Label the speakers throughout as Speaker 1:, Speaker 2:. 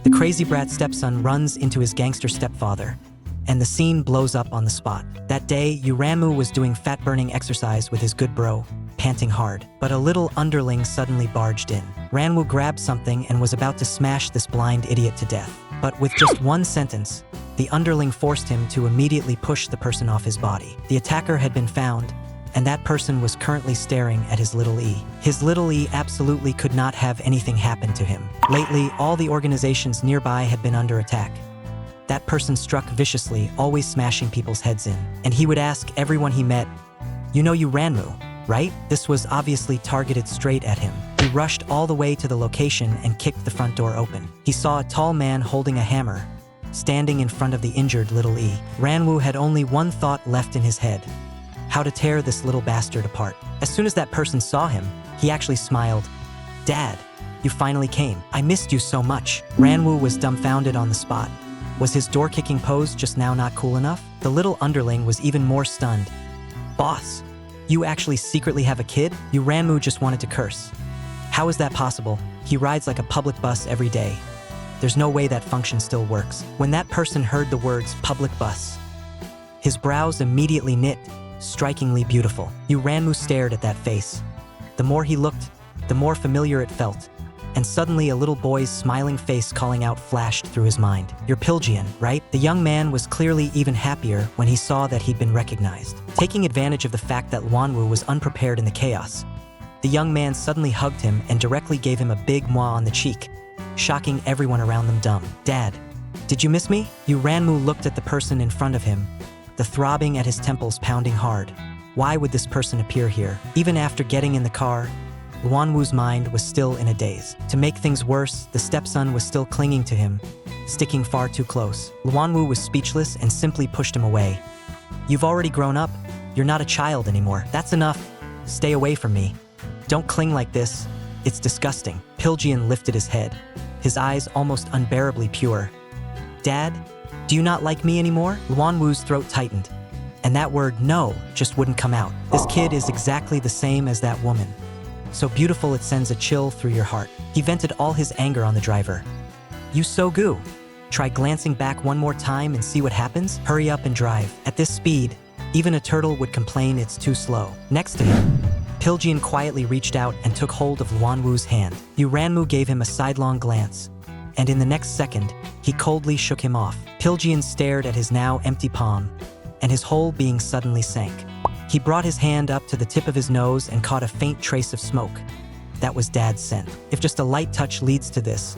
Speaker 1: The crazy brat stepson runs into his gangster stepfather, and the scene blows up on the spot. That day, Ranmu was doing fat-burning exercise with his good bro, panting hard. But a little underling suddenly barged in. Ranmu grabbed something and was about to smash this blind idiot to death. But with just one sentence, the underling forced him to immediately push the person off his body. The attacker had been found, and that person was currently staring at his little E. His little E absolutely could not have anything happen to him. Lately, all the organizations nearby had been under attack. That person struck viciously, always smashing people's heads in. And he would ask everyone he met, "You know you Ranmu, right?" This was obviously targeted straight at him. He rushed all the way to the location and kicked the front door open. He saw a tall man holding a hammer, standing in front of the injured little E. Ranmu had only one thought left in his head: how to tear this little bastard apart. As soon as that person saw him, he actually smiled. "Dad, you finally came. I missed you so much." Ranmu was dumbfounded on the spot. Was his door-kicking pose just now not cool enough? The little underling was even more stunned. "Boss, you actually secretly have a kid?" Ranmu just wanted to curse. How is that possible? He rides like a public bus every day. There's no way that function still works. When that person heard the words public bus, his brows immediately knit, strikingly beautiful. Ranmu stared at that face. The more he looked, the more familiar it felt. And suddenly a little boy's smiling face calling out flashed through his mind. "You're Pilgyeon, right?" The young man was clearly even happier when he saw that he'd been recognized. Taking advantage of the fact that Ranmu was unprepared in the chaos, the young man suddenly hugged him and directly gave him a big mwah on the cheek, shocking everyone around them dumb. "Dad, did you miss me?" Ranmu looked at the person in front of him, the throbbing at his temples pounding hard. Why would this person appear here? Even after getting in the car, Ranmu's mind was still in a daze. To make things worse, the stepson was still clinging to him, sticking far too close. Ranmu was speechless and simply pushed him away. "You've already grown up. You're not a child anymore. That's enough. Stay away from me. Don't cling like this. It's disgusting." Pilgyeon lifted his head, his eyes almost unbearably pure. "Dad, do you not like me anymore?" Ranmu's throat tightened, and that word "no" just wouldn't come out. This kid is exactly the same as that woman. So beautiful it sends a chill through your heart. He vented all his anger on the driver. "You so goo. Try glancing back one more time and see what happens. Hurry up and drive." At this speed, even a turtle would complain it's too slow. Next to him, Pilgyeon quietly reached out and took hold of Ranmu's hand. Ranmu gave him a sidelong glance, and in the next second, he coldly shook him off. Pilgyeon stared at his now empty palm, and his whole being suddenly sank. He brought his hand up to the tip of his nose and caught a faint trace of smoke. That was Dad's scent. If just a light touch leads to this,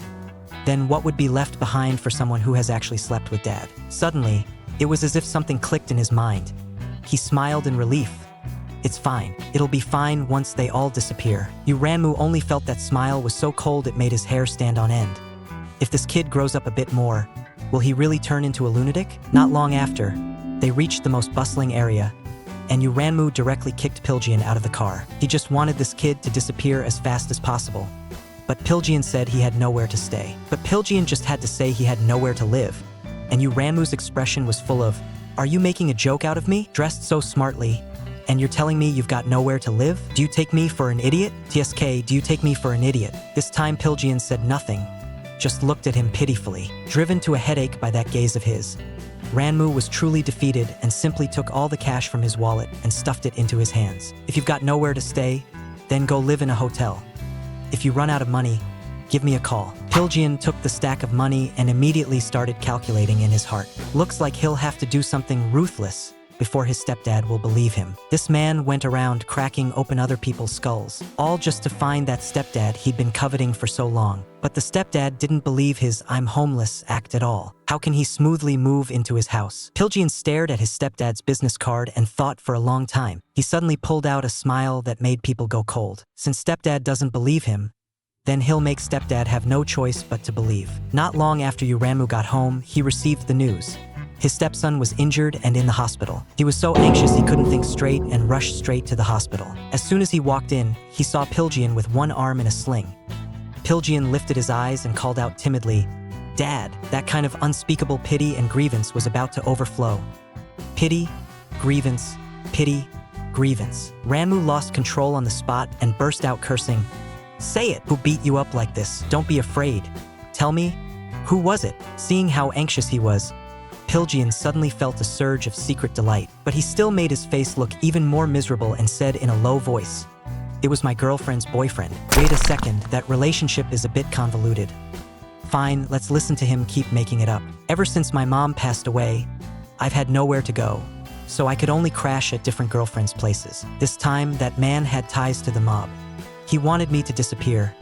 Speaker 1: then what would be left behind for someone who has actually slept with Dad? Suddenly, it was as if something clicked in his mind. He smiled in relief. "It's fine. It'll be fine once they all disappear." Ranmu only felt that smile was so cold it made his hair stand on end. If this kid grows up a bit more, will he really turn into a lunatic? Not long after, they reached the most bustling area, and Ranmu directly kicked Pilgyeon out of the car. He just wanted this kid to disappear as fast as possible. But Pilgyeon said he had nowhere to stay. But Pilgyeon just had to say he had nowhere to live. And Ranmu's expression was full of, "Are you making a joke out of me? Dressed so smartly, and you're telling me you've got nowhere to live? Do you take me for an idiot? TSK, do you take me for an idiot?" This time Pilgyeon said nothing, just looked at him pitifully. Driven to a headache by that gaze of his, Ranmu was truly defeated and simply took all the cash from his wallet and stuffed it into his hands. "If you've got nowhere to stay, then go live in a hotel. If you run out of money, give me a call." Pilgyeon took the stack of money and immediately started calculating in his heart. Looks like he'll have to do something ruthless before his stepdad will believe him. This man went around cracking open other people's skulls, all just to find that stepdad he'd been coveting for so long. But the stepdad didn't believe his "I'm homeless" act at all. How can he smoothly move into his house? Pilgyeon stared at his stepdad's business card and thought for a long time. He suddenly pulled out a smile that made people go cold. Since stepdad doesn't believe him, then he'll make stepdad have no choice but to believe. Not long after Ranmu got home, he received the news. His stepson was injured and in the hospital. He was so anxious he couldn't think straight and rushed straight to the hospital. As soon as he walked in, he saw Pilgyeon with one arm in a sling. Pilgyeon lifted his eyes and called out timidly, "Dad." That kind of unspeakable pity and grievance was about to overflow. Pity, grievance, pity, grievance. Ranmu lost control on the spot and burst out cursing. "Say it! Who beat you up like this? Don't be afraid. Tell me, Who was it? Seeing how anxious he was, Pilgyeon suddenly felt a surge of secret delight, but he still made his face look even more miserable and said in a low voice, "It was my girlfriend's boyfriend." Wait a second, that relationship is a bit convoluted. Fine, let's listen to him keep making it up. Ever since my mom passed away, I've had nowhere to go, so I could only crash at different girlfriends' places. This time, that man had ties to the mob. He wanted me to disappear.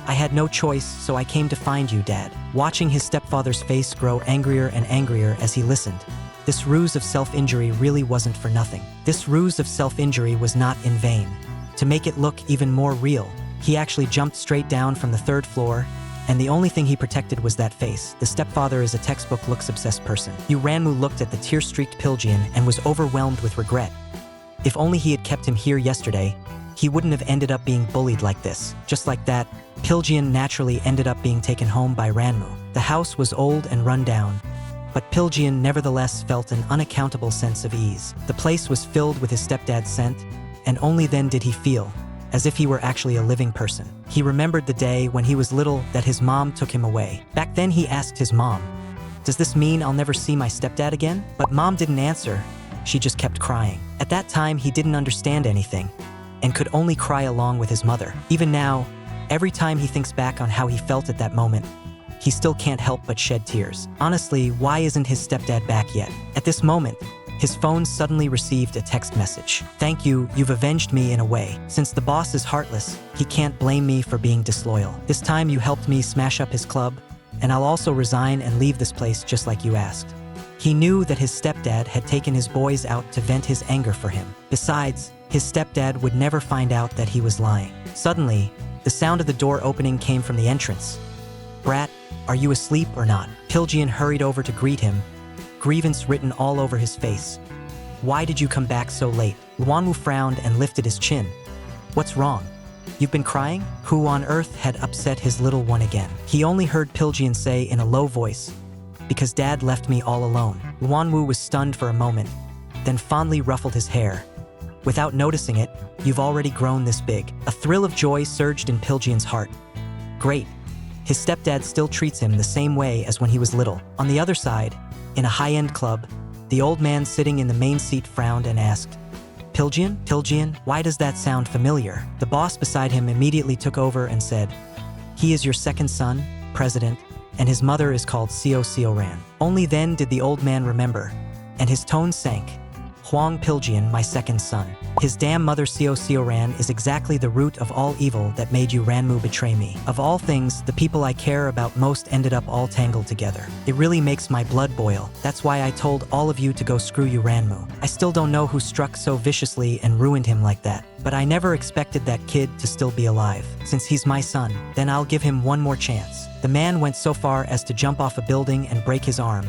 Speaker 1: I had no choice, so I came to find you, Dad. Watching his stepfather's face grow angrier and angrier as he listened, this ruse of self-injury really wasn't for nothing. This ruse of self-injury was not in vain. To make it look even more real, he actually jumped straight down from the 3rd floor, and the only thing he protected was that face. The stepfather is a textbook looks-obsessed person. Ranmu looked at the tear-streaked Pilgyeon and was overwhelmed with regret. If only he had kept him here yesterday, he wouldn't have ended up being bullied like this. Just like that, Pilgyeon naturally ended up being taken home by Ranmu. The house was old and run down, but Pilgyeon nevertheless felt an unaccountable sense of ease. The place was filled with his stepdad's scent, and only then did he feel as if he were actually a living person. He remembered the day when he was little that his mom took him away. Back then he asked his mom, "Does this mean I'll never see my stepdad again?" But Mom didn't answer, she just kept crying. At that time he didn't understand anything, and could only cry along with his mother. Even now, every time he thinks back on how he felt at that moment, he still can't help but shed tears. Honestly, why isn't his stepdad back yet? At this moment, his phone suddenly received a text message. "Thank you, you've avenged me in a way. Since the boss is heartless, he can't blame me for being disloyal. This time you helped me smash up his club, and I'll also resign and leave this place just like you asked." He knew that his stepdad had taken his boys out to vent his anger for him. Besides, his stepdad would never find out that he was lying. Suddenly, the sound of the door opening came from the entrance. "Brat, are you asleep or not?" Pilgyeon hurried over to greet him, grievance written all over his face. "Why did you come back so late?" Ranmu frowned and lifted his chin. "What's wrong? You've been crying?" Who on earth had upset his little one again? He only heard Pilgyeon say in a low voice, "Because Dad left me all alone." Ranmu was stunned for a moment, then fondly ruffled his hair. Without noticing it, "You've already grown this big." A thrill of joy surged in Pilgyeon's heart. Great. His stepdad still treats him the same way as when he was little. On the other side, in a high-end club, the old man sitting in the main seat frowned and asked, Pilgyeon, why does that sound familiar?" The boss beside him immediately took over and said, "He is your second son, President, and his mother is called Ran." Only then did the old man remember, and his tone sank. "Hwang Pilgyeon, my second son. His damn mother Ran is exactly the root of all evil that made you Ranmu betray me. Of all things, the people I care about most ended up all tangled together. It really makes my blood boil. That's why I told all of you to go screw you, Ranmu. I still don't know who struck so viciously and ruined him like that, but I never expected that kid to still be alive. Since he's my son, then I'll give him one more chance." The man went so far as to jump off a building and break his arm,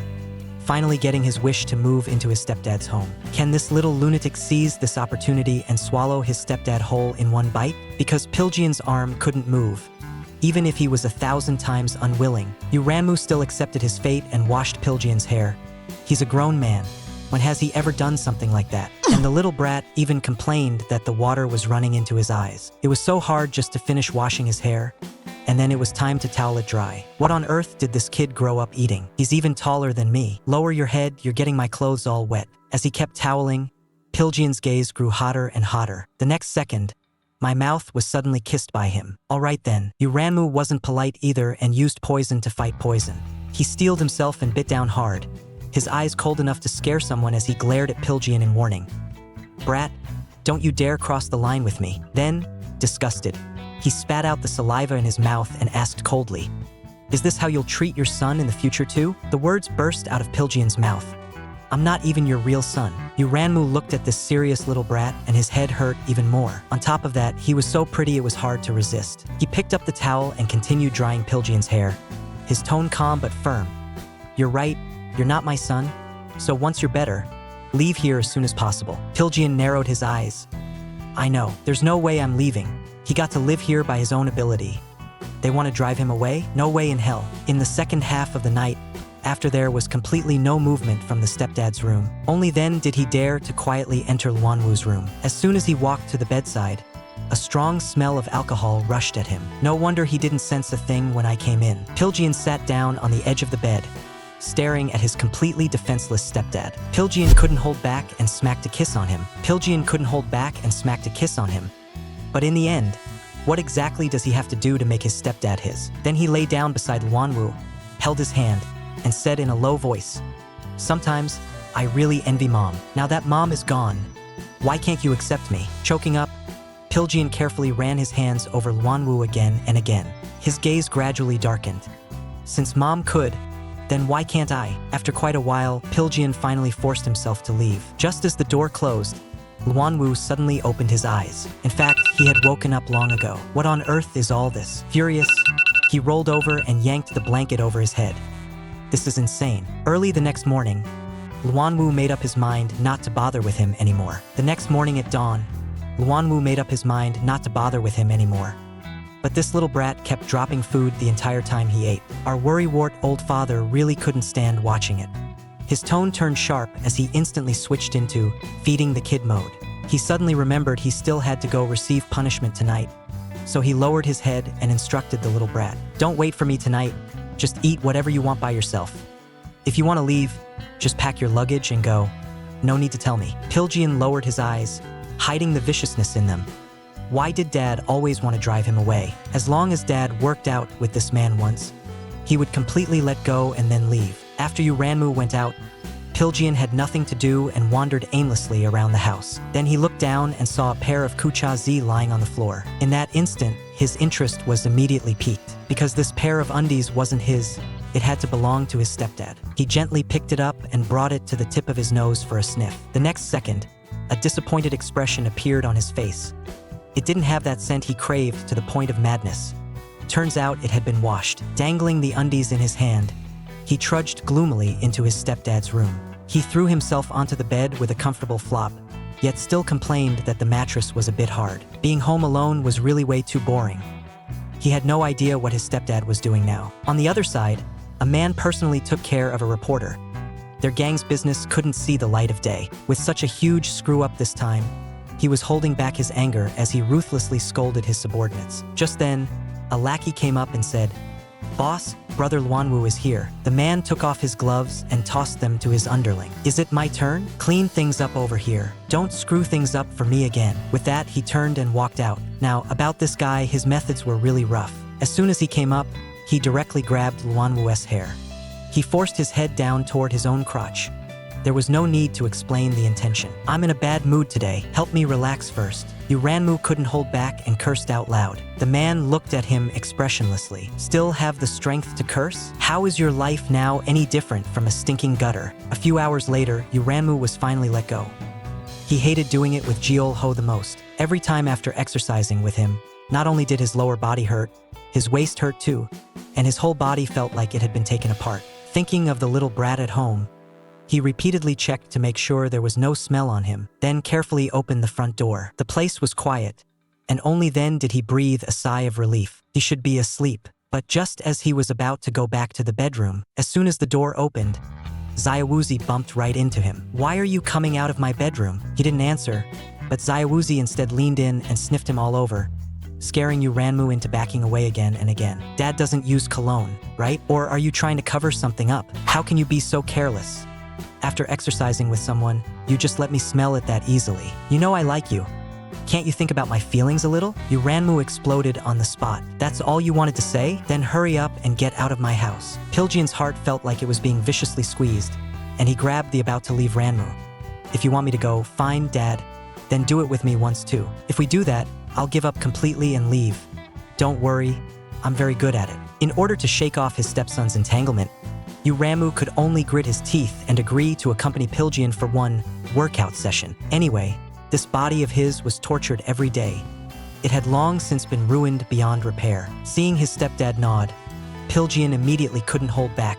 Speaker 1: finally getting his wish to move into his stepdad's home. Can this little lunatic seize this opportunity and swallow his stepdad whole in one bite? Because Pilgyeon's arm couldn't move, even if he was 1,000 times unwilling. Ranmu still accepted his fate and washed Pilgyeon's hair. He's a grown man. When has he ever done something like that? And the little brat even complained that the water was running into his eyes. It was so hard just to finish washing his hair, and then it was time to towel it dry. What on earth did this kid grow up eating? He's even taller than me. Lower your head, you're getting my clothes all wet. As he kept toweling, Pilgyeon's gaze grew hotter and hotter. The next second, my mouth was suddenly kissed by him. All right then. Ranmu wasn't polite either and used poison to fight poison. He steeled himself and bit down hard, his eyes cold enough to scare someone as he glared at Pilgyeon in warning. "Brat, don't you dare cross the line with me." Then, disgusted, he spat out the saliva in his mouth and asked coldly, "Is this how you'll treat your son in the future too?" The words burst out of Pilgyeon's mouth. "I'm not even your real son." Ranmu looked at this serious little brat and his head hurt even more. On top of that, he was so pretty it was hard to resist. He picked up the towel and continued drying Pilgyeon's hair, his tone calm but firm. "You're right, you're not my son, so once you're better, leave here as soon as possible." Pilgyeon narrowed his eyes. "I know, there's no way I'm leaving. He got to live here by his own ability. They want to drive him away? No way in hell." In the second half of the night, after there was completely no movement from the stepdad's room, only then did he dare to quietly enter Wanwoo's room. As soon as he walked to the bedside, A strong smell of alcohol rushed at him. No wonder he didn't sense a thing when I came in. Pilgeon sat down on the edge of the bed, staring at his completely defenseless stepdad. Pilgeon couldn't hold back and smacked a kiss on him. Pilgeon couldn't hold back and smacked a kiss on him. But in the end, what exactly does he have to do to make his stepdad his? Then he lay down beside Wanwoo, held his hand, and said in a low voice, "Sometimes, I really envy Mom. Now that Mom is gone, why can't you accept me?" Choking up, Pilgeon carefully ran his hands over Wanwoo again and again. His gaze gradually darkened. Since Mom could, then why can't I? After quite a while, Pilgeon finally forced himself to leave. Just as the door closed, Wanwoo suddenly opened his eyes. In fact, he had woken up long ago. What on earth is all this? Furious, he rolled over and yanked the blanket over his head. This is insane. Early the next morning, Wanwoo made up his mind not to bother with him anymore. The next morning at dawn, Wanwoo made up his mind not to bother with him anymore. But this little brat kept dropping food the entire time he ate. Our worrywart old father really couldn't stand watching it. His tone turned sharp as he instantly switched into feeding the kid mode. He suddenly remembered he still had to go receive punishment tonight. So he lowered his head and instructed the little brat, "Don't wait for me tonight. Just eat whatever you want by yourself. If you want to leave, just pack your luggage and go. No need to tell me." Pilgeon lowered his eyes, hiding the viciousness in them. Why did Dad always want to drive him away? As long as Dad worked out with this man once, he would completely let go and then leave. After Ranmu went out, Pilgeon had nothing to do and wandered aimlessly around the house. Then he looked down and saw a pair of kuchazi lying on the floor. In that instant, his interest was immediately piqued. Because this pair of undies wasn't his, it had to belong to his stepdad. He gently picked it up and brought it to the tip of his nose for a sniff. The next second, a disappointed expression appeared on his face. It didn't have that scent he craved to the point of madness. Turns out it had been washed. Dangling the undies in his hand, he trudged gloomily into his stepdad's room. He threw himself onto the bed with a comfortable flop, yet still complained that the mattress was a bit hard. Being home alone was really way too boring. He had no idea what his stepdad was doing now. On the other side, a man personally took care of a reporter. Their gang's business couldn't see the light of day. With such a huge screw-up this time, he was holding back his anger as he ruthlessly scolded his subordinates. Just then, a lackey came up and said, "Boss, Brother Wanwoo is here." The man took off his gloves and tossed them to his underling. "Is it my turn? Clean things up over here. Don't screw things up for me again." With that, he turned and walked out. Now, about this guy, his methods were really rough. As soon as he came up, he directly grabbed Wanwoo's hair. He forced his head down toward his own crotch. There was no need to explain the intention. "I'm in a bad mood today. Help me relax first." Ranmu couldn't hold back and cursed out loud. The man looked at him expressionlessly. "Still have the strength to curse? How is your life now any different from a stinking gutter?" A few hours later, Ranmu was finally let go. He hated doing it with Jeol Ho the most. Every time after exercising with him, not only did his lower body hurt, his waist hurt too, and his whole body felt like it had been taken apart. Thinking of the little brat at home, he repeatedly checked to make sure there was no smell on him, then carefully opened the front door. The place was quiet, and only then did he breathe a sigh of relief. He should be asleep. But just as he was about to go back to the bedroom, as soon as the door opened, Zayawuzi bumped right into him. "Why are you coming out of my bedroom?" He didn't answer, but Zayawuzi instead leaned in and sniffed him all over, scaring Ranmu into backing away again and again. "Dad doesn't use cologne, right? Or are you trying to cover something up? How can you be so careless? After exercising with someone, you just let me smell it that easily. You know I like you. Can't you think about my feelings a little?" Ranmu exploded on the spot. "That's all you wanted to say? Then hurry up and get out of my house." Pilgeon's heart felt like it was being viciously squeezed, and he grabbed the about to leave Ranmu. "If you want me to go, fine, Dad. Then do it with me once too. If we do that, I'll give up completely and leave. Don't worry, I'm very good at it." In order to shake off his stepson's entanglement, Ranmu could only grit his teeth and agree to accompany Pilgeon for one workout session. Anyway, this body of his was tortured every day. It had long since been ruined beyond repair. Seeing his stepdad nod, Pilgeon immediately couldn't hold back,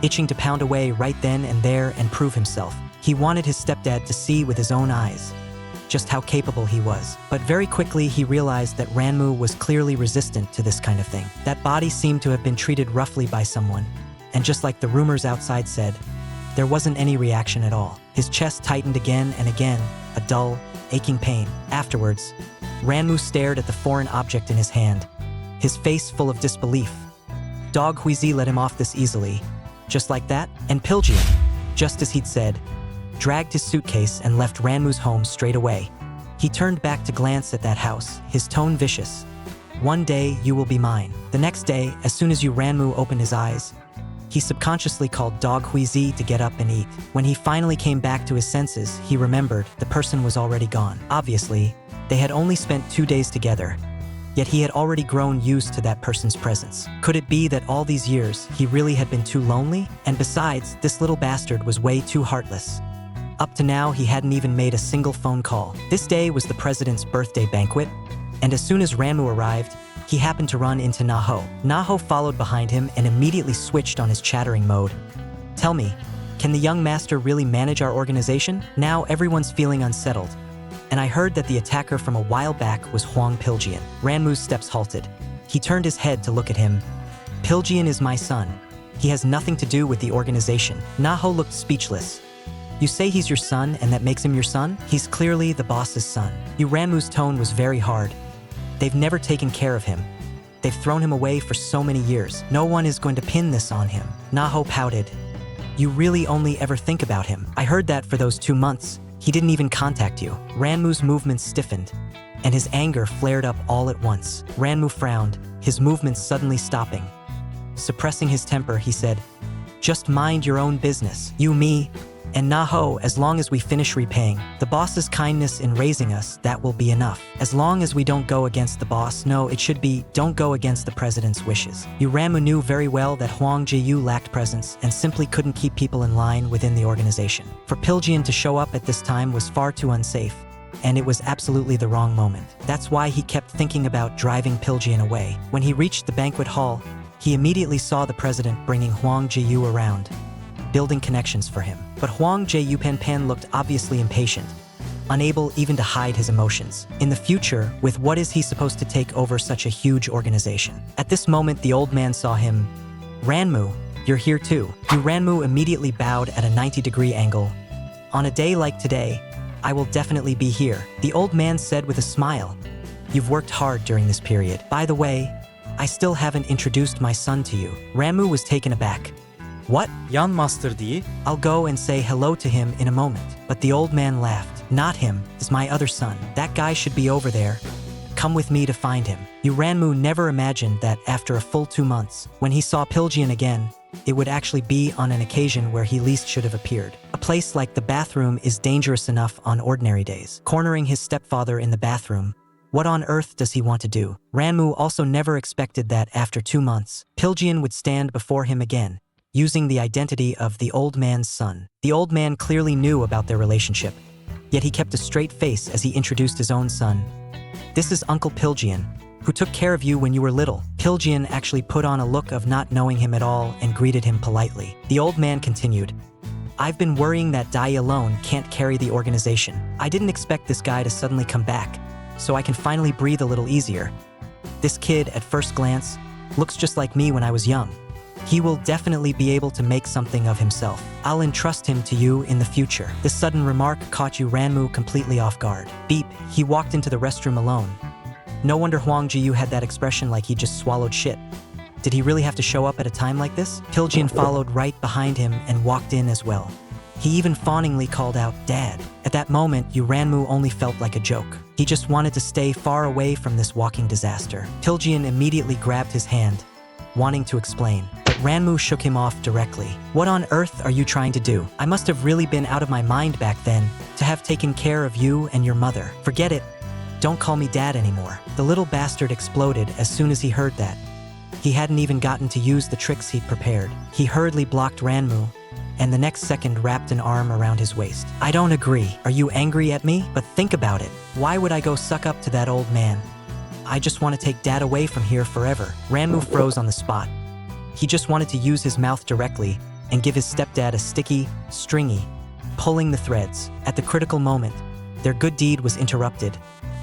Speaker 1: itching to pound away right then and there and prove himself. He wanted his stepdad to see with his own eyes just how capable he was. But very quickly he realized that Ranmu was clearly resistant to this kind of thing. That body seemed to have been treated roughly by someone. And just like the rumors outside said, there wasn't any reaction at all. His chest tightened again and again, a dull, aching pain. Afterwards, Ranmu stared at the foreign object in his hand, his face full of disbelief. Dog Huizi let him off this easily, just like that, and Pilgeon, just as he'd said, dragged his suitcase and left Ranmu's home straight away. He turned back to glance at that house, his tone vicious. One day, you will be mine. The next day, as soon as Ranmu opened his eyes, he subconsciously called Dog Huizi to get up and eat. When he finally came back to his senses, he remembered the person was already gone. Obviously, they had only spent 2 days together, yet he had already grown used to that person's presence. Could it be that all these years, he really had been too lonely? And besides, this little bastard was way too heartless. Up to now, he hadn't even made a single phone call. This day was the president's birthday banquet, and as soon as Ranmu arrived, he happened to run into Naho. Naho followed behind him and immediately switched on his chattering mode. Tell me, can the young master really manage our organization? Now everyone's feeling unsettled, and I heard that the attacker from a while back was Hwang Pilgyeon. Ranmu's steps halted. He turned his head to look at him. Pilgyeon is my son. He has nothing to do with the organization. Naho looked speechless. You say he's your son and that makes him your son? He's clearly the boss's son. Ranmu's tone was very hard. They've never taken care of him. They've thrown him away for so many years. No one is going to pin this on him. Naho pouted. You really only ever think about him. I heard that for those 2 months, he didn't even contact you. Ranmu's movements stiffened, and his anger flared up all at once. Ranmu frowned, his movements suddenly stopping. Suppressing his temper, he said, just mind your own business. You, me, and Naho, as long as we finish repaying the boss's kindness in raising us, that will be enough. As long as we don't go against the boss, no, it should be, don't go against the president's wishes. Ranmu knew very well that Hwang Ji-yu lacked presence and simply couldn't keep people in line within the organization. For Pilgeon to show up at this time was far too unsafe, and it was absolutely the wrong moment. That's why he kept thinking about driving Pilgeon away. When he reached the banquet hall, he immediately saw the president bringing Hwang Ji-yu around, building connections for him. But Hwang Ji-yu Pan looked obviously impatient, unable even to hide his emotions. In the future, with what is he supposed to take over such a huge organization? At this moment, the old man saw him. Ranmu, you're here too. Ranmu immediately bowed at a 90-degree angle. On a day like today, I will definitely be here, the old man said with a smile. You've worked hard during this period. By the way, I still haven't introduced my son to you. Ranmu was taken aback. What?
Speaker 2: Yan Master D?
Speaker 1: I'll go and say hello to him in a moment. But the old man laughed. Not him, it's my other son. That guy should be over there. Come with me to find him. Ranmu never imagined that after a full 2 months, when he saw Pilgeon again, it would actually be on an occasion where he least should have appeared. A place like the bathroom is dangerous enough on ordinary days. Cornering his stepfather in the bathroom, what on earth does he want to do? Ranmu also never expected that after 2 months, Pilgeon would stand before him again, using the identity of the old man's son. The old man clearly knew about their relationship, yet he kept a straight face as he introduced his own son. This is Uncle Pilgeon, who took care of you when you were little. Pilgeon actually put on a look of not knowing him at all and greeted him politely. The old man continued, I've been worrying that Dai alone can't carry the organization. I didn't expect this guy to suddenly come back, so I can finally breathe a little easier. This kid, at first glance, looks just like me when I was young. He will definitely be able to make something of himself. I'll entrust him to you in the future. This sudden remark caught Ranmu completely off guard. Beep, he walked into the restroom alone. No wonder Hwang Ji-yu had that expression like he just swallowed shit. Did he really have to show up at a time like this? Pilgeon followed right behind him and walked in as well. He even fawningly called out, Dad. At that moment, Ranmu only felt like a joke. He just wanted to stay far away from this walking disaster. Pilgeon immediately grabbed his hand, wanting to explain, but Ranmu shook him off directly. What on earth are you trying to do? I must have really been out of my mind back then to have taken care of you and your mother. Forget it. Don't call me Dad anymore. The little bastard exploded as soon as he heard that. He hadn't even gotten to use the tricks he'd prepared. He hurriedly blocked Ranmu, and the next second wrapped an arm around his waist. I don't agree. Are you angry at me? But think about it. Why would I go suck up to that old man? I just want to take Dad away from here forever. Ranmu froze on the spot. He just wanted to use his mouth directly and give his stepdad a sticky, stringy, pulling the threads. At the critical moment, their good deed was interrupted,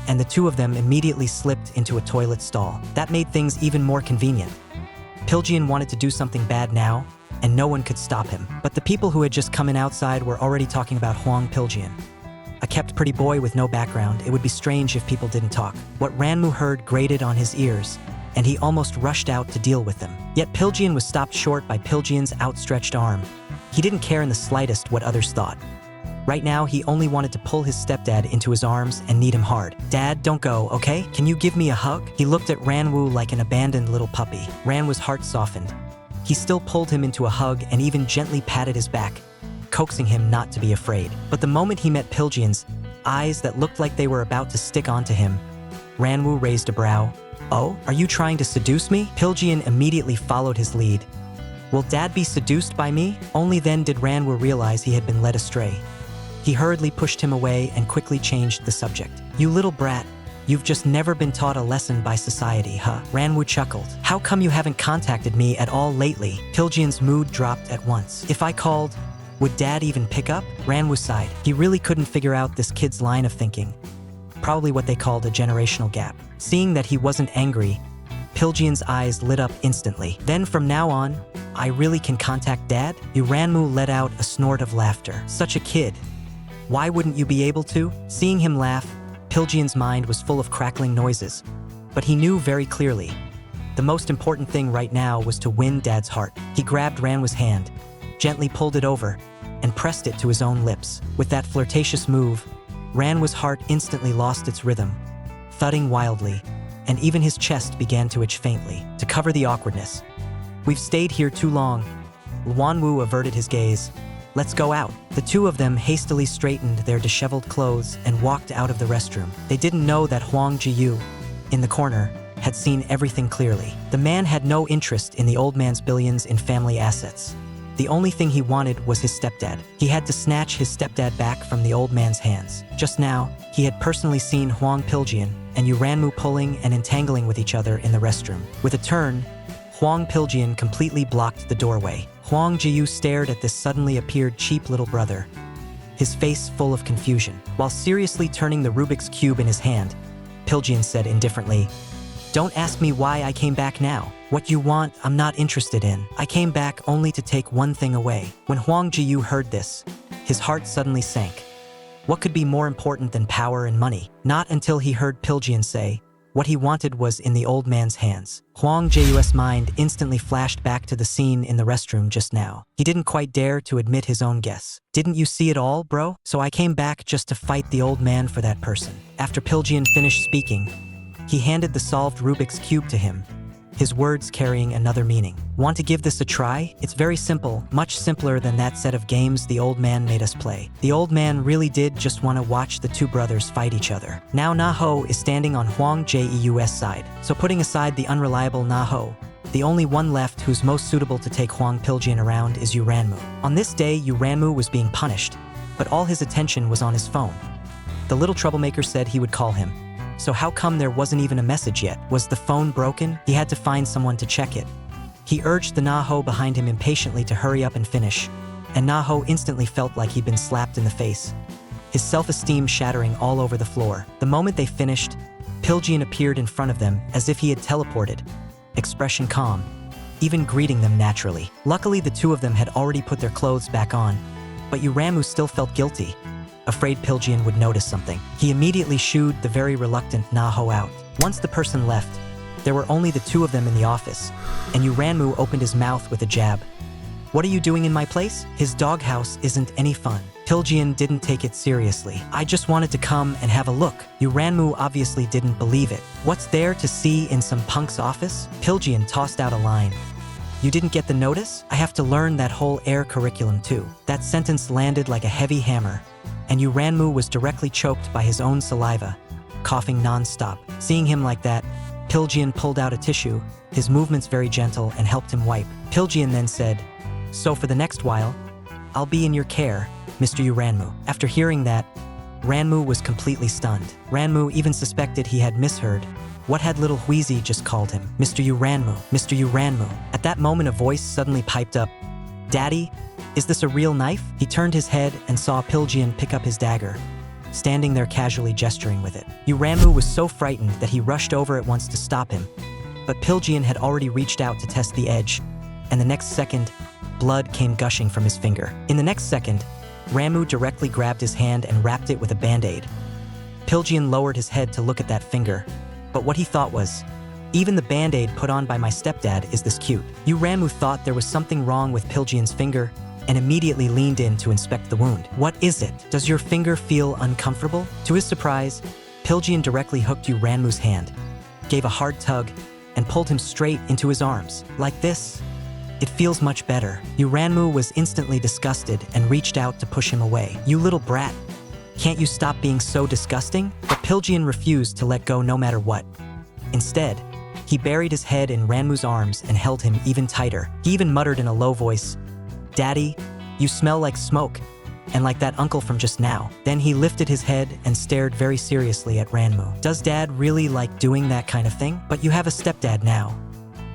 Speaker 1: and the two of them immediately slipped into a toilet stall. That made things even more convenient. Pilgeon wanted to do something bad now, and no one could stop him. But the people who had just come in outside were already talking about Hwang Pilgyeon. a kept pretty boy with no background. It would be strange if people didn't talk. What Ranmu heard grated on his ears, and he almost rushed out to deal with them. Yet Pilgyeon was stopped short by Pilgyeon's outstretched arm. He didn't care in the slightest what others thought. Right now, he only wanted to pull his stepdad into his arms and knead him hard. "Dad, don't go, okay? Can you give me a hug?" He looked at Ranmu like an abandoned little puppy. Ranmu's heart softened. He still pulled him into a hug and even gently patted his back, coaxing him not to be afraid. But the moment he met Pilgyeon's eyes that looked like they were about to stick onto him, Ranmu raised a brow. "Oh, are you trying to seduce me?" Pilgyeon immediately followed his lead. "Will Dad be seduced by me?" Only then did Ranmu realize he had been led astray. He hurriedly pushed him away and quickly changed the subject. "You little brat, you've just never been taught a lesson by society, huh?" Ranmu chuckled. "How come you haven't contacted me at all lately?" Pilgyeon's mood dropped at once. "If I called, would Dad even pick up?" Ranmu sighed. He really couldn't figure out this kid's line of thinking. Probably what they called a generational gap. Seeing that he wasn't angry, Pilgyeon's eyes lit up instantly. "Then from now on, I really can contact Dad?" Ranmu let out a snort of laughter. "Such a kid. Why wouldn't you be able to?" Seeing him laugh, Pilgyeon's mind was full of crackling noises. But he knew very clearly, the most important thing right now was to win Dad's heart. He grabbed Ranmu's hand, gently pulled it over, and pressed it to his own lips. With that flirtatious move, Ranmu's heart instantly lost its rhythm, thudding wildly, and even his chest began to itch faintly. To cover the awkwardness, "We've stayed here too long." Wanwoo averted his gaze. "Let's go out." The two of them hastily straightened their disheveled clothes and walked out of the restroom. They didn't know that Hwang Ji-yu, in the corner, had seen everything clearly. The man had no interest in the old man's billions in family assets. The only thing he wanted was his stepdad. He had to snatch his stepdad back from the old man's hands. Just now, he had personally seen Hwang Pilgyeon and Ranmu pulling and entangling with each other in the restroom. With a turn, Hwang Pilgyeon completely blocked the doorway. Hwang Ji-yu stared at this suddenly appeared cheap little brother, his face full of confusion. While seriously turning the Rubik's Cube in his hand, Pilgyeon said indifferently, "Don't ask me why I came back now. What you want, I'm not interested in. I came back only to take one thing away." When Hwang Ji-yu heard this, his heart suddenly sank. What could be more important than power and money? Not until he heard Pilgyeon say, what he wanted was in the old man's hands. Hwang Ji-yu's mind instantly flashed back to the scene in the restroom just now. He didn't quite dare to admit his own guess. "Didn't you see it all, bro? So I came back just to fight the old man for that person." After Pilgyeon finished speaking, he handed the solved Rubik's Cube to him, his words carrying another meaning. "Want to give this a try? It's very simple, much simpler than that set of games the old man made us play." The old man really did just want to watch the two brothers fight each other. Now Na-ho is standing on Hwang Jeus side, so putting aside the unreliable Na-ho, the only one left who's most suitable to take Hwang Pilgyeon around is Ranmu. On this day, Ranmu was being punished, but all his attention was on his phone. The little troublemaker said he would call him. So how come there wasn't even a message yet? Was the phone broken? He had to find someone to check it. He urged the Na-ho behind him impatiently to hurry up and finish, and Na-ho instantly felt like he'd been slapped in the face, his self-esteem shattering all over the floor. The moment they finished, Pilgyeon appeared in front of them as if he had teleported, expression calm, even greeting them naturally. Luckily, the two of them had already put their clothes back on, but Ranmu still felt guilty, afraid Pilgyeon would notice something. He immediately shooed the very reluctant Na-ho out. Once the person left, there were only the two of them in the office, and Ranmu opened his mouth with a jab. "What are you doing in my place? His doghouse isn't any fun." Pilgyeon didn't take it seriously. "I just wanted to come and have a look." Ranmu obviously didn't believe it. "What's there to see in some punk's office?" Pilgyeon tossed out a line. "You didn't get the notice? I have to learn that whole air curriculum too." That sentence landed like a heavy hammer, and Ranmu was directly choked by his own saliva, coughing non-stop. Seeing him like that, Pilgyeon pulled out a tissue, his movements very gentle, and helped him wipe. Pilgyeon then said, "So for the next while, I'll be in your care, Mr. Ranmu." After hearing that, Ranmu was completely stunned. Ranmu even suspected he had misheard. What had little Wheezy just called him? "Mr. Ranmu, Mr. Ranmu." At that moment, a voice suddenly piped up, "Daddy, is this a real knife?" He turned his head and saw Pilgyeon pick up his dagger, standing there casually gesturing with it. Ranmu was so frightened that he rushed over at once to stop him, but Pilgyeon had already reached out to test the edge, and the next second, blood came gushing from his finger. In the next second, Ranmu directly grabbed his hand and wrapped it with a band-aid. Pilgeon lowered his head to look at that finger, but what he thought was, even the band-aid put on by my stepdad is this cute. Ranmu thought there was something wrong with Pilgeon's finger and immediately leaned in to inspect the wound. What is it? Does your finger feel uncomfortable? To his surprise, Pilgeon directly hooked Ranmu's hand, gave a hard tug, and pulled him straight into his arms. Like this? It feels much better. Ranmu was instantly disgusted and reached out to push him away. You little brat. Can't you stop being so disgusting? But Pilgeon refused to let go no matter what. Instead, he buried his head in Ranmu's arms and held him even tighter. He even muttered in a low voice, "Daddy, you smell like smoke, and like that uncle from just now." Then he lifted his head and stared very seriously at Ranmu. Does Dad really like doing that kind of thing? But you have a stepdad now.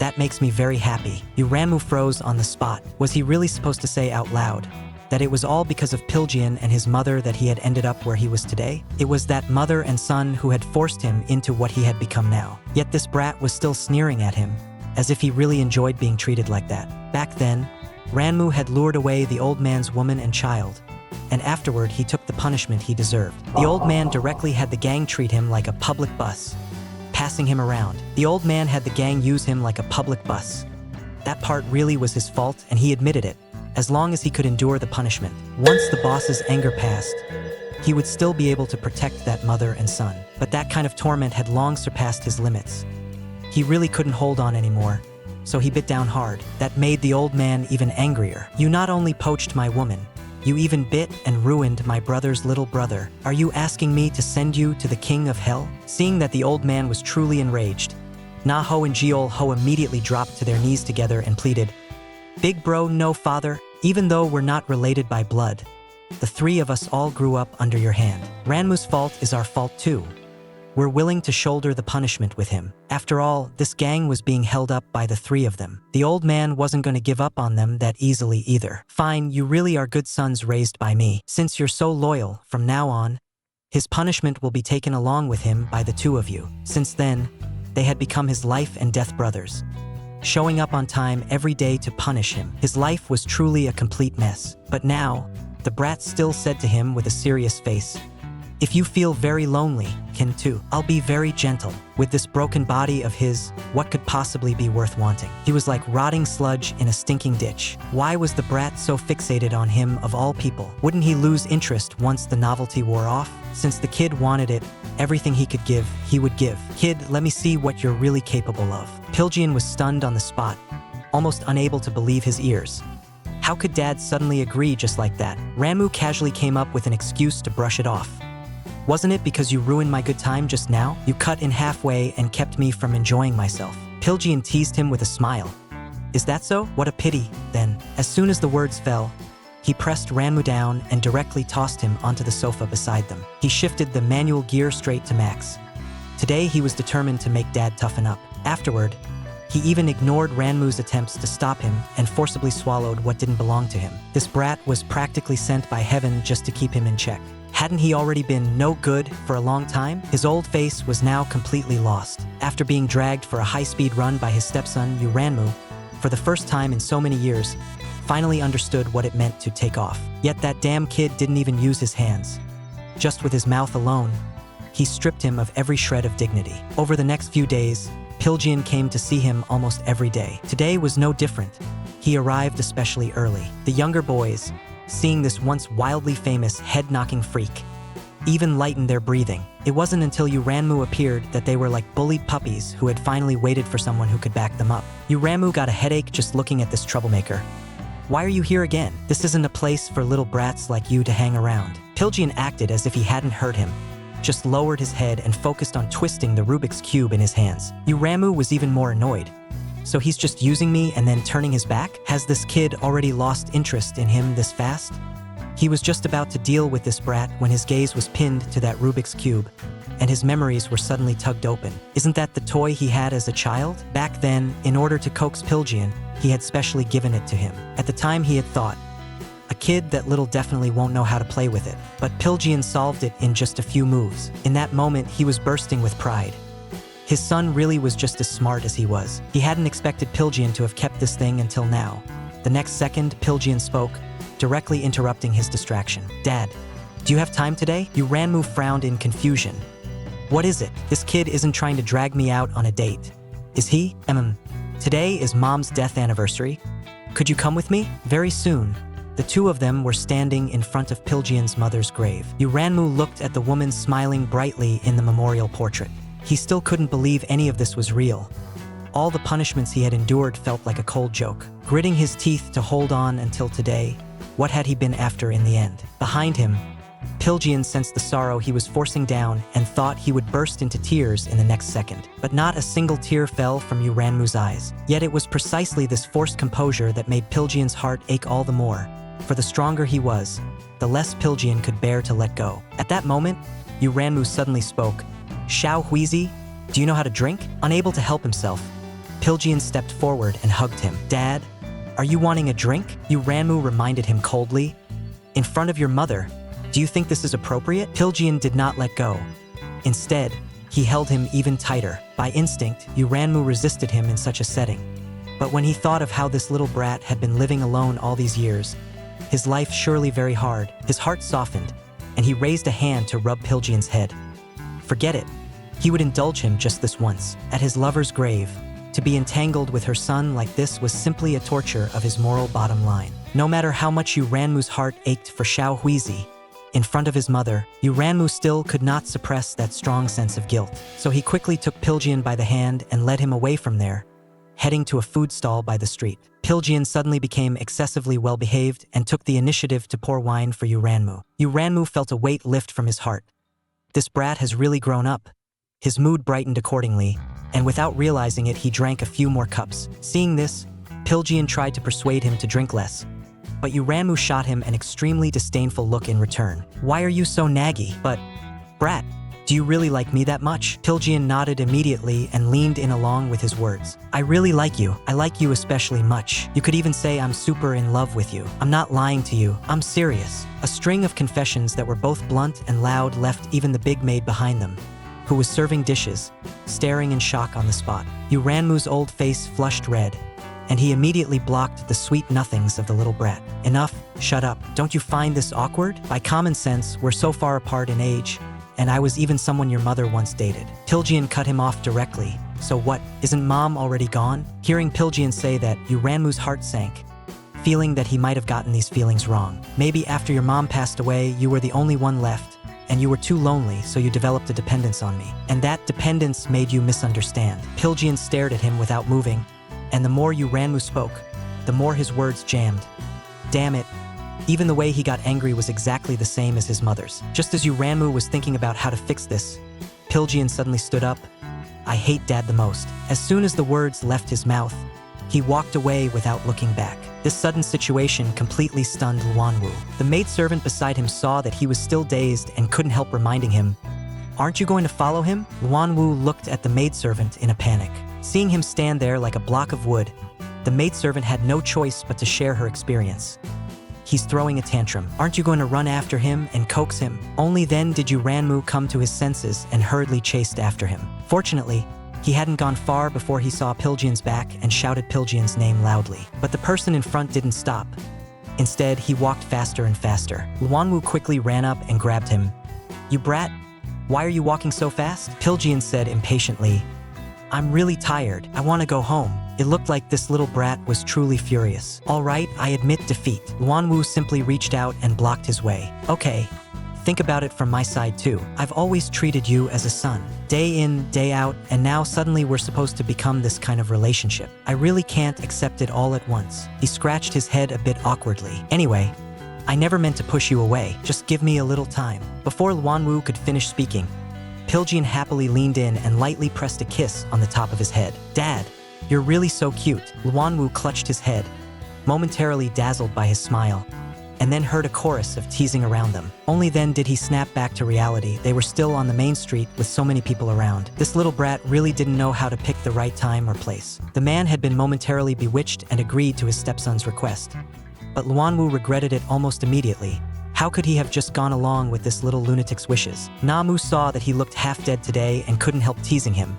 Speaker 1: That makes me very happy. Ranmu froze on the spot. Was he really supposed to say out loud that it was all because of Pilgeon and his mother that he had ended up where he was today? It was that mother and son who had forced him into what he had become now. Yet this brat was still sneering at him, as if he really enjoyed being treated like that. Back then, Ranmu had lured away the old man's woman and child, and afterward he took the punishment he deserved. The old man directly had the gang treat him like a public bus, passing him around. The old man had the gang use him like a public bus. That part really was his fault, and he admitted it, as long as he could endure the punishment. Once the boss's anger passed, he would still be able to protect that mother and son. But that kind of torment had long surpassed his limits. He really couldn't hold on anymore, so he bit down hard. That made the old man even angrier. You not only poached my woman, you even bit and ruined my brother's little brother. Are you asking me to send you to the king of hell? Seeing that the old man was truly enraged, Na-ho and Jeol-ho immediately dropped to their knees together and pleaded, "Big bro, no father, even though we're not related by blood. The three of us all grew up under your hand. Ranmu's fault is our fault too. We're willing to shoulder the punishment with him. After all, this gang was being held up by the three of them. The old man wasn't going to give up on them that easily either. Fine, you really are good sons raised by me. Since you're so loyal, from now on, his punishment will be taken along with him by the two of you." Since then, they had become his life and death brothers, showing up on time every day to punish him. His life was truly a complete mess. But now, the brat still said to him with a serious face, "If you feel very lonely, can too. I'll be very gentle. With this broken body of his, what could possibly be worth wanting?" He was like rotting sludge in a stinking ditch. Why was the brat so fixated on him of all people? Wouldn't he lose interest once the novelty wore off? Since the kid wanted it, everything he could give, he would give. "Kid, let me see what you're really capable of." Pilgeon was stunned on the spot, almost unable to believe his ears. How could Dad suddenly agree just like that? Ranmu casually came up with an excuse to brush it off. "Wasn't it because you ruined my good time just now? You cut in halfway and kept me from enjoying myself." Pilgeon teased him with a smile. "Is that so? What a pity, then." As soon as the words fell, he pressed Ranmu down and directly tossed him onto the sofa beside them. He shifted the manual gear straight to max. Today he was determined to make Dad toughen up. Afterward, he even ignored Ranmu's attempts to stop him and forcibly swallowed what didn't belong to him. This brat was practically sent by heaven just to keep him in check. Hadn't he already been no good for a long time? His old face was now completely lost. After being dragged for a high-speed run by his stepson, Ranmu, for the first time in so many years, finally understood what it meant to take off. Yet that damn kid didn't even use his hands. Just with his mouth alone, he stripped him of every shred of dignity. Over the next few days, Pilgeon came to see him almost every day. Today was no different. He arrived especially early. The younger boys, seeing this once wildly famous head-knocking freak, even lightened their breathing. It wasn't until Ranmu appeared that they were like bullied puppies who had finally waited for someone who could back them up. Ranmu got a headache just looking at this troublemaker. "Why are you here again? This isn't a place for little brats like you to hang around." Pilgeon acted as if he hadn't heard him, just lowered his head and focused on twisting the Rubik's Cube in his hands. Ranmu was even more annoyed. "So he's just using me and then turning his back? Has this kid already lost interest in him this fast?" He was just about to deal with this brat when his gaze was pinned to that Rubik's Cube, and his memories were suddenly tugged open. Isn't that the toy he had as a child? Back then, in order to coax Pilgeon, he had specially given it to him. At the time he had thought, a kid that little definitely won't know how to play with it. But Pilgeon solved it in just a few moves. In that moment, he was bursting with pride. His son really was just as smart as he was. He hadn't expected Pilgeon to have kept this thing until now. The next second, Pilgeon spoke, directly interrupting his distraction. Dad, do you have time today? Ranmu frowned in confusion. What is it? This kid isn't trying to drag me out on a date. Is he? Today is Mom's death anniversary. Could you come with me? Very soon. The two of them were standing in front of Pilgeon's mother's grave. Ranmu looked at the woman smiling brightly in the memorial portrait. He still couldn't believe any of this was real. All the punishments he had endured felt like a cold joke. Gritting his teeth to hold on until today, what had he been after in the end? Behind him, Pilgeon sensed the sorrow he was forcing down and thought he would burst into tears in the next second. But not a single tear fell from Ranmu's eyes. Yet it was precisely this forced composure that made Pilgeon's heart ache all the more. For the stronger he was, the less Pilgeon could bear to let go. At that moment, Ranmu suddenly spoke. Xiao Huizi, do you know how to drink? Unable to help himself, Pilgeon stepped forward and hugged him. Dad, are you wanting a drink? Ranmu reminded him coldly. In front of your mother, do you think this is appropriate? Pilgeon did not let go. Instead, he held him even tighter. By instinct, Ranmu resisted him in such a setting. But when he thought of how this little brat had been living alone all these years, his life surely very hard, his heart softened, and he raised a hand to rub Pilgeon's head. Forget it. He would indulge him just this once. At his lover's grave, to be entangled with her son like this was simply a torture of his moral bottom line. No matter how much Ranmu's heart ached for Xiao Huizi, in front of his mother, Ranmu still could not suppress that strong sense of guilt. So he quickly took Pilgeon by the hand and led him away from there, heading to a food stall by the street. Pilgeon suddenly became excessively well-behaved and took the initiative to pour wine for Ranmu. Ranmu felt a weight lift from his heart. This brat has really grown up. His mood brightened accordingly, and without realizing it, he drank a few more cups. Seeing this, Pilgeon tried to persuade him to drink less, but Ranmu shot him an extremely disdainful look in return. Why are you so naggy? But, brat, do you really like me that much? Pilgeon nodded immediately and leaned in along with his words. I really like you. I like you especially much. You could even say I'm super in love with you. I'm not lying to you. I'm serious. A string of confessions that were both blunt and loud left even the big maid behind them, who was serving dishes, staring in shock on the spot. Ranmu's old face flushed red, and he immediately blocked the sweet nothings of the little brat. Enough, shut up. Don't you find this awkward? By common sense, we're so far apart in age, and I was even someone your mother once dated. Pilgeon cut him off directly. So what, isn't Mom already gone? Hearing Pilgeon say that, Ranmu's heart sank, feeling that he might have gotten these feelings wrong. Maybe after your mom passed away, you were the only one left, and you were too lonely, so you developed a dependence on me. And that dependence made you misunderstand. Pilgeon stared at him without moving, and the more Ranmu spoke, the more his words jammed. Damn it. Even the way he got angry was exactly the same as his mother's. Just as Ranmu was thinking about how to fix this, Pilgeon suddenly stood up. I hate Dad the most. As soon as the words left his mouth, he walked away without looking back. This sudden situation completely stunned Ranmu. The maidservant beside him saw that he was still dazed and couldn't help reminding him, aren't you going to follow him? Ranmu looked at the maidservant in a panic. Seeing him stand there like a block of wood, the maidservant had no choice but to share her experience. He's throwing a tantrum. Aren't you going to run after him and coax him? Only then did Ranmu come to his senses and hurriedly chased after him. Fortunately, he hadn't gone far before he saw Pilgeon's back and shouted Pilgeon's name loudly. But the person in front didn't stop. Instead, he walked faster and faster. Ranmu quickly ran up and grabbed him. You brat, why are you walking so fast? Pilgeon said impatiently, I'm really tired. I want to go home. It looked like this little brat was truly furious. All right, I admit defeat. Ranmu simply reached out and blocked his way. Okay, think about it from my side too. I've always treated you as a son. Day in, day out, and now suddenly we're supposed to become this kind of relationship. I really can't accept it all at once. He scratched his head a bit awkwardly. Anyway, I never meant to push you away. Just give me a little time. Before Ranmu could finish speaking, Pilgeon happily leaned in and lightly pressed a kiss on the top of his head. Dad, you're really so cute. Ranmu clutched his head, momentarily dazzled by his smile, and then heard a chorus of teasing around them. Only then did he snap back to reality. They were still on the main street with so many people around. This little brat really didn't know how to pick the right time or place. The man had been momentarily bewitched and agreed to his stepson's request, but Ranmu regretted it almost immediately. How could he have just gone along with this little lunatic's wishes? Namu saw that he looked half dead today and couldn't help teasing him.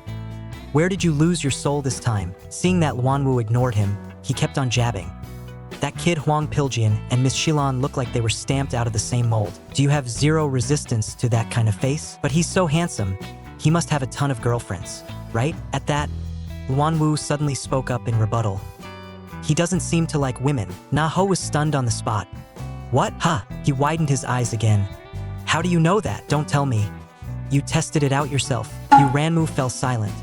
Speaker 1: Where did you lose your soul this time? Seeing that Ranmu ignored him, he kept on jabbing. That kid Hwang Pilgyeon and Miss Shilon look like they were stamped out of the same mold. Do you have zero resistance to that kind of face? But he's so handsome, he must have a ton of girlfriends, right? At that, Wonwoo suddenly spoke up in rebuttal. He doesn't seem to like women. Na-ho was stunned on the spot. What? Ha! He widened his eyes again. How do you know that? Don't tell me. You tested it out yourself. Ranmu fell silent,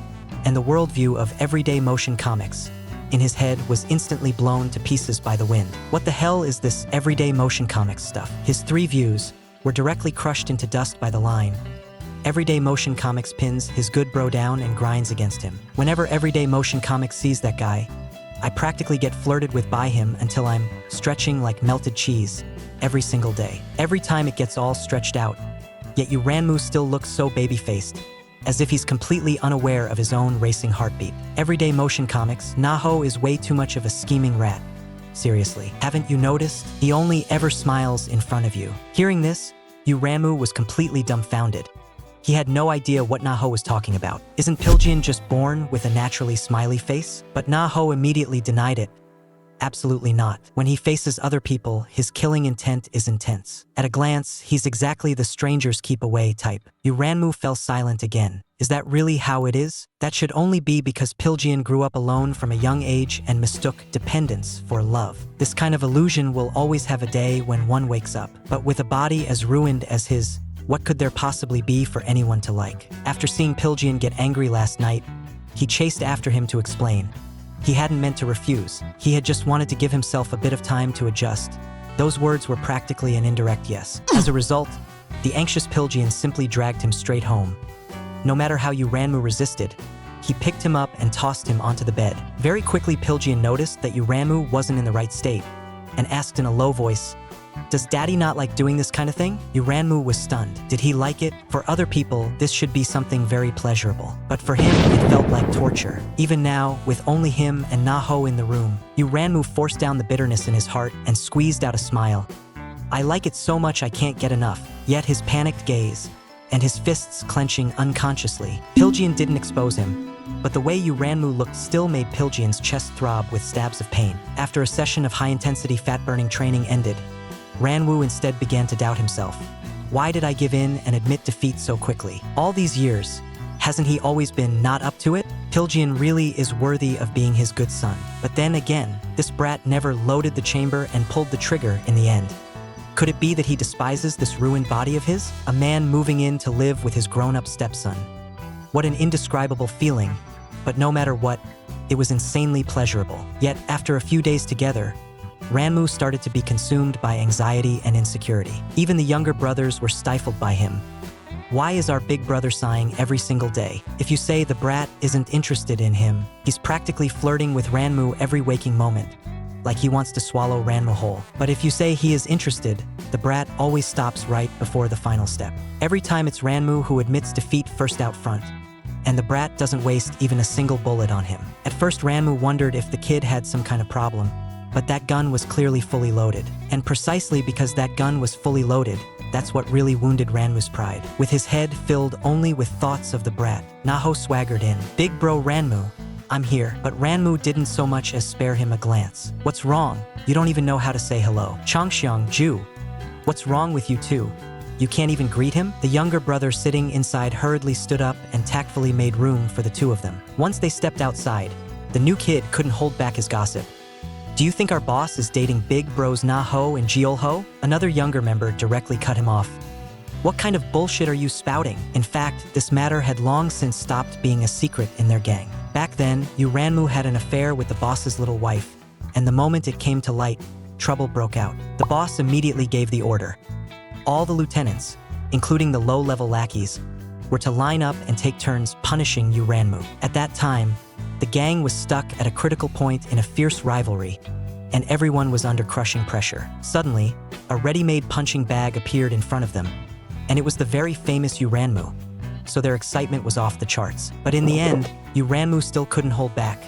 Speaker 1: and the worldview of everyday motion comics in his head was instantly blown to pieces by the wind. What the hell is this everyday motion comics stuff? His three views were directly crushed into dust by the line. Everyday motion comics pins his good bro down and grinds against him. Whenever everyday motion comics sees that guy, I practically get flirted with by him until I'm stretching like melted cheese every single day. Every time it gets all stretched out, yet Ranmu still looks so baby-faced, as if he's completely unaware of his own racing heartbeat. Everyday motion comics, Na-ho is way too much of a scheming rat. Seriously, haven't you noticed? He only ever smiles in front of you. Hearing this, Ranmu was completely dumbfounded. He had no idea what Na-ho was talking about. Isn't Pilgyeon just born with a naturally smiley face? But Na-ho immediately denied it. Absolutely not. When he faces other people, his killing intent is intense. At a glance, he's exactly the strangers keep away type. Ranmu fell silent again. Is that really how it is? That should only be because Pilgyeon grew up alone from a young age and mistook dependence for love. This kind of illusion will always have a day when one wakes up. But with a body as ruined as his, what could there possibly be for anyone to like? After seeing Pilgyeon get angry last night, he chased after him to explain. He hadn't meant to refuse. He had just wanted to give himself a bit of time to adjust. Those words were practically an indirect yes. As a result, the anxious Pilgyeon simply dragged him straight home. No matter how Ranmu resisted, he picked him up and tossed him onto the bed. Very quickly, Pilgyeon noticed that Ranmu wasn't in the right state and asked in a low voice, "Does daddy not like doing this kind of thing?" Ranmu was stunned. Did he like it? For other people, this should be something very pleasurable. But for him, it felt like torture. Even now, with only him and Na-ho in the room, Ranmu forced down the bitterness in his heart and squeezed out a smile. "I like it so much I can't get enough." Yet his panicked gaze and his fists clenching unconsciously. Pilgyeon didn't expose him, but the way Ranmu looked still made Pilgyeon's chest throb with stabs of pain. After a session of high-intensity fat-burning training ended, Ranmu instead began to doubt himself. Why did I give in and admit defeat so quickly? All these years, hasn't he always been not up to it? Pilgyeon really is worthy of being his good son. But then again, this brat never loaded the chamber and pulled the trigger in the end. Could it be that he despises this ruined body of his? A man moving in to live with his grown-up stepson. What an indescribable feeling. But no matter what, it was insanely pleasurable. Yet, after a few days together, Ranmu started to be consumed by anxiety and insecurity. Even the younger brothers were stifled by him. Why is our big brother sighing every single day? If you say the brat isn't interested in him, he's practically flirting with Ranmu every waking moment, like he wants to swallow Ranmu whole. But if you say he is interested, the brat always stops right before the final step. Every time it's Ranmu who admits defeat first out front, and the brat doesn't waste even a single bullet on him. At first, Ranmu wondered if the kid had some kind of problem, but that gun was clearly fully loaded. And precisely because that gun was fully loaded, that's what really wounded Ranmu's pride. With his head filled only with thoughts of the brat, Na-ho swaggered in. "Big bro Ranmu, I'm here." But Ranmu didn't so much as spare him a glance. "What's wrong? You don't even know how to say hello." "Changxiang, Ju, what's wrong with you two? You can't even greet him?" The younger brother sitting inside hurriedly stood up and tactfully made room for the two of them. Once they stepped outside, the new kid couldn't hold back his gossip. "Do you think our boss is dating big bros Na-ho and Jeol-ho?" Another younger member directly cut him off. "What kind of bullshit are you spouting?" In fact, this matter had long since stopped being a secret in their gang. Back then, Ranmu had an affair with the boss's little wife, and the moment it came to light, trouble broke out. The boss immediately gave the order. All the lieutenants, including the low-level lackeys, were to line up and take turns punishing Ranmu. At that time, the gang was stuck at a critical point in a fierce rivalry, and everyone was under crushing pressure. Suddenly, a ready-made punching bag appeared in front of them, and it was the very famous Ranmu, so their excitement was off the charts. But in the end, Ranmu still couldn't hold back.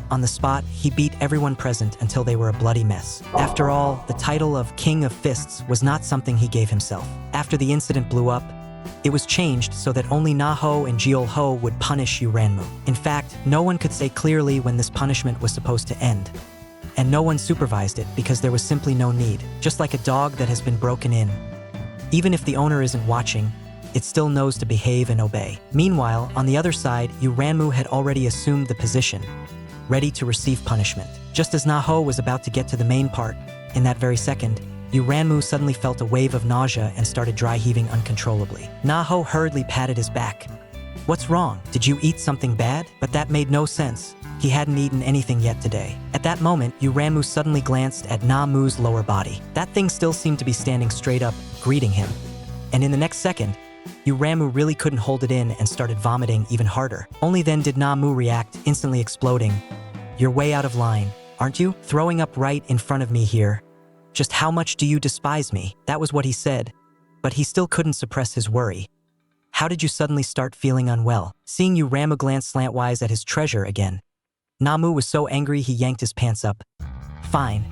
Speaker 1: On the spot, he beat everyone present until they were a bloody mess. After all, the title of King of Fists was not something he gave himself. After the incident blew up, it was changed so that only Na-ho and Jeol-ho would punish Ranmu. In fact, no one could say clearly when this punishment was supposed to end. and no one supervised it because there was simply no need, just like a dog that has been broken in. Even if the owner isn't watching, it still knows to behave and obey. Meanwhile, on the other side, Ranmu had already assumed the position, ready to receive punishment. Just as Na-ho was about to get to the main part, in that very second, Ranmu suddenly felt a wave of nausea and started dry heaving uncontrollably. Na-ho hurriedly patted his back. "What's wrong? Did you eat something bad?" But that made no sense. He hadn't eaten anything yet today. At that moment, Ranmu suddenly glanced at Na-mu's lower body. That thing still seemed to be standing straight up, greeting him. And in the next second, Ranmu really couldn't hold it in and started vomiting even harder. Only then did Na-mu react, instantly exploding. "You're way out of line, aren't you? Throwing up right in front of me here. Just how much do you despise me?" That was what he said, but he still couldn't suppress his worry. "How did you suddenly start feeling unwell?" Seeing Ranmu glance slantwise at his treasure again, Na-mu was so angry he yanked his pants up. "Fine,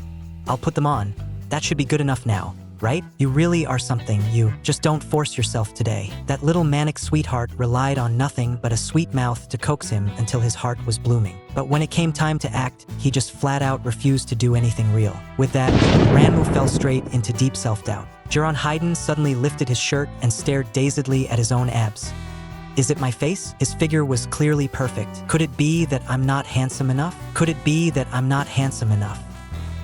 Speaker 1: I'll put them on. That should be good enough now, right? You really are something, you. Just don't force yourself today." That little manic sweetheart relied on nothing but a sweet mouth to coax him until his heart was blooming. But when it came time to act, he just flat out refused to do anything real. With that, Ranmu fell straight into deep self-doubt. Hayden suddenly lifted his shirt and stared dazedly at his own abs. "Is it my face?" His figure was clearly perfect. "Could it be that I'm not handsome enough? Could it be that I'm not handsome enough?"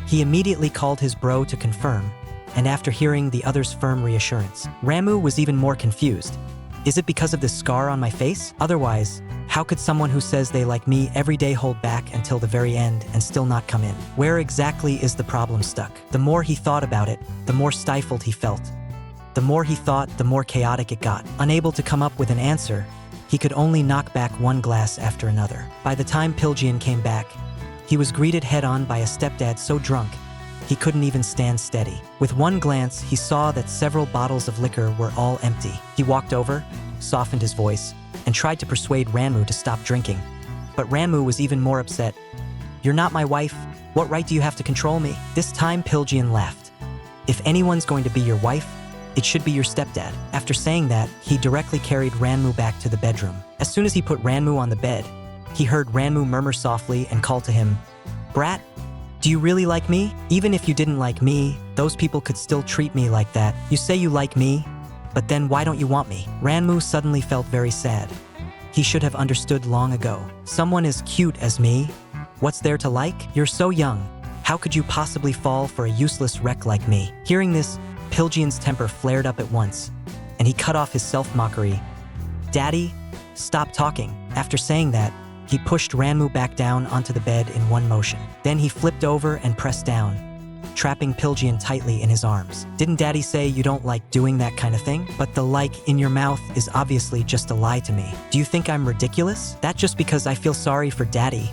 Speaker 1: He immediately called his bro to confirm, and after hearing the other's firm reassurance, Ranmu was even more confused. "Is it because of this scar on my face? Otherwise, how could someone who says they like me every day hold back until the very end and still not come in? Where exactly is the problem stuck?" The more he thought about it, the more stifled he felt. The more he thought, the more chaotic it got. Unable to come up with an answer, he could only knock back one glass after another. By the time Pilgyeon came back, he was greeted head-on by a stepdad so drunk, he couldn't even stand steady. With one glance, he saw that several bottles of liquor were all empty. He walked over, softened his voice, and tried to persuade Ranmu to stop drinking. But Ranmu was even more upset. "You're not my wife. What right do you have to control me?" This time Pilgyeon laughed. "If anyone's going to be your wife, it should be your stepdad." After saying that, he directly carried Ranmu back to the bedroom. As soon as he put Ranmu on the bed, he heard Ranmu murmur softly and call to him, "Brat, do you really like me? Even if you didn't like me, those people could still treat me like that. You say you like me, but then why don't you want me?" Ranmu suddenly felt very sad. He should have understood long ago. Someone as cute as me? What's there to like? You're so young. How could you possibly fall for a useless wreck like me? Hearing this, Pilgyeon's temper flared up at once, and he cut off his self-mockery. "Daddy, stop talking." After saying that, he pushed Ranmu back down onto the bed in one motion. Then he flipped over and pressed down, trapping Pilgyeon tightly in his arms. "Didn't Daddy say you don't like doing that kind of thing? But the like in your mouth is obviously just a lie to me. Do you think I'm ridiculous? That just because I feel sorry for Daddy.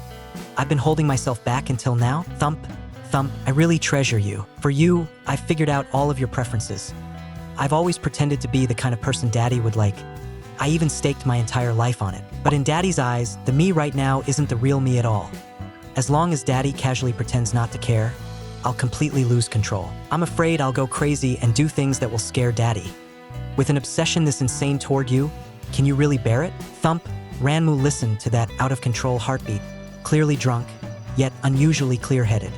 Speaker 1: I've been holding myself back until now? Thump. Thump, I really treasure you. For you, I've figured out all of your preferences. I've always pretended to be the kind of person Daddy would like. I even staked my entire life on it. But in Daddy's eyes, the me right now isn't the real me at all. As long as Daddy casually pretends not to care, I'll completely lose control. I'm afraid I'll go crazy and do things that will scare Daddy. With an obsession this insane toward you, can you really bear it?" Thump, Ranmu listened to that out-of-control heartbeat, clearly drunk, yet unusually clear-headed.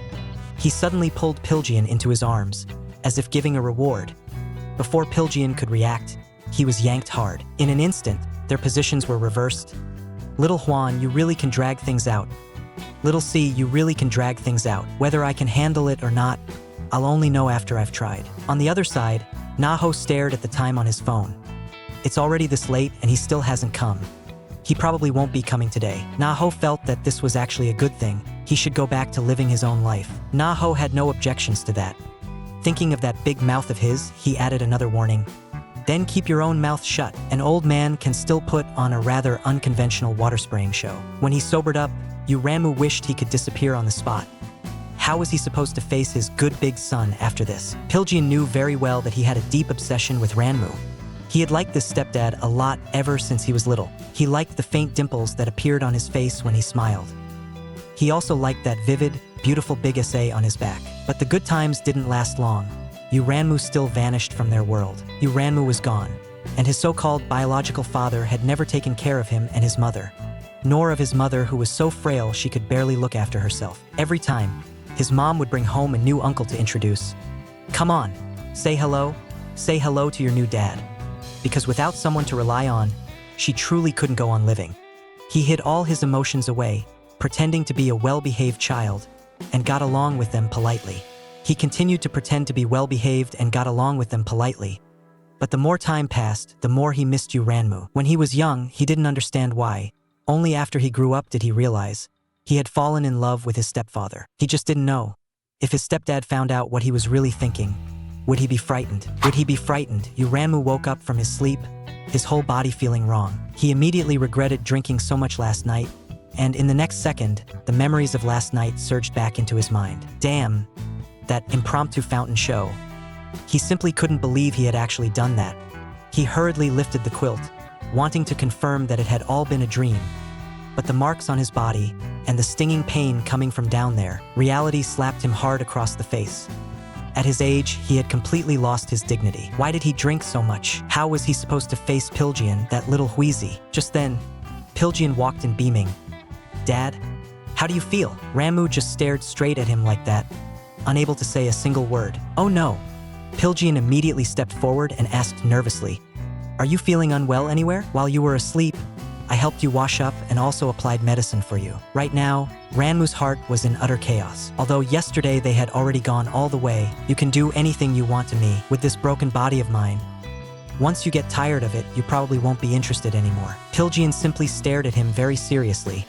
Speaker 1: He suddenly pulled Pilgyeon into his arms, as if giving a reward. Before Pilgyeon could react, he was yanked hard. In an instant, their positions were reversed. "Little Hwan, you really can drag things out. Little C, you really can drag things out. Whether I can handle it or not, I'll only know after I've tried." On the other side, Na-ho stared at the time on his phone. It's already this late and he still hasn't come. He probably won't be coming today. Na-ho felt that this was actually a good thing. He should go back to living his own life. Na-ho had no objections to that. Thinking of that big mouth of his, he added another warning. "Then keep your own mouth shut. An old man can still put on a rather unconventional water spraying show." When he sobered up, Ranmu wished he could disappear on the spot. How was he supposed to face his good big son after this? Pilgyeon knew very well that he had a deep obsession with Ranmu. He had liked this stepdad a lot ever since he was little. He liked the faint dimples that appeared on his face when he smiled. He also liked that vivid, beautiful big essay on his back. But the good times didn't last long. Ranmu still vanished from their world. Ranmu was gone, and his so-called biological father had never taken care of him and his mother, nor of his mother who was so frail she could barely look after herself. Every time, his mom would bring home a new uncle to introduce. Come on, say hello to your new dad. Because without someone to rely on, she truly couldn't go on living. He hid all his emotions away, pretending to be a well-behaved child, and got along with them politely. He continued to pretend to be well-behaved and got along with them politely. But the more time passed, the more he missed Ranmu. When he was young, he didn't understand why. Only after he grew up did he realize he had fallen in love with his stepfather. He just didn't know. If his stepdad found out what he was really thinking, would he be frightened? Would he be frightened? Ranmu woke up from his sleep, his whole body feeling wrong. He immediately regretted drinking so much last night, and in the next second, the memories of last night surged back into his mind. Damn, that impromptu fountain show. He simply couldn't believe he had actually done that. He hurriedly lifted the quilt, wanting to confirm that it had all been a dream. But the marks on his body, and the stinging pain coming from down there, reality slapped him hard across the face. At his age, he had completely lost his dignity. Why did he drink so much? How was he supposed to face Pilgyeon, that little wheezy? Just then, Pilgyeon walked in beaming. Dad, how do you feel? Ranmu just stared straight at him like that, unable to say a single word. Oh no. Pilgyeon immediately stepped forward and asked nervously, Are you feeling unwell anywhere? While you were asleep, I helped you wash up and also applied medicine for you. Right now, Ranmu's heart was in utter chaos. Although yesterday they had already gone all the way, you can do anything you want to me with this broken body of mine. Once you get tired of it, you probably won't be interested anymore. Pilgyeon simply stared at him very seriously.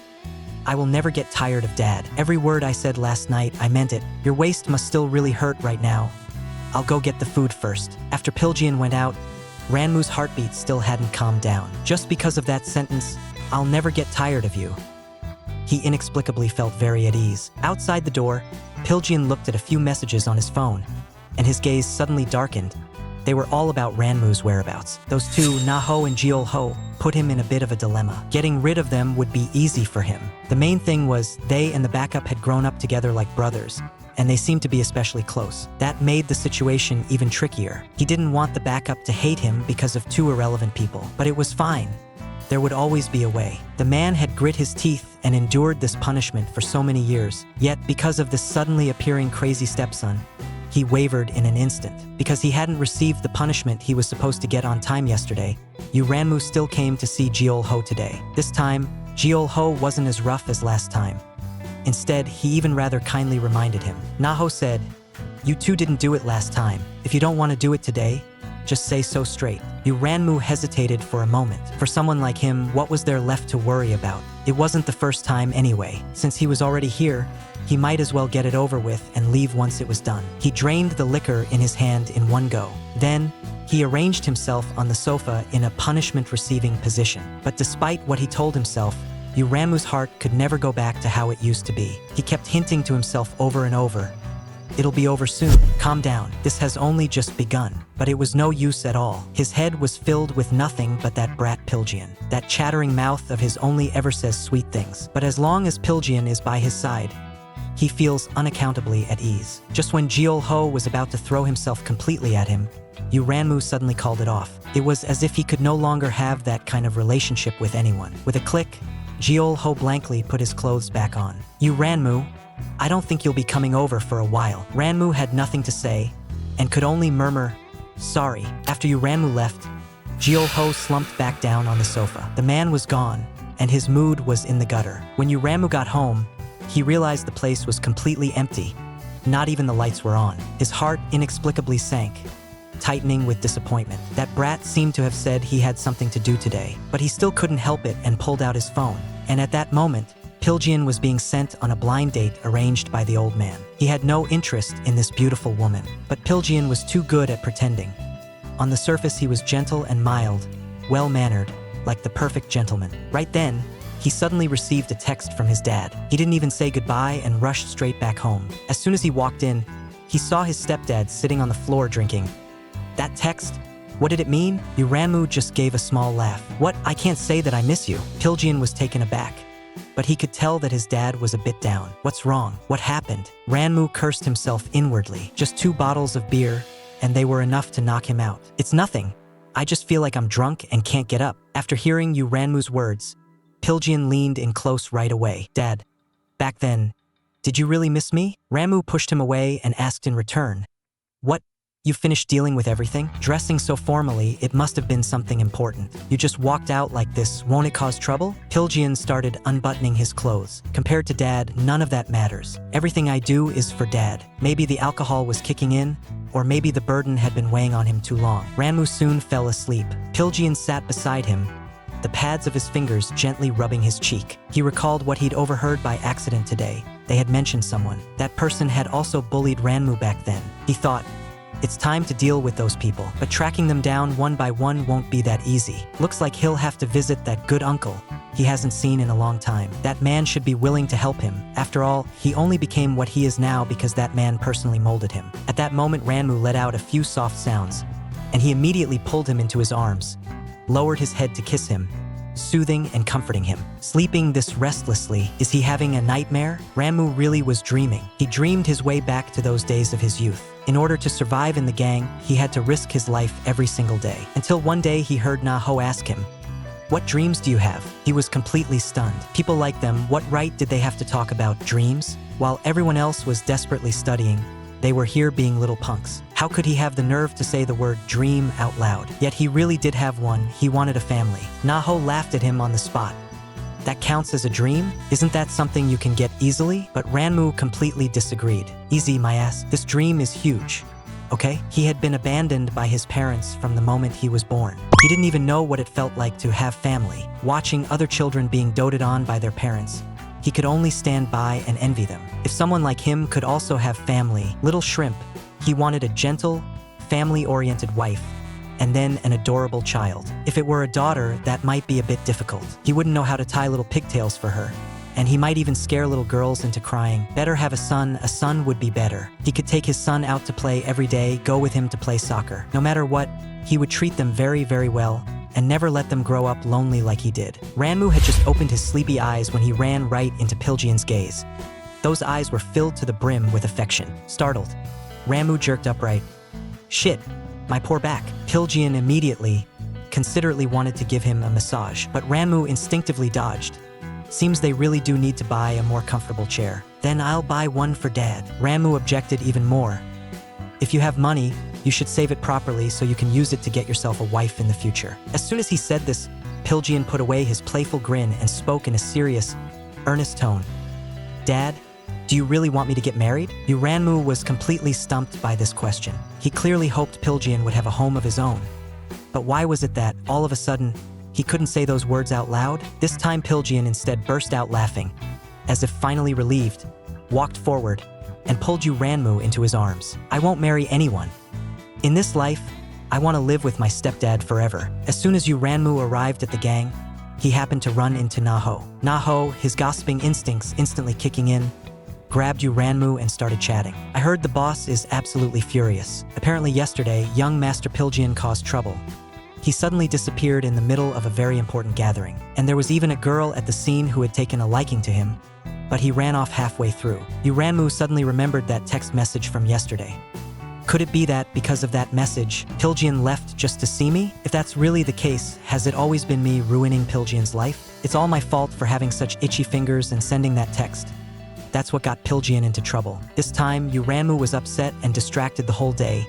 Speaker 1: I will never get tired of Dad. Every word I said last night, I meant it. Your waist must still really hurt right now. I'll go get the food first. After Pilgyeon went out, Ranmu's heartbeat still hadn't calmed down. Just because of that sentence, I'll never get tired of you. He inexplicably felt very at ease. Outside the door, Pilgyeon looked at a few messages on his phone, and his gaze suddenly darkened. They were all about Ranmu's whereabouts. Those two, Naho and Jeol-ho, put him in a bit of a dilemma. Getting rid of them would be easy for him. The main thing was they and the backup had grown up together like brothers, and they seemed to be especially close. That made the situation even trickier. He didn't want the backup to hate him because of two irrelevant people, but it was fine. There would always be a way. The man had grit his teeth and endured this punishment for so many years, yet because of this suddenly appearing crazy stepson, he wavered in an instant. Because he hadn't received the punishment he was supposed to get on time yesterday, Ranmu still came to see Jeol-ho today. This time, Jeol-ho wasn't as rough as last time. Instead, he even rather kindly reminded him. Naho said, You two didn't do it last time. If you don't want to do it today, just say so straight. Ranmu hesitated for a moment. For someone like him, what was there left to worry about? It wasn't the first time anyway. Since he was already here, he might as well get it over with and leave once it was done. He drained the liquor in his hand in one go. Then, he arranged himself on the sofa in a punishment-receiving position. But despite what he told himself, Ranmu's heart could never go back to how it used to be. He kept hinting to himself over and over, It'll be over soon. Calm down. This has only just begun. But it was no use at all. His head was filled with nothing but that brat Pilgyeon. That chattering mouth of his only ever says sweet things. But as long as Pilgyeon is by his side, he feels unaccountably at ease. Just when Jeol-ho was about to throw himself completely at him, Ranmu suddenly called it off. It was as if he could no longer have that kind of relationship with anyone. With a click, Jeol-ho blankly put his clothes back on. Ranmu, I don't think you'll be coming over for a while. Ranmu had nothing to say, and could only murmur, sorry. After Ranmu left, Jeol-ho slumped back down on the sofa. The man was gone, and his mood was in the gutter. When Ranmu got home, he realized the place was completely empty. Not even the lights were on. His heart inexplicably sank, tightening with disappointment. That brat seemed to have said he had something to do today, but he still couldn't help it and pulled out his phone. And at that moment, Pilgyeon was being sent on a blind date arranged by the old man. He had no interest in this beautiful woman, but Pilgyeon was too good at pretending. On the surface, he was gentle and mild, well-mannered, like the perfect gentleman. Right then, he suddenly received a text from his dad. He didn't even say goodbye and rushed straight back home. As soon as he walked in, he saw his stepdad sitting on the floor drinking. That text? What did it mean? Ranmu just gave a small laugh. What? I can't say that I miss you. Pilgyeon was taken aback, but he could tell that his dad was a bit down. What's wrong? What happened? Ranmu cursed himself inwardly. Just 2 bottles of beer, and they were enough to knock him out. It's nothing. I just feel like I'm drunk and can't get up. After hearing Ranmu's words, Pilgyeon leaned in close right away. Dad. Back then, Did you really miss me? Ranmu pushed him away and asked in return. What? You finished dealing with everything? Dressing so formally, it must have been something important. You just walked out like this, won't it cause trouble? Pilgyeon started unbuttoning his clothes. Compared to Dad, none of that matters. Everything I do is for Dad. Maybe the alcohol was kicking in, or maybe the burden had been weighing on him too long. Ranmu soon fell asleep. Pilgyeon sat beside him, the pads of his fingers gently rubbing his cheek. He recalled what he'd overheard by accident today. They had mentioned someone. That person had also bullied Ranmu back then. He thought, it's time to deal with those people, but tracking them down one by one won't be that easy. Looks like he'll have to visit that good uncle he hasn't seen in a long time. That man should be willing to help him. After all, he only became what he is now because that man personally molded him. At that moment, Ranmu let out a few soft sounds, and he immediately pulled him into his arms, lowered his head to kiss him, soothing and comforting him. Sleeping this restlessly, is he having a nightmare? Ranmu really was dreaming. He dreamed his way back to those days of his youth. In order to survive in the gang, he had to risk his life every single day. Until one day he heard Na-ho ask him, "What dreams do you have?" He was completely stunned. People like them, what right did they have to talk about dreams? While everyone else was desperately studying, they were here being little punks. How could he have the nerve to say the word dream out loud? Yet he really did have one. He wanted a family. Na-ho laughed at him on the spot. That counts as a dream? Isn't that something you can get easily? But Ranmu completely disagreed. Easy, my ass. This dream is huge. Okay? He had been abandoned by his parents from the moment he was born. He didn't even know what it felt like to have family. Watching other children being doted on by their parents, he could only stand by and envy them. If someone like him could also have family, little shrimp, he wanted a gentle, family-oriented wife, and then an adorable child. If it were a daughter, that might be a bit difficult. He wouldn't know how to tie little pigtails for her, and he might even scare little girls into crying. Better have a son would be better. He could take his son out to play every day, go with him to play soccer. No matter what, he would treat them very, very well, and never let them grow up lonely like he did. Ranmu had just opened his sleepy eyes when he ran right into Pilgyeon's gaze. Those eyes were filled to the brim with affection. Startled, Ranmu jerked upright. Shit, my poor back. Pilgyeon immediately, considerately wanted to give him a massage, but Ranmu instinctively dodged. Seems they really do need to buy a more comfortable chair. Then I'll buy one for Dad. Ranmu objected even more. If you have money, you should save it properly so you can use it to get yourself a wife in the future. As soon as he said this, Pilgyeon put away his playful grin and spoke in a serious, earnest tone. Dad, do you really want me to get married? Ranmu was completely stumped by this question. He clearly hoped Pilgyeon would have a home of his own. But why was it that, all of a sudden, he couldn't say those words out loud? This time Pilgyeon instead burst out laughing, as if finally relieved, walked forward, and pulled Ranmu into his arms. I won't marry anyone. In this life, I want to live with my stepdad forever. As soon as Ranmu arrived at the gang, he happened to run into Na-ho. Na-ho, his gossiping instincts instantly kicking in, grabbed Ranmu and started chatting. I heard the boss is absolutely furious. Apparently yesterday, young Master Pilgyeon caused trouble. He suddenly disappeared in the middle of a very important gathering, and there was even a girl at the scene who had taken a liking to him, but he ran off halfway through. Ranmu suddenly remembered that text message from yesterday. Could it be that, because of that message, Pilgyeon left just to see me? If that's really the case, has it always been me ruining Pilgyeon's life? It's all my fault for having such itchy fingers and sending that text. That's what got Pilgyeon into trouble. This time, Ranmu was upset and distracted the whole day,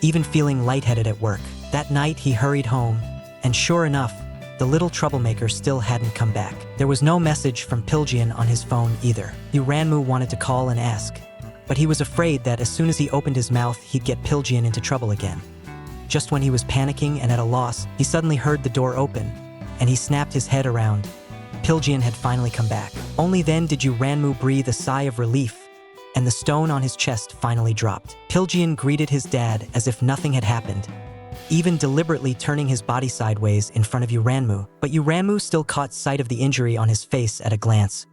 Speaker 1: even feeling lightheaded at work. That night, he hurried home, and sure enough, the little troublemaker still hadn't come back. There was no message from Pilgyeon on his phone either. Ranmu wanted to call and ask, but he was afraid that as soon as he opened his mouth, he'd get Pilgyeon into trouble again. Just when he was panicking and at a loss, he suddenly heard the door open, and he snapped his head around. Pilgyeon had finally come back. Only then did Ranmu breathe a sigh of relief, and the stone on his chest finally dropped. Pilgyeon greeted his dad as if nothing had happened, even deliberately turning his body sideways in front of Ranmu. But Ranmu still caught sight of the injury on his face at a glance.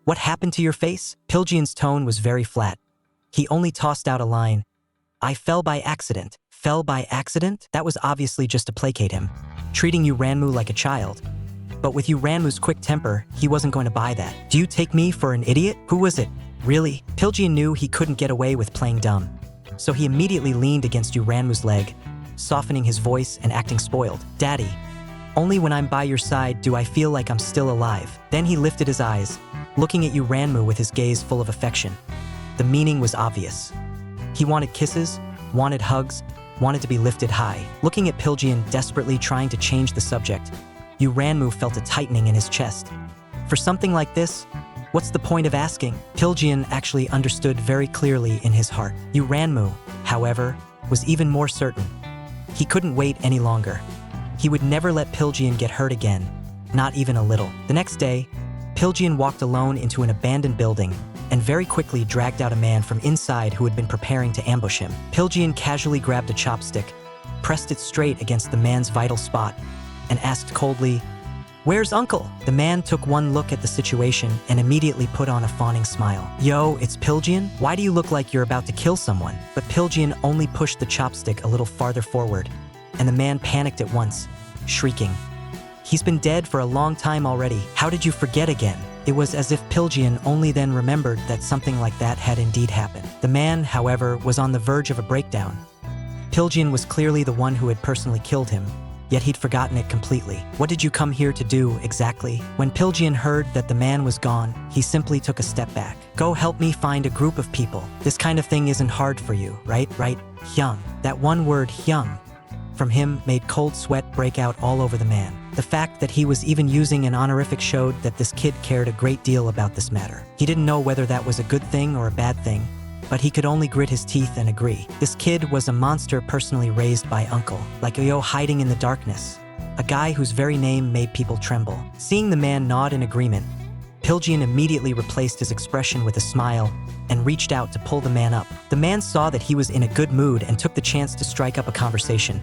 Speaker 1: What happened to your face? Pilgyeon's tone was very flat. He only tossed out a line. I fell by accident. Fell by accident? That was obviously just to placate him, treating Ranmu like a child. But with Ranmu's quick temper, he wasn't going to buy that. Do you take me for an idiot? Who was it? Really? Pilgyeon knew he couldn't get away with playing dumb, so he immediately leaned against Ranmu's leg, softening his voice and acting spoiled. Daddy, only when I'm by your side do I feel like I'm still alive. Then he lifted his eyes, looking at you Ranmu with his gaze full of affection. The meaning was obvious. He wanted kisses, wanted hugs, wanted to be lifted high. Looking at Pilgeon desperately trying to change the subject, Ranmu felt a tightening in his chest. For something like this, what's the point of asking? Pilgeon actually understood very clearly in his heart. Ranmu, however, was even more certain. He couldn't wait any longer. He would never let Pilgeon get hurt again, not even a little. The next day, Pilgeon walked alone into an abandoned building and very quickly dragged out a man from inside who had been preparing to ambush him. Pilgeon casually grabbed a chopstick, pressed it straight against the man's vital spot, and asked coldly, "Where's Uncle?" The man took one look at the situation and immediately put on a fawning smile. "Yo, it's Pilgeon? Why do you look like you're about to kill someone?" But Pilgeon only pushed the chopstick a little farther forward, and the man panicked at once, shrieking, "He's been dead for a long time already. How did you forget again?" It was as if Pilgeon only then remembered that something like that had indeed happened. The man, however, was on the verge of a breakdown. Pilgeon was clearly the one who had personally killed him, yet he'd forgotten it completely. "What did you come here to do, exactly?" When Pilgeon heard that the man was gone, he simply took a step back. "Go help me find a group of people. This kind of thing isn't hard for you, right? Hyung." That one word, Hyung, from him made cold sweat break out all over the man. The fact that he was even using an honorific showed that this kid cared a great deal about this matter. He didn't know whether that was a good thing or a bad thing, but he could only grit his teeth and agree. This kid was a monster personally raised by Uncle, like Yo hiding in the darkness, a guy whose very name made people tremble. Seeing the man nod in agreement, Pilgeon immediately replaced his expression with a smile and reached out to pull the man up. The man saw that he was in a good mood and took the chance to strike up a conversation.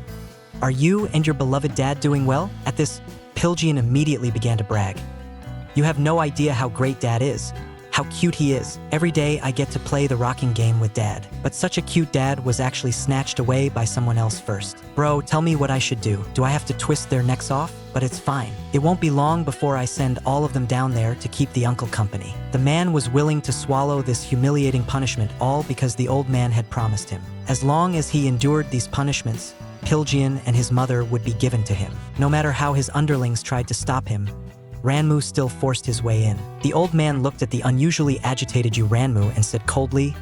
Speaker 1: "Are you and your beloved dad doing well?" At this, Pilgeon immediately began to brag. "You have no idea how great dad is, how cute he is. Every day I get to play the rocking game with dad." But such a cute dad was actually snatched away by someone else first. "Bro, tell me what I should do. Do I have to twist their necks off? But it's fine. It won't be long before I send all of them down there to keep the uncle company." The man was willing to swallow this humiliating punishment all because the old man had promised him. As long as he endured these punishments, Pilgeon and his mother would be given to him. No matter how his underlings tried to stop him, Ranmu still forced his way in. The old man looked at the unusually agitated Ranmu and said coldly,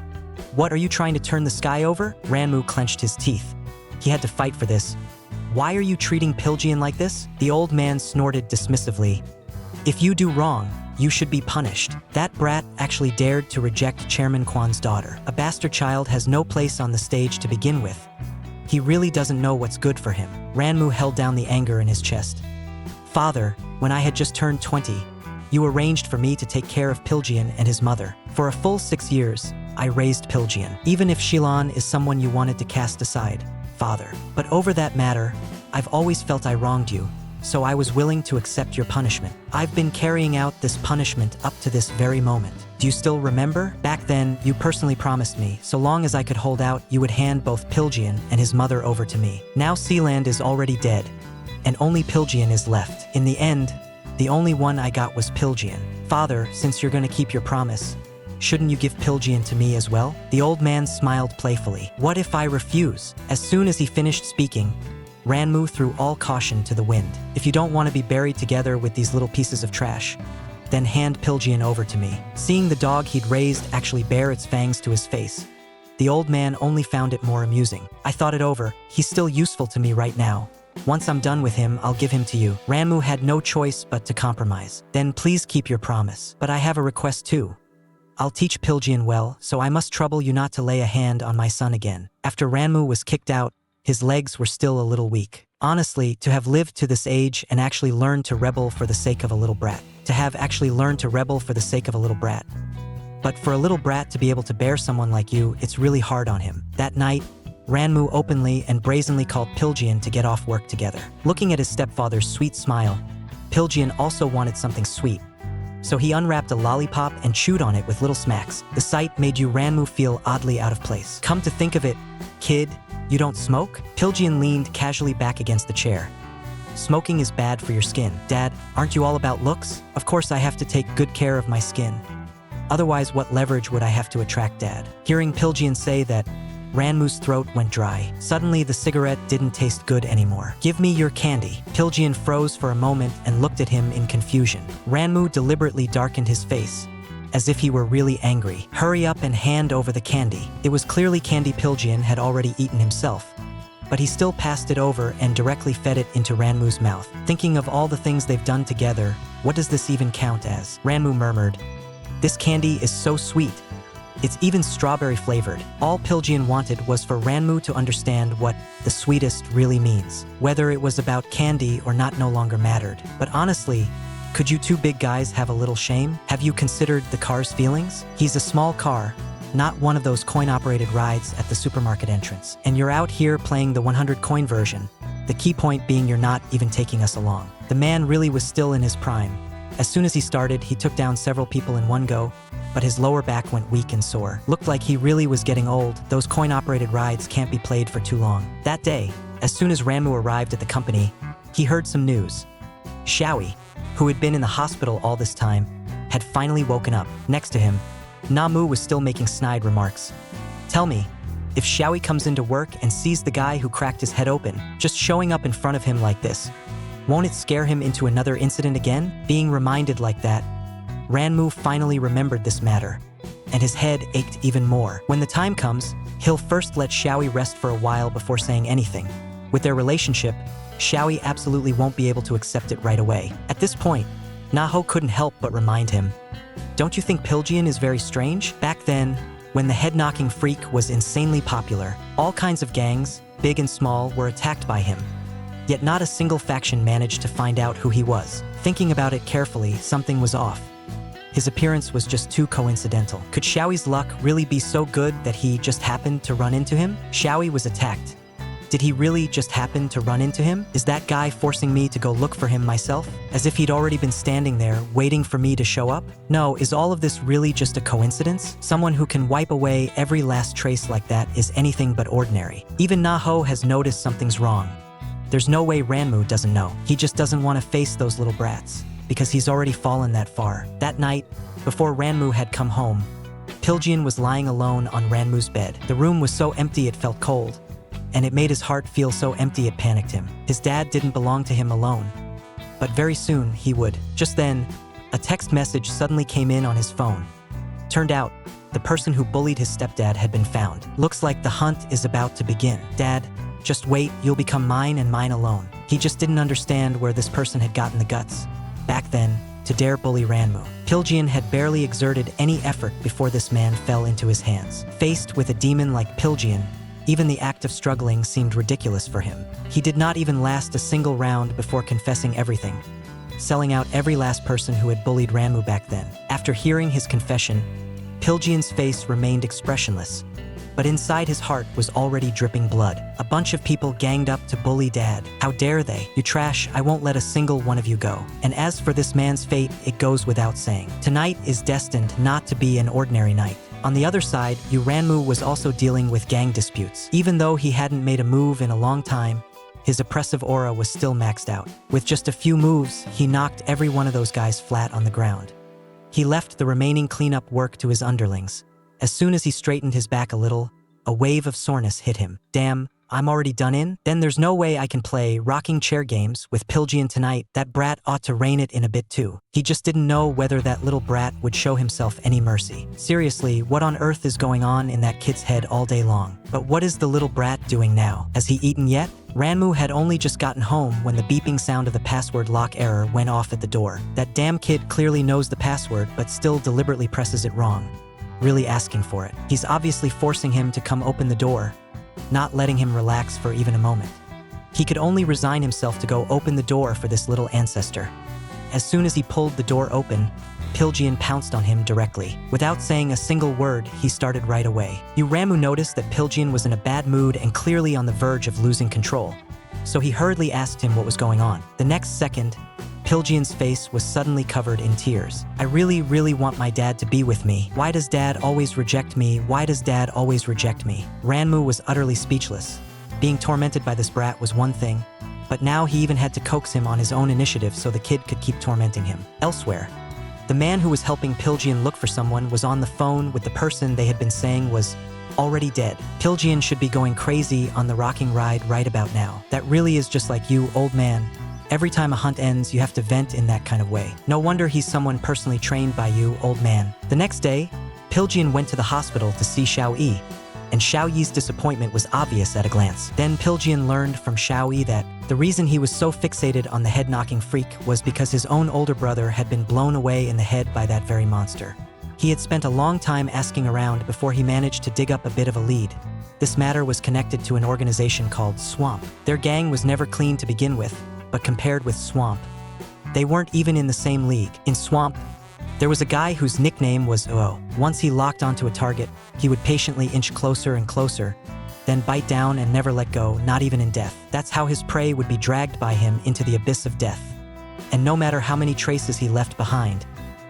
Speaker 1: "What, are you trying to turn the sky over?" Ranmu clenched his teeth. He had to fight for this. "Why are you treating Pilgeon like this?" The old man snorted dismissively. "If you do wrong, you should be punished. That brat actually dared to reject Chairman Kwan's daughter. A bastard child has no place on the stage to begin with. He really doesn't know what's good for him." Ranmu held down the anger in his chest. "Father, when I had just turned 20, you arranged for me to take care of Pilgeon and his mother. For a full 6 years, I raised Pilgeon, even if Shilon is someone you wanted to cast aside, Father. But over that matter, I've always felt I wronged you, so I was willing to accept your punishment. I've been carrying out this punishment up to this very moment. Do you still remember? Back then, you personally promised me, so long as I could hold out, you would hand both Pilgeon and his mother over to me. Now Sealand is already dead, and only Pilgeon is left. In the end, the only one I got was Pilgeon. Father, since you're gonna keep your promise, shouldn't you give Pilgeon to me as well?" The old man smiled playfully. "What if I refuse?" As soon as he finished speaking, Ranmu threw all caution to the wind. "If you don't want to be buried together with these little pieces of trash, then hand Pilgeon over to me." Seeing the dog he'd raised actually bare its fangs to his face, the old man only found it more amusing. "I thought it over. He's still useful to me right now. Once I'm done with him, I'll give him to you." Ranmu had no choice but to compromise. "Then please keep your promise. But I have a request too. I'll teach Pilgeon well, so I must trouble you not to lay a hand on my son again." After Ranmu was kicked out, his legs were still a little weak. Honestly, to have lived to this age and actually learned to rebel for the sake of a little brat. But for a little brat to be able to bear someone like you, it's really hard on him. That night, Ranmu openly and brazenly called Pilgeon to get off work together. Looking at his stepfather's sweet smile, Pilgeon also wanted something sweet. So he unwrapped a lollipop and chewed on it with little smacks. The sight made Ranmu feel oddly out of place. "Come to think of it, kid, you don't smoke?" Pilgeon leaned casually back against the chair. "Smoking is bad for your skin. Dad, aren't you all about looks? Of course I have to take good care of my skin. Otherwise, what leverage would I have to attract Dad?" Hearing Pilgeon say that, Ranmu's throat went dry. Suddenly, the cigarette didn't taste good anymore. "Give me your candy." Pilgeon froze for a moment and looked at him in confusion. Ranmu deliberately darkened his face, as if he were really angry. Hurry up and hand over the candy. It was clearly candy Pilgeon had already eaten himself, but he still passed it over and directly fed it into Ranmu's mouth. Thinking of all the things they've done together, what does this even count as? Ranmu murmured, "This candy is so sweet. It's even strawberry flavored." All Pilgeon wanted was for Ranmu to understand what the sweetest really means. Whether it was about candy or not no longer mattered. But honestly, could you two big guys have a little shame? Have you considered the car's feelings? He's a small car, not one of those coin-operated rides at the supermarket entrance. And you're out here playing the 100 coin version. The key point being you're not even taking us along. The man really was still in his prime. As soon as he started, he took down several people in one go, but his lower back went weak and sore. Looked like he really was getting old. Those coin-operated rides can't be played for too long. That day, as soon as Ranmu arrived at the company, he heard some news. Xiaoi, who had been in the hospital all this time, had finally woken up. Next to him, Namu was still making snide remarks. Tell me, if Xiaoi comes into work and sees the guy who cracked his head open, just showing up in front of him like this, won't it scare him into another incident again? Being reminded like that, Ranmu finally remembered this matter, and his head ached even more. When the time comes, he'll first let Xiaoi rest for a while before saying anything. With their relationship, Xiaoi absolutely won't be able to accept it right away. At this point, Naho couldn't help but remind him, don't you think Pilgeon is very strange? Back then, when the head-knocking freak was insanely popular, all kinds of gangs, big and small, were attacked by him. Yet not a single faction managed to find out who he was. Thinking about it carefully, something was off. His appearance was just too coincidental. Could Xiaoi's luck really be so good that he just happened to run into him? Xiaoi was attacked. Did he really just happen to run into him? Is that guy forcing me to go look for him myself? As if he'd already been standing there, waiting for me to show up? No, is all of this really just a coincidence? Someone who can wipe away every last trace like that is anything but ordinary. Even Naho has noticed something's wrong. There's no way Ranmu doesn't know. He just doesn't want to face those little brats, because he's already fallen that far. That night, before Ranmu had come home, Pilgeon was lying alone on Ranmu's bed. The room was so empty it felt cold, and it made his heart feel so empty it panicked him. His dad didn't belong to him alone, but very soon he would. Just then, a text message suddenly came in on his phone. Turned out, the person who bullied his stepdad had been found. Looks like the hunt is about to begin. Dad, just wait, you'll become mine and mine alone. He just didn't understand where this person had gotten the guts, back then, to dare bully Ranmu. Pilgeon had barely exerted any effort before this man fell into his hands. Faced with a demon like Pilgeon, even the act of struggling seemed ridiculous for him. He did not even last a single round before confessing everything, selling out every last person who had bullied Ranmu back then. After hearing his confession, Pilgeon's face remained expressionless, but inside his heart was already dripping blood. A bunch of people ganged up to bully Dad. How dare they? You trash, I won't let a single one of you go. And as for this man's fate, it goes without saying. Tonight is destined not to be an ordinary night. On the other side, Ranmu was also dealing with gang disputes. Even though he hadn't made a move in a long time, his oppressive aura was still maxed out. With just a few moves, he knocked every one of those guys flat on the ground. He left the remaining cleanup work to his underlings. As soon as he straightened his back a little, a wave of soreness hit him. Damn, I'm already done in? Then there's no way I can play rocking chair games with Pilgeon tonight. That brat ought to rein it in a bit too. He just didn't know whether that little brat would show himself any mercy. Seriously, what on earth is going on in that kid's head all day long? But what is the little brat doing now? Has he eaten yet? Ranmu had only just gotten home when the beeping sound of the password lock error went off at the door. That damn kid clearly knows the password but still deliberately presses it wrong, really asking for it. He's obviously forcing him to come open the door, not letting him relax for even a moment. He could only resign himself to go open the door for this little ancestor. As soon as he pulled the door open, Pilgeon pounced on him directly. Without saying a single word, he started right away. Ranmu noticed that Pilgeon was in a bad mood and clearly on the verge of losing control, so he hurriedly asked him what was going on. The next second, Pilgeon's face was suddenly covered in tears. I really, really want my dad to be with me. Why does Dad always reject me? Why does Dad always reject me? Ranmu was utterly speechless. Being tormented by this brat was one thing, but now he even had to coax him on his own initiative so the kid could keep tormenting him. Elsewhere, the man who was helping Pilgeon look for someone was on the phone with the person they had been saying was already dead. Pilgeon should be going crazy on the rocking ride right about now. That really is just like you, old man. Every time a hunt ends, you have to vent in that kind of way. No wonder he's someone personally trained by you, old man. The next day, Pilgyeon went to the hospital to see Xiao Yi, and Xiao Yi's disappointment was obvious at a glance. Then Pilgyeon learned from Xiao Yi that the reason he was so fixated on the head-knocking freak was because his own older brother had been blown away in the head by that very monster. He had spent a long time asking around before he managed to dig up a bit of a lead. This matter was connected to an organization called Swamp. Their gang was never clean to begin with, but compared with Swamp, they weren't even in the same league. In Swamp, there was a guy whose nickname was Uo. Once he locked onto a target, he would patiently inch closer and closer, then bite down and never let go, not even in death. That's how his prey would be dragged by him into the abyss of death. And no matter how many traces he left behind,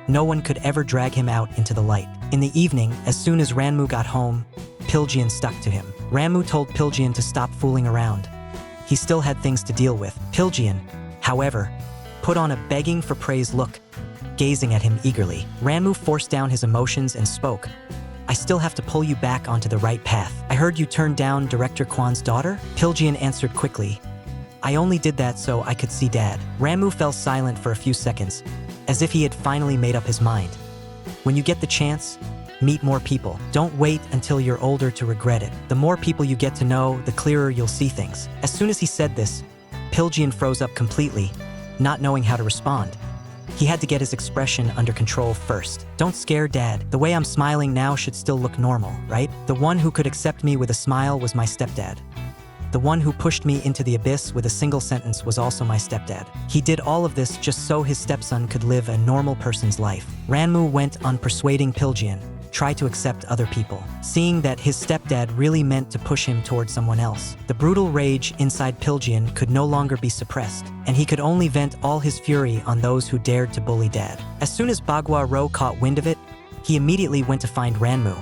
Speaker 1: no one could ever drag him out into the light. In the evening, as soon as Ranmu got home, Pilgyeon stuck to him. Ranmu told Pilgyeon to stop fooling around. He still had things to deal with. Pilgyeon, however, put on a begging for praise look, gazing at him eagerly. Ranmu forced down his emotions and spoke. I still have to pull you back onto the right path. I heard you turned down Director Kwan's daughter? Pilgyeon answered quickly. I only did that so I could see Dad. Ranmu fell silent for a few seconds, as if he had finally made up his mind. When you get the chance, meet more people. Don't wait until you're older to regret it. The more people you get to know, the clearer you'll see things. As soon as he said this, Pilgyeon froze up completely, not knowing how to respond. He had to get his expression under control first. Don't scare Dad. The way I'm smiling now should still look normal, right? The one who could accept me with a smile was my stepdad. The one who pushed me into the abyss with a single sentence was also my stepdad. He did all of this just so his stepson could live a normal person's life. Ranmu went on persuading Pilgyeon, try to accept other people, seeing that his stepdad really meant to push him toward someone else. The brutal rage inside Pilgyeon could no longer be suppressed, and he could only vent all his fury on those who dared to bully Dad. As soon as Bagua Ro caught wind of it, he immediately went to find Ranmu.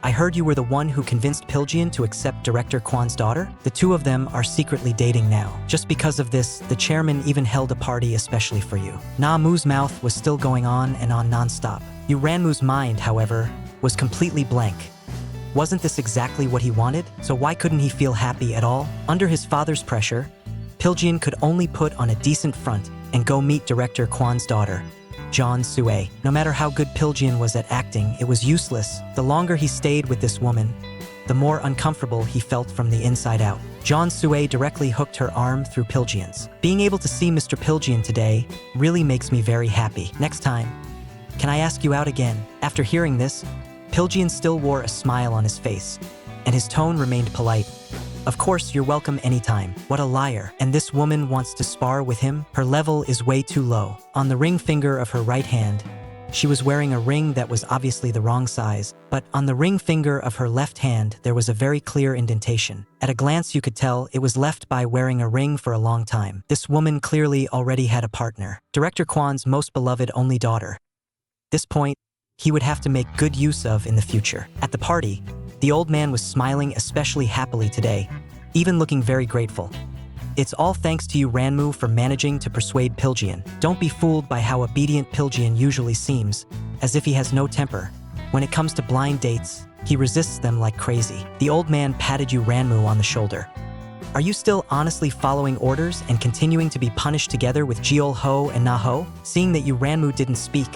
Speaker 1: I heard you were the one who convinced Pilgyeon to accept Director Kwan's daughter? The two of them are secretly dating now. Just because of this, the chairman even held a party especially for you. Na-Mu's mouth was still going on and on non-stop. Ranmu's mind, however, was completely blank. Wasn't this exactly what he wanted? So why couldn't he feel happy at all? Under his father's pressure, Pilgyeon could only put on a decent front and go meet Director Kwan's daughter, John Sue. No matter how good Pilgyeon was at acting, it was useless. The longer he stayed with this woman, the more uncomfortable he felt from the inside out. John Sue directly hooked her arm through Pilgyeon's. Being able to see Mr. Pilgyeon today really makes me very happy. Next time, can I ask you out again? After hearing this, Pilgyeon still wore a smile on his face, and his tone remained polite. Of course, you're welcome anytime. What a liar. And this woman wants to spar with him? Her level is way too low. On the ring finger of her right hand, she was wearing a ring that was obviously the wrong size, but on the ring finger of her left hand, there was a very clear indentation. At a glance, you could tell it was left by wearing a ring for a long time. This woman clearly already had a partner, Director Kwan's most beloved only daughter. This point, he would have to make good use of in the future. At the party, the old man was smiling especially happily today, even looking very grateful. It's all thanks to you, Ranmu, for managing to persuade Pilgyeon. Don't be fooled by how obedient Pilgyeon usually seems, as if he has no temper. When it comes to blind dates, he resists them like crazy. The old man patted you, Ranmu, on the shoulder. Are you still honestly following orders and continuing to be punished together with Jeol Ho and Na Ho? Seeing that you, Ranmu, didn't speak,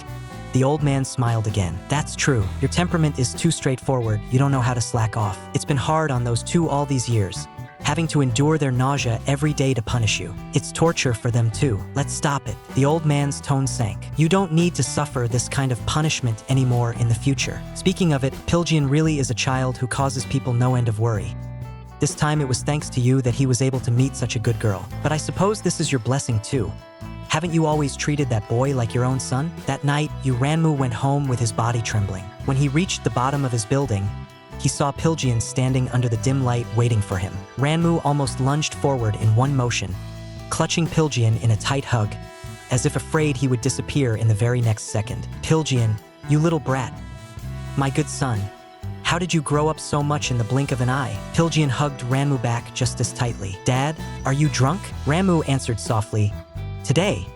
Speaker 1: the old man smiled again. That's true. Your temperament is too straightforward. You don't know how to slack off. It's been hard on those two all these years, having to endure their nausea every day to punish you. It's torture for them too. Let's stop it. The old man's tone sank. You don't need to suffer this kind of punishment anymore in the future. Speaking of it, Pilgyeon really is a child who causes people no end of worry. This time it was thanks to you that he was able to meet such a good girl. But I suppose this is your blessing too. Haven't you always treated that boy like your own son? That night, Ranmu went home with his body trembling. When he reached the bottom of his building, he saw Pilgyeon standing under the dim light waiting for him. Ranmu almost lunged forward in one motion, clutching Pilgyeon in a tight hug, as if afraid he would disappear in the very next second. Pilgyeon, you little brat. My good son. How did you grow up so much in the blink of an eye? Pilgyeon hugged Ranmu back just as tightly. Dad, are you drunk? Ranmu answered softly. Today,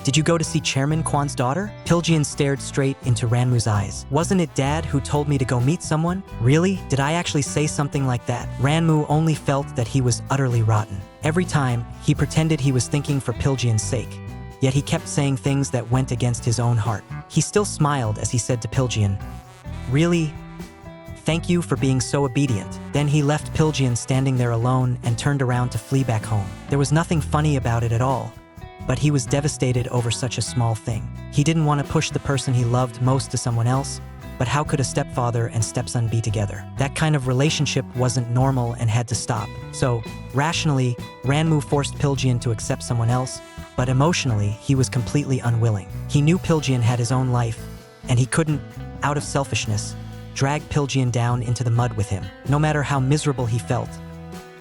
Speaker 1: did you go to see Chairman Kwan's daughter? Pilgyeon stared straight into Ranmu's eyes. Wasn't it Dad who told me to go meet someone? Really? Did I actually say something like that? Ranmu only felt that he was utterly rotten. Every time, he pretended he was thinking for Pilgyeon's sake. Yet he kept saying things that went against his own heart. He still smiled as he said to Pilgyeon, "Really? Thank you for being so obedient." Then he left Pilgyeon standing there alone and turned around to flee back home. There was nothing funny about it at all, but he was devastated over such a small thing. He didn't want to push the person he loved most to someone else, but how could a stepfather and stepson be together? That kind of relationship wasn't normal and had to stop. So, rationally, Ranmu forced Pilgyeon to accept someone else, but emotionally, he was completely unwilling. He knew Pilgyeon had his own life, and he couldn't, out of selfishness, drag Pilgyeon down into the mud with him. No matter how miserable he felt,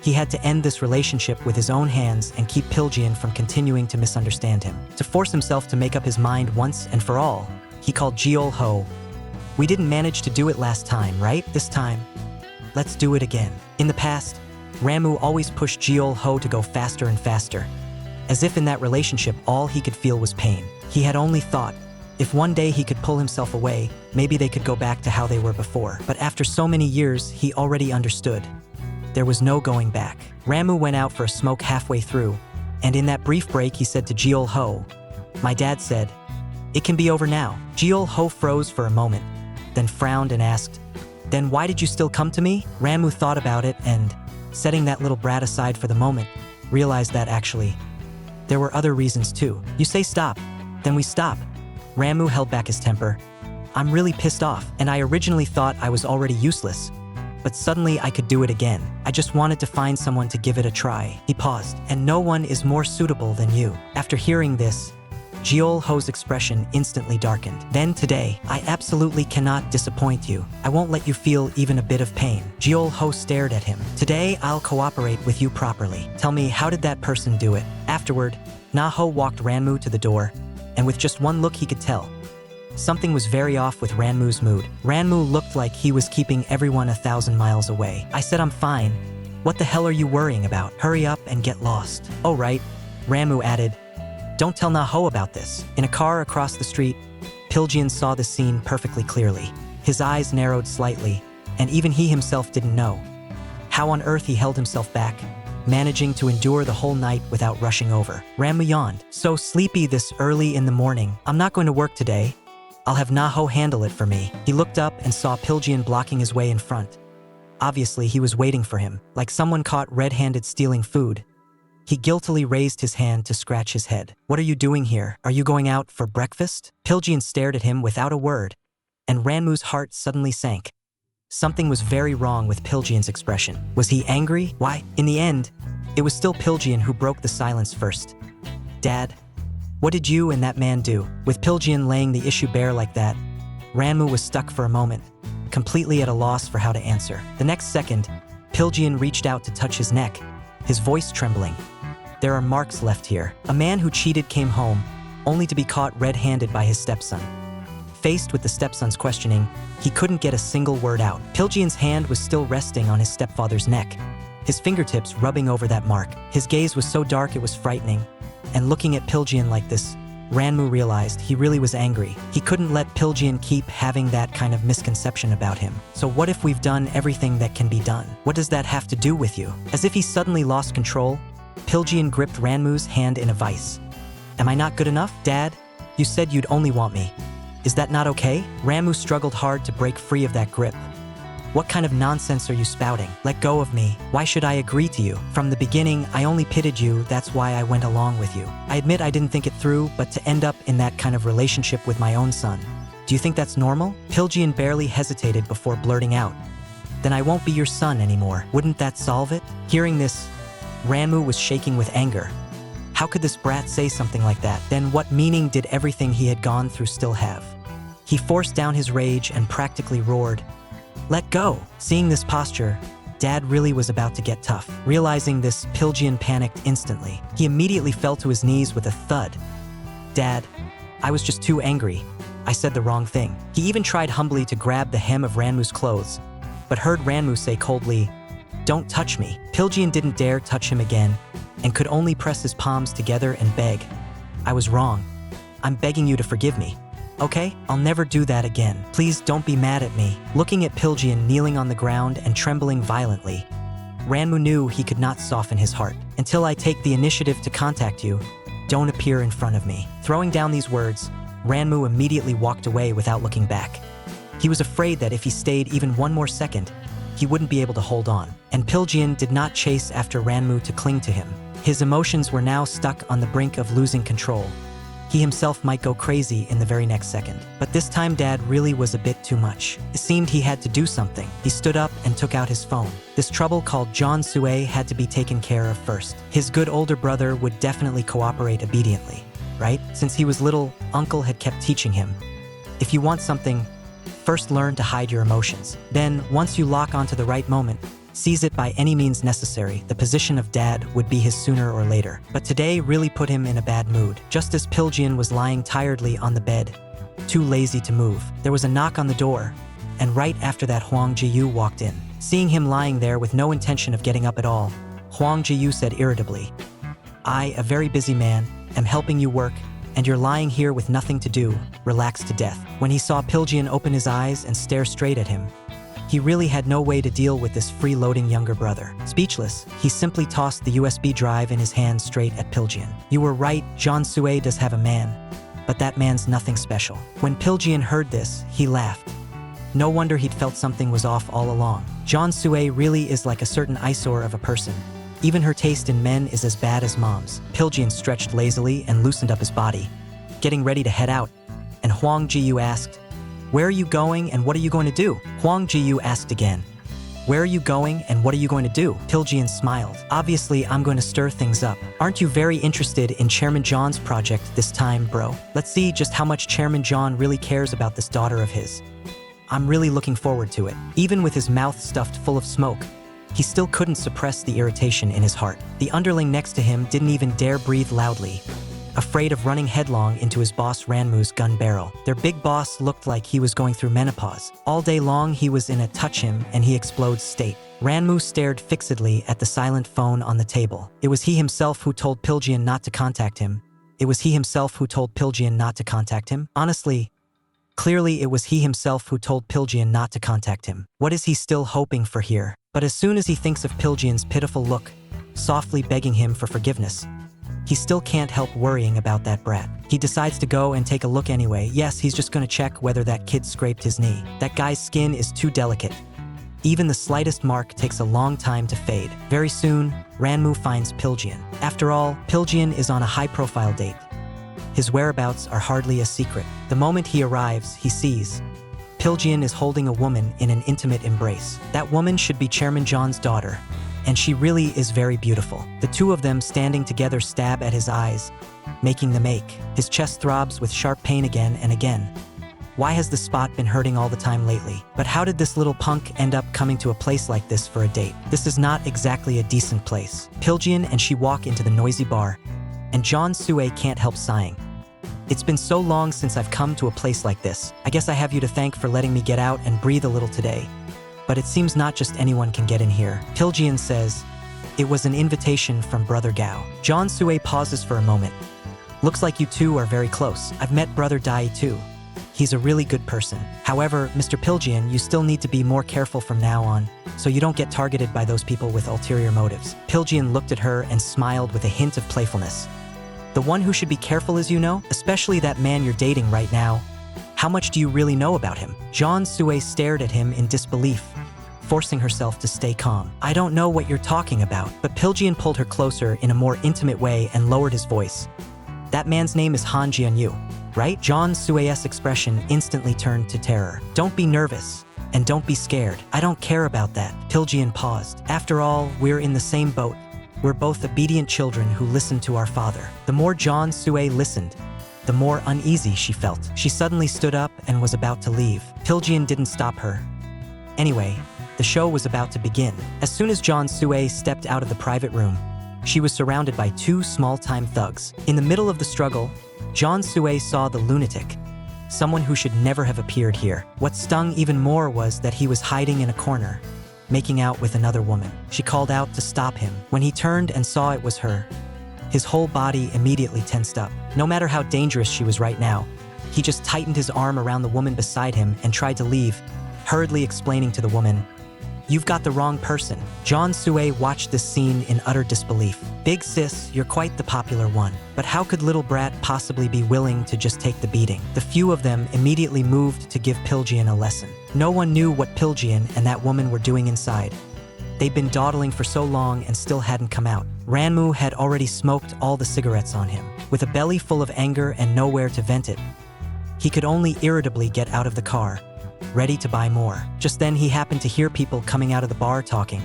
Speaker 1: he had to end this relationship with his own hands and keep Pilgyeon from continuing to misunderstand him. To force himself to make up his mind once and for all, he called Jeol-ho. "We didn't manage to do it last time, right? This time, let's do it again." In the past, Ranmu always pushed Jeol-ho to go faster and faster, as if in that relationship all he could feel was pain. He had only thought, if one day he could pull himself away, maybe they could go back to how they were before. But after so many years, he already understood. There was no going back. Ranmu went out for a smoke halfway through, and in that brief break he said to Jeol-ho, "My dad said, it can be over now." Jeol-ho froze for a moment, then frowned and asked, "Then why did you still come to me?" Ranmu thought about it and, setting that little brat aside for the moment, realized that actually, there were other reasons too. "You say stop, then we stop." Ranmu held back his temper. "I'm really pissed off, and I originally thought I was already useless. But suddenly I could do it again. I just wanted to find someone to give it a try." He paused. "And no one is more suitable than you." After hearing this, Jeol-ho's expression instantly darkened. "Then today, I absolutely cannot disappoint you. I won't let you feel even a bit of pain." Jeol-ho stared at him. "Today, I'll cooperate with you properly. Tell me, how did that person do it?" Afterward, Naho walked Ranmu to the door, and with just one look he could tell something was very off with Ranmu's mood. Ranmu looked like he was keeping everyone 1,000 miles away. "I said I'm fine. What the hell are you worrying about? Hurry up and get lost." "Oh right," Ranmu added. "Don't tell Naho about this." In a car across the street, Pilgyeon saw the scene perfectly clearly. His eyes narrowed slightly, and even he himself didn't know how on earth he held himself back, managing to endure the whole night without rushing over. Ranmu yawned. "So sleepy this early in the morning. I'm not going to work today. I'll have Naho handle it for me." He looked up and saw Pilgyeon blocking his way in front. Obviously, he was waiting for him, like someone caught red-handed stealing food. He guiltily raised his hand to scratch his head. "What are you doing here? Are you going out for breakfast?" Pilgyeon stared at him without a word, and Ranmu's heart suddenly sank. Something was very wrong with Pilgyeon's expression. Was he angry? Why? In the end, it was still Pilgyeon who broke the silence first. "Dad, what did you and that man do?" With Pilgyeon laying the issue bare like that, Ranmu was stuck for a moment, completely at a loss for how to answer. The next second, Pilgyeon reached out to touch his neck, his voice trembling. "There are marks left here. A man who cheated came home, only to be caught red-handed by his stepson." Faced with the stepson's questioning, he couldn't get a single word out. Pilgyeon's hand was still resting on his stepfather's neck, his fingertips rubbing over that mark. His gaze was so dark it was frightening, and looking at Pilgyeon like this, Ranmu realized he really was angry. He couldn't let Pilgyeon keep having that kind of misconception about him. "So what if we've done everything that can be done? What does that have to do with you?" As if he suddenly lost control, Pilgyeon gripped Ranmu's hand in a vice. "Am I not good enough? Dad, you said you'd only want me. Is that not okay?" Ranmu struggled hard to break free of that grip. "What kind of nonsense are you spouting? Let go of me. Why should I agree to you? From the beginning, I only pitied you, that's why I went along with you. I admit I didn't think it through, but to end up in that kind of relationship with my own son, do you think that's normal?" Pilgyeon barely hesitated before blurting out, "Then I won't be your son anymore. Wouldn't that solve it?" Hearing this, Ranmu was shaking with anger. How could this brat say something like that? Then what meaning did everything he had gone through still have? He forced down his rage and practically roared, "Let go!" Seeing this posture, Dad really was about to get tough. Realizing this, Pilgyeon panicked instantly. He immediately fell to his knees with a thud. "Dad, I was just too angry. I said the wrong thing." He even tried humbly to grab the hem of Ranmu's clothes, but heard Ranmu say coldly, "Don't touch me." Pilgyeon didn't dare touch him again, and could only press his palms together and beg, "I was wrong. I'm begging you to forgive me. Okay? I'll never do that again. Please don't be mad at me." Looking at Pilgyeon kneeling on the ground and trembling violently, Ranmu knew he could not soften his heart. Until I take the initiative to contact you, don't appear in front of me. Throwing down these words, Ranmu immediately walked away without looking back. He was afraid that if he stayed even one more second, he wouldn't be able to hold on. And Pilgyeon did not chase after Ranmu to cling to him. His emotions were now stuck on the brink of losing control. He himself might go crazy in the very next second. But this time Dad really was a bit too much. It seemed he had to do something. He stood up and took out his phone. This trouble called John Sue had to be taken care of first. His good older brother would definitely cooperate obediently, right? Since he was little, Uncle had kept teaching him. If you want something, first learn to hide your emotions. Then, once you lock onto the right moment, seize it by any means necessary. The position of Dad would be his sooner or later. But today really put him in a bad mood. Just as Pilgyeon was lying tiredly on the bed, too lazy to move, there was a knock on the door, and right after that Hwang Ji-yu walked in. Seeing him lying there with no intention of getting up at all, Hwang Ji-yu said irritably, "I, a very busy man, am helping you work, and you're lying here with nothing to do, relaxed to death." When he saw Pilgyeon open his eyes and stare straight at him, he really had no way to deal with this freeloading younger brother. Speechless, he simply tossed the USB drive in his hand straight at Pilgyeon. "You were right, John Sue does have a man, but that man's nothing special." When Pilgyeon heard this, he laughed. No wonder he'd felt something was off all along. John Sue really is like a certain eyesore of a person. Even her taste in men is as bad as Mom's. Pilgyeon stretched lazily and loosened up his body, getting ready to head out, and Hwang Ji-yu asked, "Where are you going and what are you going to do?" Hwang Ji-yu asked again, "Where are you going and what are you going to do?" Pilgyeon smiled. "Obviously, I'm going to stir things up. Aren't you very interested in Chairman John's project this time, bro? Let's see just how much Chairman John really cares about this daughter of his. I'm really looking forward to it." Even with his mouth stuffed full of smoke, he still couldn't suppress the irritation in his heart. The underling next to him didn't even dare breathe loudly, afraid of running headlong into his boss Ranmu's gun barrel. Their big boss looked like he was going through menopause. All day long he was in a touch him and he explodes state. Ranmu stared fixedly at the silent phone on the table. It was he himself who told Pilgyeon not to contact him. It was he himself who told Pilgyeon not to contact him. Honestly, clearly it was he himself who told Pilgyeon not to contact him. What is he still hoping for here? But as soon as he thinks of Pilgyeon's pitiful look, softly begging him for forgiveness, he still can't help worrying about that brat. He decides to go and take a look anyway. Yes, he's just gonna check whether that kid scraped his knee. That guy's skin is too delicate. Even the slightest mark takes a long time to fade. Very soon, Ranmu finds Pilgyeon. After all, Pilgyeon is on a high-profile date. His whereabouts are hardly a secret. The moment he arrives, he sees Pilgyeon is holding a woman in an intimate embrace. That woman should be Chairman John's daughter, and she really is very beautiful. The two of them standing together stab at his eyes, making them ache. His chest throbs with sharp pain again and again. Why has the spot been hurting all the time lately? But how did this little punk end up coming to a place like this for a date? This is not exactly a decent place. Pilgyeon and she walk into the noisy bar, and John Sue can't help sighing. "It's been so long since I've come to a place like this. I guess I have you to thank for letting me get out and breathe a little today. But it seems not just anyone can get in here." Pilgyeon says, "It was an invitation from Brother Gao." John Sue pauses for a moment. "Looks like you two are very close. I've met Brother Dai too. He's a really good person. However, Mr. Pilgyeon, you still need to be more careful from now on, so you don't get targeted by those people with ulterior motives." Pilgyeon looked at her and smiled with a hint of playfulness. "The one who should be careful is you know? Especially that man you're dating right now. How much do you really know about him?" John Sue stared at him in disbelief, forcing herself to stay calm. "I don't know what you're talking about." But Pilgyeon pulled her closer in a more intimate way and lowered his voice. "That man's name is Han Jian-yu, right?" John Sue's expression instantly turned to terror. "Don't be nervous, and don't be scared. I don't care about that." Pilgyeon paused. "After all, we're in the same boat. We're both obedient children who listen to our father." The more John Sue listened, the more uneasy she felt. She suddenly stood up and was about to leave. Pilgyeon didn't stop her. Anyway, the show was about to begin. As soon as John Sue stepped out of the private room, she was surrounded by two small-time thugs. In the middle of the struggle, John Sue saw the lunatic, someone who should never have appeared here. What stung even more was that he was hiding in a corner, making out with another woman. She called out to stop him. When he turned and saw it was her, his whole body immediately tensed up. No matter how dangerous she was right now, he just tightened his arm around the woman beside him and tried to leave, hurriedly explaining to the woman, You've got the wrong person. John Sue watched this scene in utter disbelief. Big sis, you're quite the popular one. But how could little brat possibly be willing to just take the beating? The few of them immediately moved to give Pilgyeon a lesson. No one knew what Pilgyeon and that woman were doing inside. They'd been dawdling for so long and still hadn't come out. Ranmu had already smoked all the cigarettes on him. With a belly full of anger and nowhere to vent it, he could only irritably get out of the car, ready to buy more. Just then he happened to hear people coming out of the bar talking.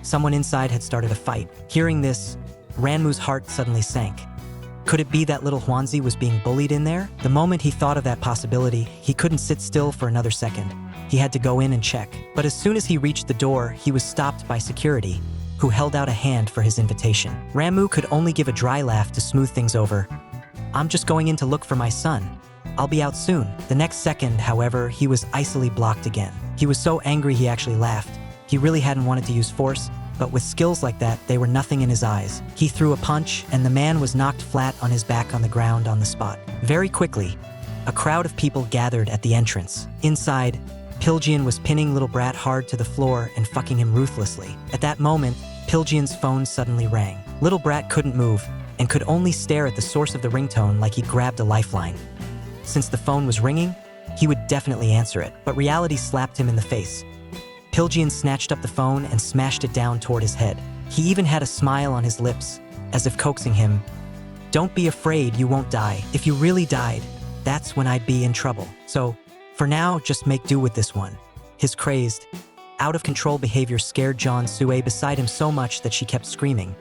Speaker 1: Someone inside had started a fight. Hearing this, Ranmu's heart suddenly sank. Could it be that little Hwanzi was being bullied in there? The moment he thought of that possibility, he couldn't sit still for another second. He had to go in and check. But as soon as he reached the door, he was stopped by security, who held out a hand for his invitation. Ranmu could only give a dry laugh to smooth things over. I'm just going in to look for my son. I'll be out soon. The next second, however, he was icily blocked again. He was so angry he actually laughed. He really hadn't wanted to use force, but with skills like that, they were nothing in his eyes. He threw a punch, and the man was knocked flat on his back on the ground on the spot. Very quickly, a crowd of people gathered at the entrance. Inside, Pilgyeon was pinning little brat hard to the floor and fucking him ruthlessly. At that moment, Pilgyeon's phone suddenly rang. Little brat couldn't move and could only stare at the source of the ringtone like he grabbed a lifeline. Since the phone was ringing, he would definitely answer it, but reality slapped him in the face. Pilgyeon snatched up the phone and smashed it down toward his head. He even had a smile on his lips, as if coaxing him. Don't be afraid, you won't die. If you really died, that's when I'd be in trouble. So, for now, just make do with this one. His crazed, out-of-control behavior scared John Sue beside him so much that she kept screaming.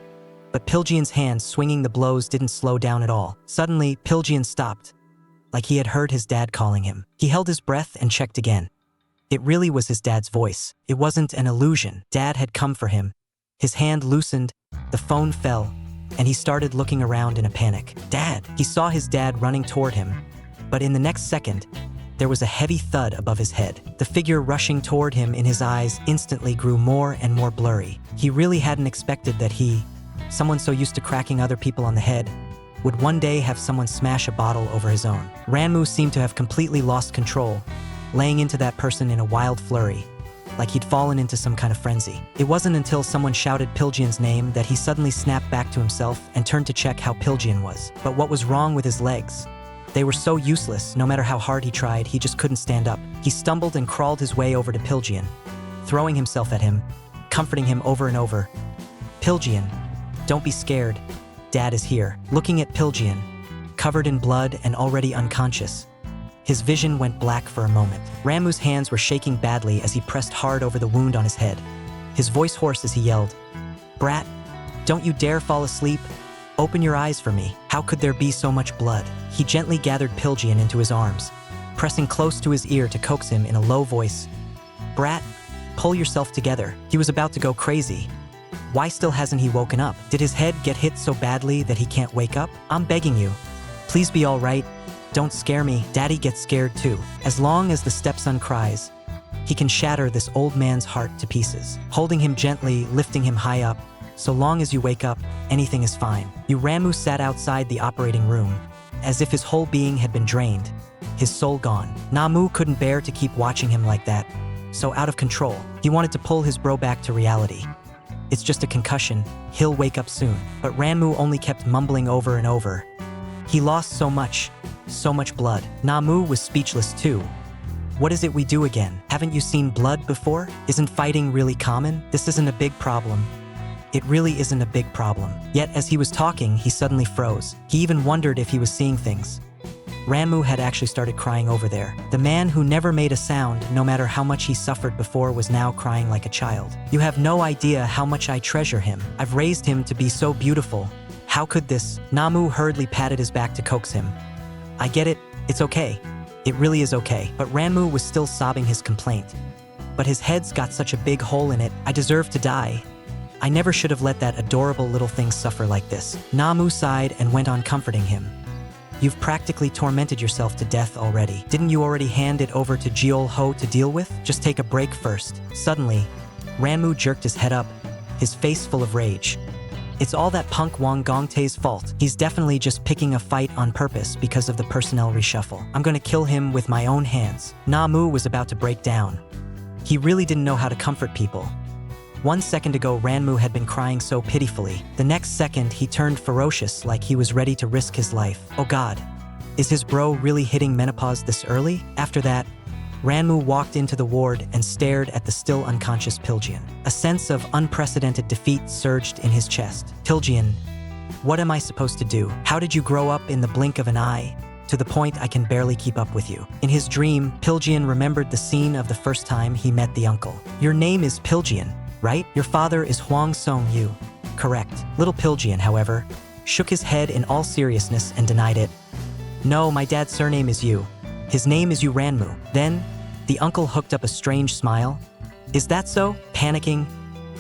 Speaker 1: But Pilgyeon's hands swinging the blows didn't slow down at all. Suddenly, Pilgyeon stopped, like he had heard his dad calling him. He held his breath and checked again. It really was his dad's voice. It wasn't an illusion. Dad had come for him. His hand loosened, the phone fell, and he started looking around in a panic. Dad! He saw his dad running toward him, but in the next second, there was a heavy thud above his head. The figure rushing toward him in his eyes instantly grew more and more blurry. He really hadn't expected that someone so used to cracking other people on the head, would one day have someone smash a bottle over his own. Ranmu seemed to have completely lost control, laying into that person in a wild flurry, like he'd fallen into some kind of frenzy. It wasn't until someone shouted Pilgyeon's name that he suddenly snapped back to himself and turned to check how Pilgyeon was. But what was wrong with his legs? They were so useless. No matter how hard he tried, he just couldn't stand up. He stumbled and crawled his way over to Pilgyeon, throwing himself at him, comforting him over and over. Pilgyeon, don't be scared. Dad is here. Looking at Pilgyeon, covered in blood and already unconscious, his vision went black for a moment. Ranmu's hands were shaking badly as he pressed hard over the wound on his head. His voice hoarse as he yelled, "Brat, don't you dare fall asleep. Open your eyes for me. How could there be so much blood?" He gently gathered Pilgyeon into his arms, pressing close to his ear to coax him in a low voice. "Brat, pull yourself together." He was about to go crazy. Why still hasn't he woken up? Did his head get hit so badly that he can't wake up? I'm begging you. Please be all right. Don't scare me. Daddy gets scared too. As long as the stepson cries, he can shatter this old man's heart to pieces. Holding him gently, lifting him high up. So long as you wake up, anything is fine. Ranmu sat outside the operating room, as if his whole being had been drained, his soul gone. Namu couldn't bear to keep watching him like that, so out of control, he wanted to pull his bro back to reality. It's just a concussion, he'll wake up soon. But Ranmu only kept mumbling over and over. He lost so much blood. Namu was speechless too. What is it we do again? Haven't you seen blood before? Isn't fighting really common? This isn't a big problem. It really isn't a big problem. Yet as he was talking, he suddenly froze. He even wondered if he was seeing things. Ranmu had actually started crying over there. The man who never made a sound, no matter how much he suffered before, was now crying like a child. You have no idea how much I treasure him. I've raised him to be so beautiful. How could this? Namu hurriedly patted his back to coax him. I get it. It's okay. It really is okay. But Ranmu was still sobbing his complaint. But his head's got such a big hole in it. I deserve to die. I never should have let that adorable little thing suffer like this. Namu sighed and went on comforting him. You've practically tormented yourself to death already. Didn't you already hand it over to Jeol Ho to deal with? Just take a break first. Suddenly, Ranmu jerked his head up, his face full of rage. It's all that punk Wang Gongtae's fault. He's definitely just picking a fight on purpose because of the personnel reshuffle. I'm gonna kill him with my own hands. Namu was about to break down. He really didn't know how to comfort people. 1 second ago, Ranmu had been crying so pitifully. The next second, he turned ferocious, like he was ready to risk his life. Oh God, is his bro really hitting menopause this early? After that, Ranmu walked into the ward and stared at the still unconscious Pilgyeon. A sense of unprecedented defeat surged in his chest. Pilgyeon, what am I supposed to do? How did you grow up in the blink of an eye? To the point I can barely keep up with you. In his dream, Pilgyeon remembered the scene of the first time he met the uncle. Your name is Pilgyeon, right? Your father is Hwang Song-yu. Correct. Little Pilgyeon, however, shook his head in all seriousness and denied it. No, my dad's surname is Yu. His name is Yu Ranmu. Then, the uncle hooked up a strange smile. Is that so? Panicking,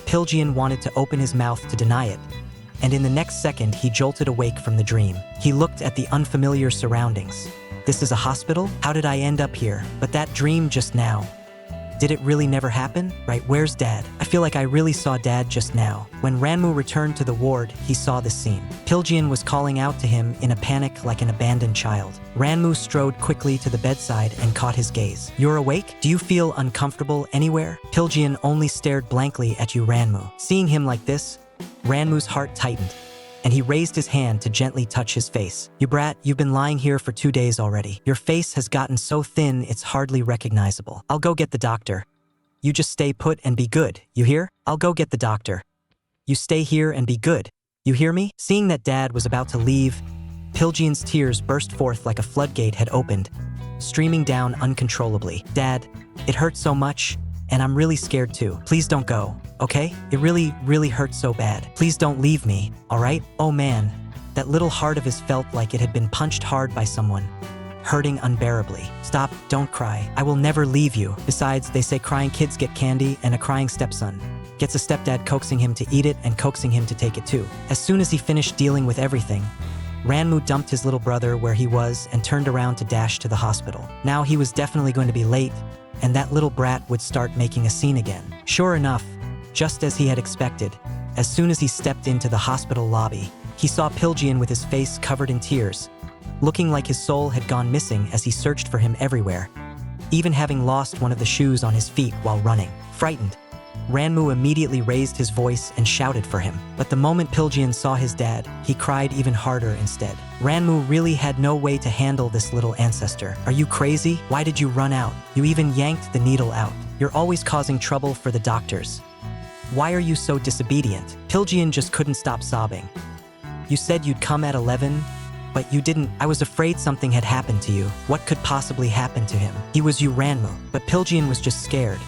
Speaker 1: Pilgyeon wanted to open his mouth to deny it, and in the next second he jolted awake from the dream. He looked at the unfamiliar surroundings. This is a hospital? How did I end up here? But that dream just now, did it really never happen? Right, where's Dad? I feel like I really saw Dad just now. When Ranmu returned to the ward, he saw this scene. Pilgyeon was calling out to him in a panic like an abandoned child. Ranmu strode quickly to the bedside and caught his gaze. You're awake? Do you feel uncomfortable anywhere? Pilgyeon only stared blankly at you, Ranmu. Seeing him like this, Ranmu's heart tightened, and he raised his hand to gently touch his face. You brat, you've been lying here for 2 days already. Your face has gotten so thin it's hardly recognizable. I'll go get the doctor. You just stay put and be good, you hear? I'll go get the doctor. You stay here and be good. You hear me? Seeing that Dad was about to leave, Pilgyeon's tears burst forth like a floodgate had opened, streaming down uncontrollably. Dad, it hurts so much, and I'm really scared too. Please don't go, okay? It really hurts so bad. Please don't leave me, all right? Oh man, that little heart of his felt like it had been punched hard by someone, hurting unbearably. Stop, don't cry. I will never leave you. Besides, they say crying kids get candy, and a crying stepson gets a stepdad coaxing him to eat it and coaxing him to take it too. As soon as he finished dealing with everything, Ranmu dumped his little brother where he was and turned around to dash to the hospital. Now he was definitely going to be late, and that little brat would start making a scene again. Sure enough, just as he had expected, as soon as he stepped into the hospital lobby, he saw Pilgyeon with his face covered in tears, looking like his soul had gone missing as he searched for him everywhere, even having lost one of the shoes on his feet while running. Frightened, Ranmu immediately raised his voice and shouted for him. But the moment Pilgyeon saw his dad, he cried even harder instead. Ranmu really had no way to handle this little ancestor. Are you crazy? Why did you run out? You even yanked the needle out. You're always causing trouble for the doctors. Why are you so disobedient? Pilgyeon just couldn't stop sobbing. You said you'd come at 11, but you didn't. I was afraid something had happened to you. What could possibly happen to him? He was you, Ranmu. But Pilgyeon was just scared.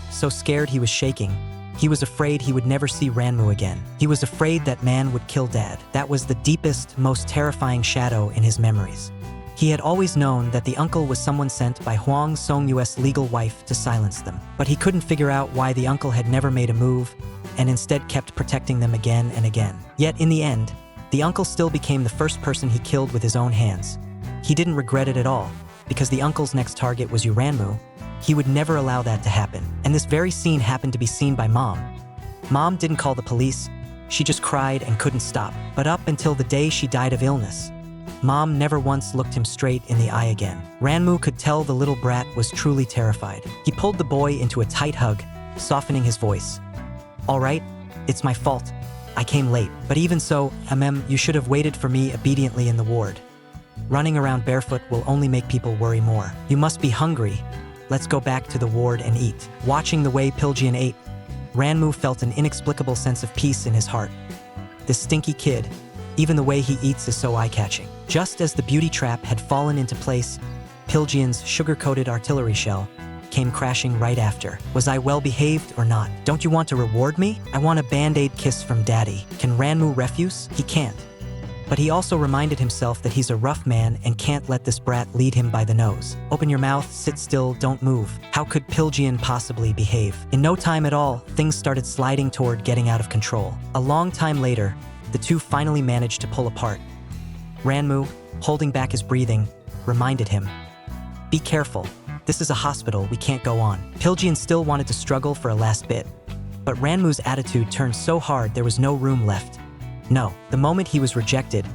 Speaker 1: So scared he was shaking. He was afraid he would never see Ranmu again. He was afraid that man would kill Dad. That was the deepest, most terrifying shadow in his memories. He had always known that the uncle was someone sent by Hwang Song-yu's legal wife to silence them. But he couldn't figure out why the uncle had never made a move and instead kept protecting them again and again. Yet in the end, the uncle still became the first person he killed with his own hands. He didn't regret it at all, because the uncle's next target was Ranmu. He would never allow that to happen. And this very scene happened to be seen by Mom. Mom didn't call the police. She just cried and couldn't stop. But up until the day she died of illness, Mom never once looked him straight in the eye again. Ranmu could tell the little brat was truly terrified. He pulled the boy into a tight hug, softening his voice. All right, it's my fault. I came late. But even so, you should have waited for me obediently in the ward. Running around barefoot will only make people worry more. You must be hungry. Let's go back to the ward and eat. Watching the way Pilgyeon ate, Ranmu felt an inexplicable sense of peace in his heart. This stinky kid, even the way he eats is so eye-catching. Just as the beauty trap had fallen into place, Pilgyeon's sugar-coated artillery shell came crashing right after. Was I well-behaved or not? Don't you want to reward me? I want a band-aid kiss from Daddy. Can Ranmu refuse? He can't. But he also reminded himself that he's a rough man and can't let this brat lead him by the nose. Open your mouth, sit still, don't move. How could Pilgyeon possibly behave? In no time at all, things started sliding toward getting out of control. A long time later, the two finally managed to pull apart. Ranmu, holding back his breathing, reminded him, "Be careful. This is a hospital, we can't go on." Pilgyeon still wanted to struggle for a last bit, but Ranmu's attitude turned so hard there was no room left. No, the moment he was rejected,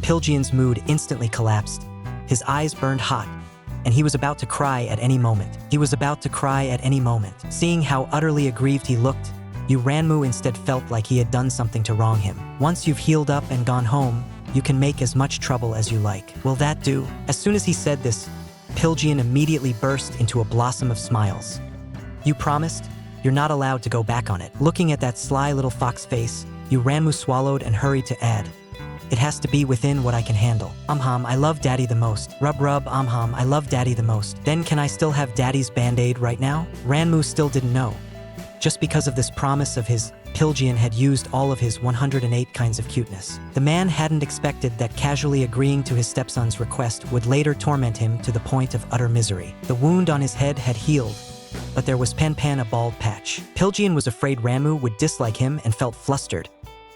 Speaker 1: Pilgyeon's mood instantly collapsed. His eyes burned hot, and he was about to cry at any moment. He was about to cry at any moment. Seeing how utterly aggrieved he looked, Ranmu instead felt like he had done something to wrong him. Once you've healed up and gone home, you can make as much trouble as you like. Will that do? As soon as he said this, Pilgyeon immediately burst into a blossom of smiles. You promised? You're not allowed to go back on it. Looking at that sly little fox face, Ranmu swallowed and hurried to add, it has to be within what I can handle. I love Daddy the most. Rub, I love Daddy the most. Then can I still have Daddy's band-aid right now? Ranmu still didn't know. Just because of this promise of his, Pilgyeon had used all of his 108 kinds of cuteness. The man hadn't expected that casually agreeing to his stepson's request would later torment him to the point of utter misery. The wound on his head had healed, but there was Pan a bald patch. Pilgyeon was afraid Ranmu would dislike him and felt flustered.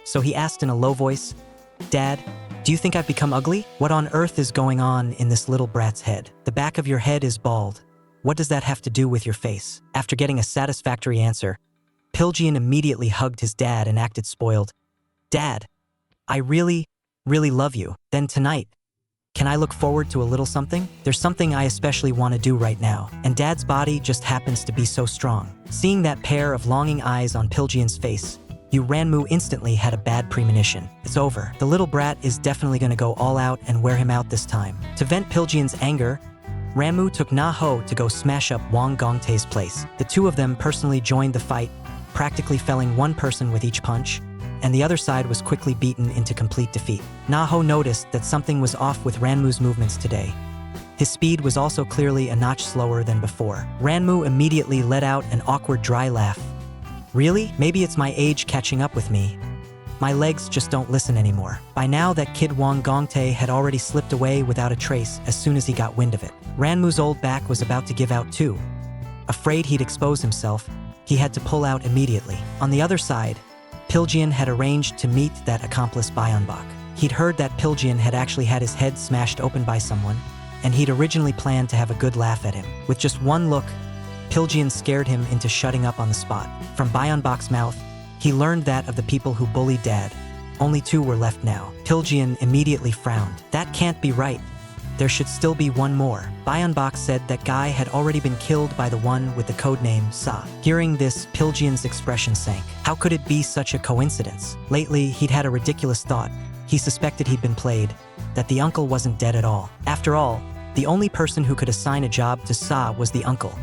Speaker 1: So he asked in a low voice, Dad, do you think I've become ugly? What on earth is going on in this little brat's head? The back of your head is bald. What does that have to do with your face? After getting a satisfactory answer, Pilgyeon immediately hugged his dad and acted spoiled. Dad, I really, really love you. Then tonight, can I look forward to a little something? There's something I especially want to do right now, and Dad's body just happens to be so strong. Seeing that pair of longing eyes on Pilgyeon's face, Ranmu instantly had a bad premonition. It's over. The little brat is definitely going to go all out and wear him out this time. To vent Pilgyeon's anger, Ranmu took Na-ho to go smash up Hwang Gongtae's place. The two of them personally joined the fight, practically felling one person with each punch, and the other side was quickly beaten into complete defeat. Na-ho noticed that something was off with Ranmu's movements today. His speed was also clearly a notch slower than before. Ranmu immediately let out an awkward dry laugh. Really? Maybe it's my age catching up with me. My legs just don't listen anymore. By now, that kid Hwang Gongtae had already slipped away without a trace as soon as he got wind of it. Ranmu's old back was about to give out too. Afraid he'd expose himself, he had to pull out immediately. On the other side, Pilgyeon had arranged to meet that accomplice Byeonbok. He'd heard that Pilgyeon had actually had his head smashed open by someone, and he'd originally planned to have a good laugh at him. With just one look, Pilgyeon scared him into shutting up on the spot. From Byeonbok's mouth, he learned that of the people who bullied Dad, only 2 were left now. Pilgyeon immediately frowned. That can't be right. There should still be one more. Byeonbok said that guy had already been killed by the one with the codename Sa. Hearing this, Pilgyeon's expression sank. How could it be such a coincidence? Lately, he'd had a ridiculous thought. He suspected he'd been played, that the uncle wasn't dead at all. After all, the only person who could assign a job to Sa was the uncle.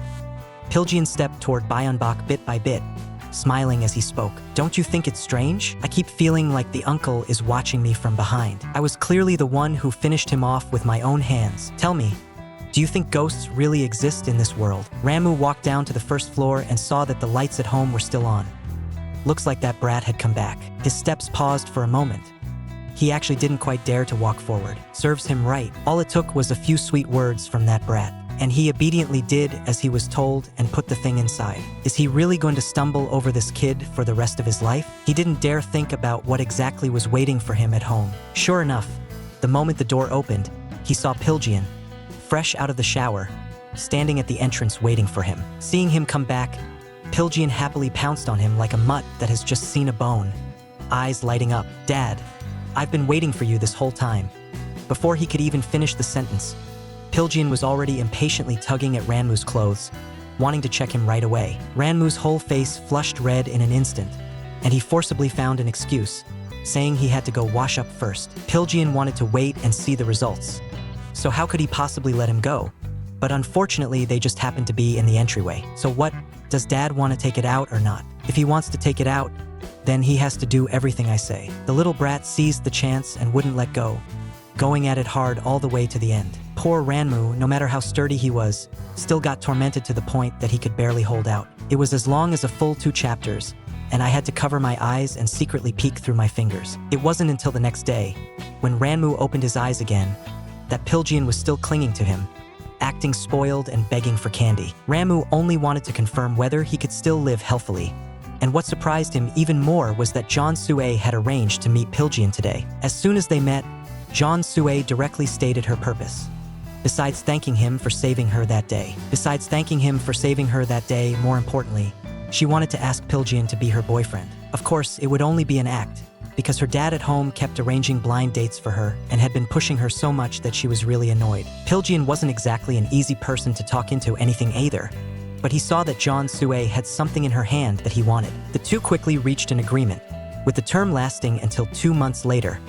Speaker 1: Pilgyeon stepped toward Byeonbok bit by bit, smiling as he spoke. Don't you think it's strange? I keep feeling like the uncle is watching me from behind. I was clearly the one who finished him off with my own hands. Tell me, do you think ghosts really exist in this world? Ranmu walked down to the first floor and saw that the lights at home were still on. Looks like that brat had come back. His steps paused for a moment. He actually didn't quite dare to walk forward. Serves him right. All it took was a few sweet words from that brat, and he obediently did as he was told and put the thing inside. Is he really going to stumble over this kid for the rest of his life? He didn't dare think about what exactly was waiting for him at home. Sure enough, the moment the door opened, he saw Pilgyeon, fresh out of the shower, standing at the entrance waiting for him. Seeing him come back, Pilgyeon happily pounced on him like a mutt that has just seen a bone, eyes lighting up. Dad, I've been waiting for you this whole time. Before he could even finish the sentence, Pilgyeon was already impatiently tugging at Ranmu's clothes, wanting to check him right away. Ranmu's whole face flushed red in an instant, and he forcibly found an excuse, saying he had to go wash up first. Pilgyeon wanted to wait and see the results, so how could he possibly let him go? But unfortunately, they just happened to be in the entryway. So what, does Dad want to take it out or not? If he wants to take it out, then he has to do everything I say. The little brat seized the chance and wouldn't let go, going at it hard all the way to the end. Poor Ranmu, no matter how sturdy he was, still got tormented to the point that he could barely hold out. It was as long as a full 2 chapters, and I had to cover my eyes and secretly peek through my fingers. It wasn't until the next day, when Ranmu opened his eyes again, that Pilgyeon was still clinging to him, acting spoiled and begging for candy. Ranmu only wanted to confirm whether he could still live healthily. And what surprised him even more was that Jeon Sue had arranged to meet Pilgyeon today. As soon as they met, Jeon Sue directly stated her purpose. Besides thanking him for saving her that day. More importantly, she wanted to ask Pilgyeon to be her boyfriend. Of course, it would only be an act, because her dad at home kept arranging blind dates for her and had been pushing her so much that she was really annoyed. Pilgyeon wasn't exactly an easy person to talk into anything either, but he saw that Jeon Sue had something in her hand that he wanted. The two quickly reached an agreement, with the term lasting until 2 months later,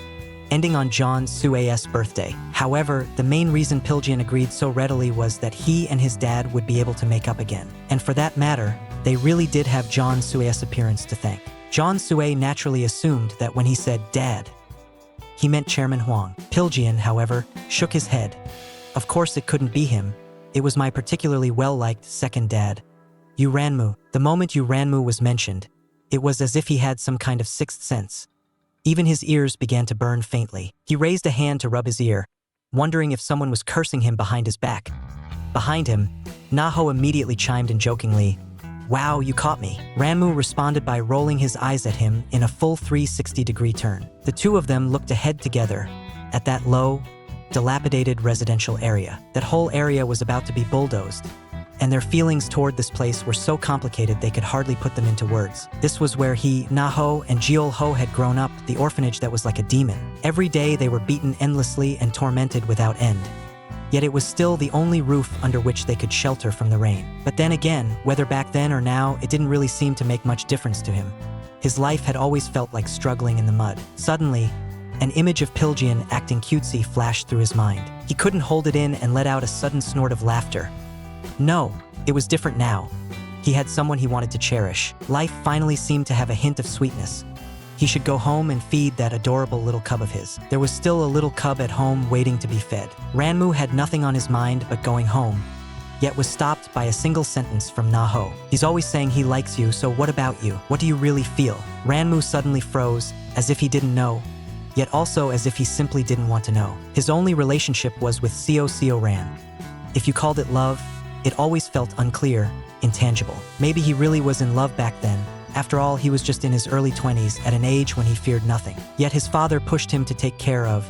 Speaker 1: ending on Jeon Sue's birthday. However, the main reason Pilgyeon agreed so readily was that he and his dad would be able to make up again. And for that matter, they really did have Jeon Sue's appearance to thank. Jeon Sue naturally assumed that when he said "dad," he meant Chairman Hwang. Pilgyeon, however, shook his head. Of course it couldn't be him. It was my particularly well-liked second dad, Ranmu. The moment Ranmu was mentioned, it was as if he had some kind of sixth sense. Even his ears began to burn faintly. He raised a hand to rub his ear, wondering if someone was cursing him behind his back. Behind him, Naho immediately chimed in jokingly, "Wow, you caught me." Ranmu responded by rolling his eyes at him in a full 360-degree turn. The two of them looked ahead together at that low, dilapidated residential area. That whole area was about to be bulldozed, and their feelings toward this place were so complicated they could hardly put them into words. This was where Naho and Jeol-ho had grown up, the orphanage that was like a demon. Every day they were beaten endlessly and tormented without end. Yet it was still the only roof under which they could shelter from the rain. But then again, whether back then or now, it didn't really seem to make much difference to him. His life had always felt like struggling in the mud. Suddenly, an image of Pilgyeon acting cutesy flashed through his mind. He couldn't hold it in and let out a sudden snort of laughter. No, it was different now. He had someone he wanted to cherish. Life finally seemed to have a hint of sweetness. He should go home and feed that adorable little cub of his. There was still a little cub at home waiting to be fed. Ranmu had nothing on his mind but going home, yet was stopped by a single sentence from Naho. "He's always saying he likes you, so what about you? What do you really feel?" Ranmu suddenly froze, as if he didn't know, yet also as if he simply didn't want to know. His only relationship was with Seo Ran. If you called it love, it always felt unclear, intangible. Maybe he really was in love back then. After all, he was just in his early 20s, at an age when he feared nothing. Yet his father pushed him to take care of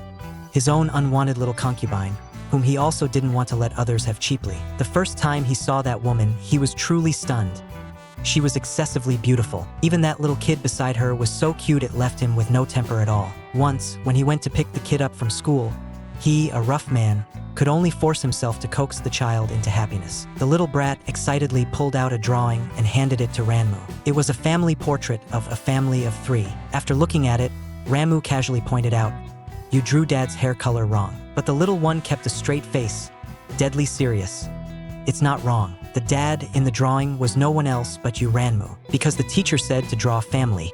Speaker 1: his own unwanted little concubine, whom he also didn't want to let others have cheaply. The first time he saw that woman, he was truly stunned. She was excessively beautiful. Even that little kid beside her was so cute it left him with no temper at all. Once, when he went to pick the kid up from school, he, a rough man, could only force himself to coax the child into happiness. The little brat excitedly pulled out a drawing and handed it to Ranmu. It was a family portrait of a family of 3. After looking at it, Ranmu casually pointed out, "You drew Dad's hair color wrong." But the little one kept a straight face, deadly serious. "It's not wrong. The dad in the drawing was no one else but you, Ranmu, because the teacher said to draw family."